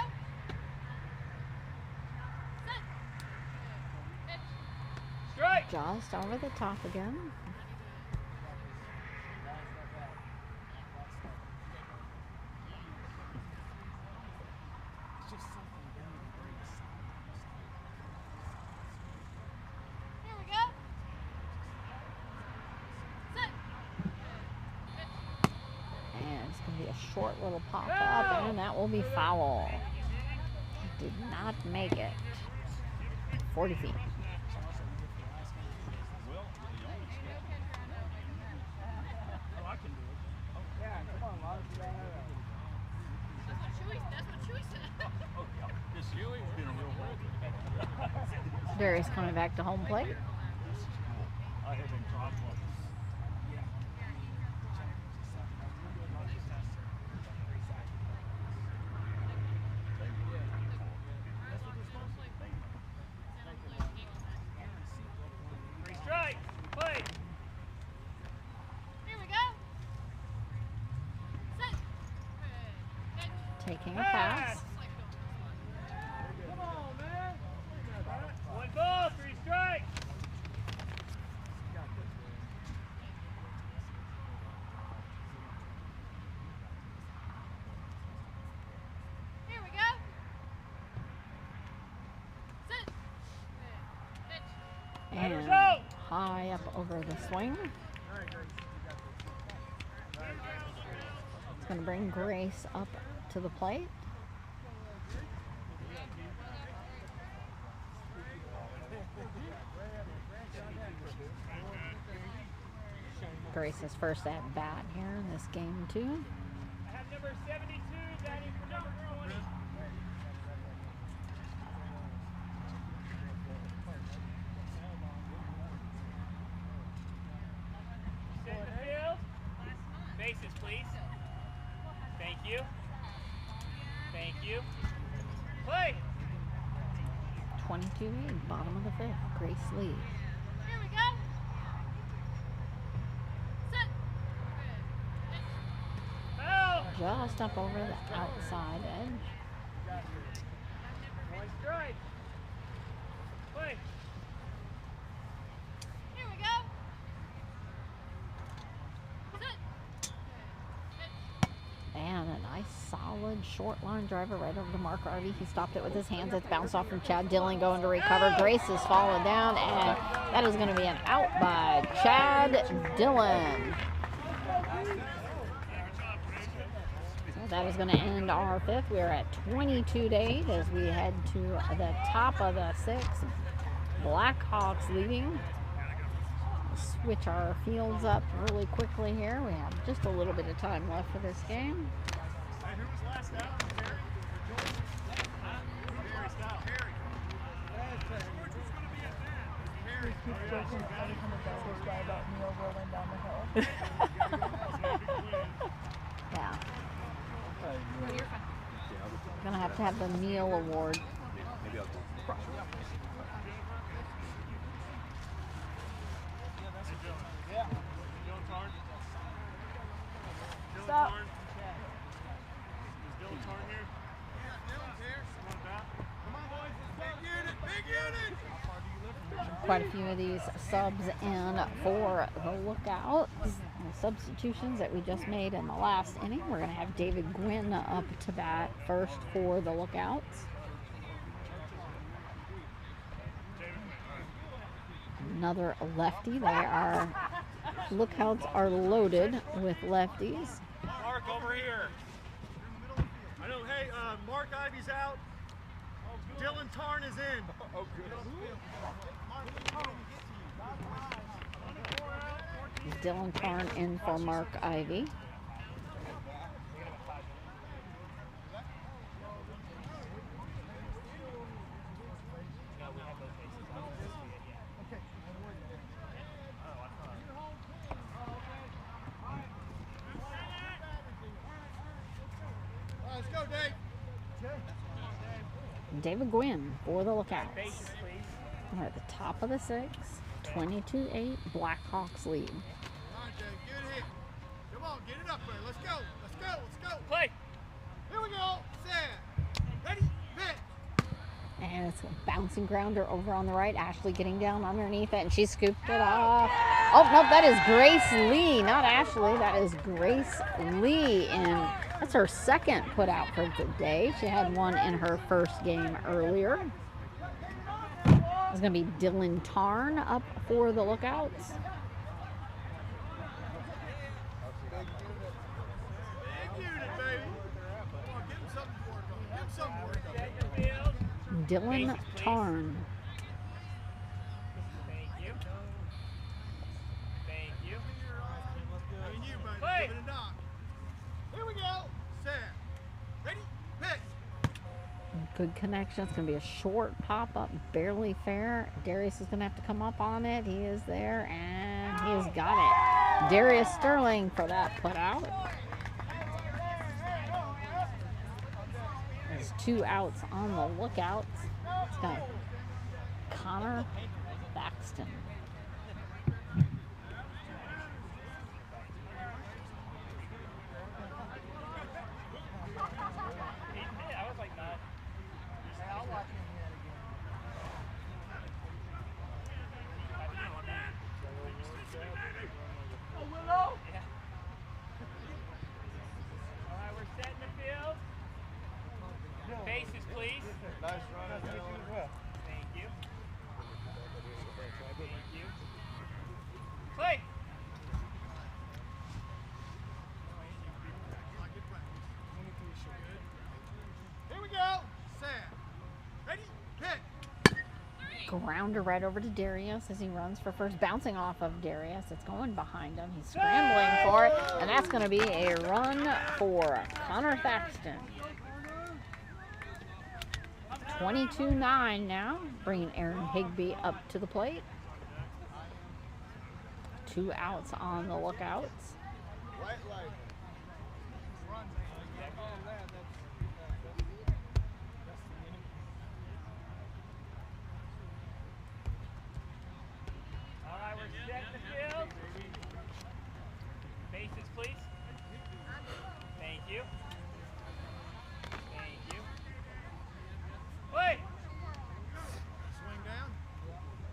Sit. Pitch. Strike. Just over the top again. Here we go. Sit. And it's going to be a short little pop up, and that will be foul. Did not make it. 40 feet. That's what Chewy said. This Huey's been a real hold. Darius coming back to home plate. I have been taught one. Three strikes. Play. Here we go. Sit. Pitch. Taking a pass. Come on, man. One ball, three strikes. Here we go. Sit. Pitch. And high up over the swing. It's going to bring Grace up to the plate. Grace's first at bat here in this game too. I have number 72 batting for number 20. Set the field. Bases, please. Thank you. Thank you. Play. 22 lead, bottom of the fifth. Grace lead. Here we go. Sit. Pitch. Foul. Just up over the outside edge. One strike. Play. Here we go. Sit. Pitch. And a nice solid short line driver right over to Mark Harvey. He stopped it with his hands. It's bounced off from Chad Dillon going to recover. Grace has fallen down, and that is going to be an out by Chad Dillon. So that is going to end our fifth. We are at 22 days as we head to the top of the sixth. Blackhawks leading. Switch our fields up really quickly here. We have just a little bit of time left for this game. Hey, who was last out? Terry? Or George? Terry Stout. Terry. George was going to be at that. Terry. Keeps joking every time the bell goes by about Neil rolling down the hill. Yeah. Gonna have the meal award. Maybe I'll go. Stop. Is Dylan Tarn here? Yeah, Dylan's here. Come on back. Come on, boys. Big unit. Big unit. How far do you live from here? Quite a few of these subs in for the Lookouts. The substitutions that we just made in the last inning. We're going to have David Gwynn up to bat first for the Lookouts. Another lefty. They are Lookouts are loaded with lefties. Mark, over here. I know, hey, Mark Ivy's out. Dylan Tarn is in. Oh, good. Dylan Tarn in for Mark Ivy. Let's go, Dave. David Gwynn for the Lookouts. We're at the top of the sixth. 22-8, Blackhawks lead. Come on, Dave. Good hit. Come on, get it up there. Let's go. Let's go. Let's go. Play. Here we go. Set. Ready? Pitch. And it's a bouncing grounder over on the right. Ashley getting down underneath it, and she scooped it off. Oh, no, that is Grace Lee, not Ashley. That is Grace Lee, and that's her second put out for the day. She had one in her first game earlier. It's going to be Dylan Tarn up for the Lookouts. Big unit, baby. Come on, give him something to work on. Give him something to work on. Dylan Tarn. Thank you. Thank you. And you, baby. Play. Give it a knock. Here we go. Set. Ready? Pitch. Good connection. It's going to be a short pop-up, barely fair. Darius is going to have to come up on it. He is there, and he has got it. Darius Sterling for that put out. There's 2 outs on the Lookouts. It's got Connor Thaxton. I was like that. I'll watch him hit again. Oh, Willow? Yeah. All right, we're setting the field. Bases, please. Nice run. Nice to meet you as well. Thank you. Thank you. Play. Here we go. Set. Ready? Pitch. Grounder right over to Darius as he runs for first, bouncing off of Darius. It's going behind him. He's scrambling for it, and that's going to be a run for Connor Thaxton. 22-9 now, bringing Aaron Higby up to the plate. 2 outs on the Lookouts. Right leg. All right, we're setting the field. Bases, please. Thank you. Thank you. Play. Swing down.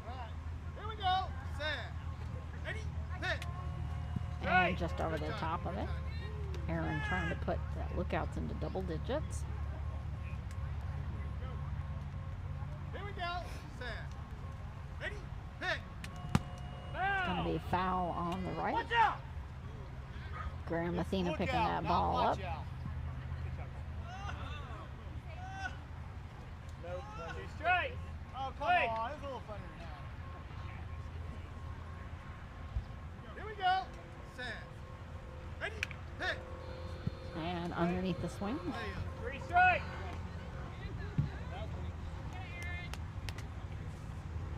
All right. Here we go. Set. Ready? Pitch. And just over the top of it, Aaron trying to put the Lookouts into double digits. Here we go. Set. Ready? Pitch. It's going to be foul on the right. Watch out. Graham Athena Look picking out, that not ball watch up. out. No, 2 strikes. Oh, come Play. on. It's a little funny now. Here we go. Set. Ready? Pitch. And underneath the swing. Layup. 3 strikes.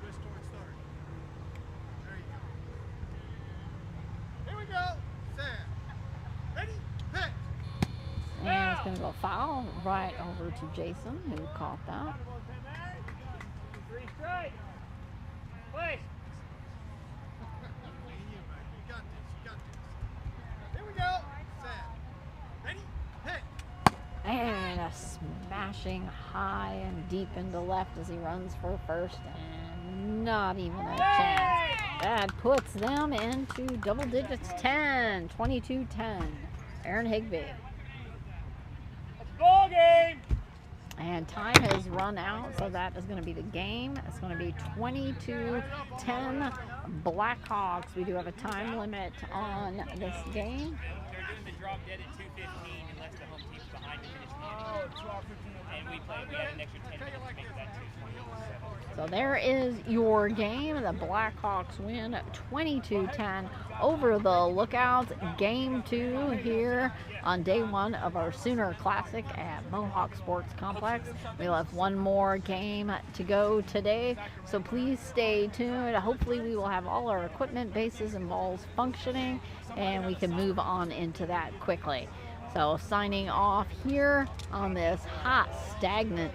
Twist towards third. There you go. Here we go. Set. Ready? Pitch. And it's going to go foul right over to Jason, who caught that. 3 strikes. Play. Me and you, baby. You got this. You got this. Here we go. Set. Ready? Pitch. And a smashing high and deep into left as he runs for first, and not even a chance. That puts them into double digits. 10, 22-10. Aaron Higby. It's ball game. And time has run out, so that is going to be the game. It's going to be 22-10 Blackhawks. We do have a time limit on this game. They're doing the drop dead at 2:15 unless the home team's behind to finish the game. And we had an extra 10 minutes to make that 2:27. So there is your game. The Blackhawks win 22-10 over the Lookouts. Game 2 here on day 1 of our Sooner Classic at Mohawk Sports Complex. We'll have one more game to go today, so please stay tuned. Hopefully we will have all our equipment, bases, and balls functioning, and we can move on into that quickly. So signing off here on this hot, stagnant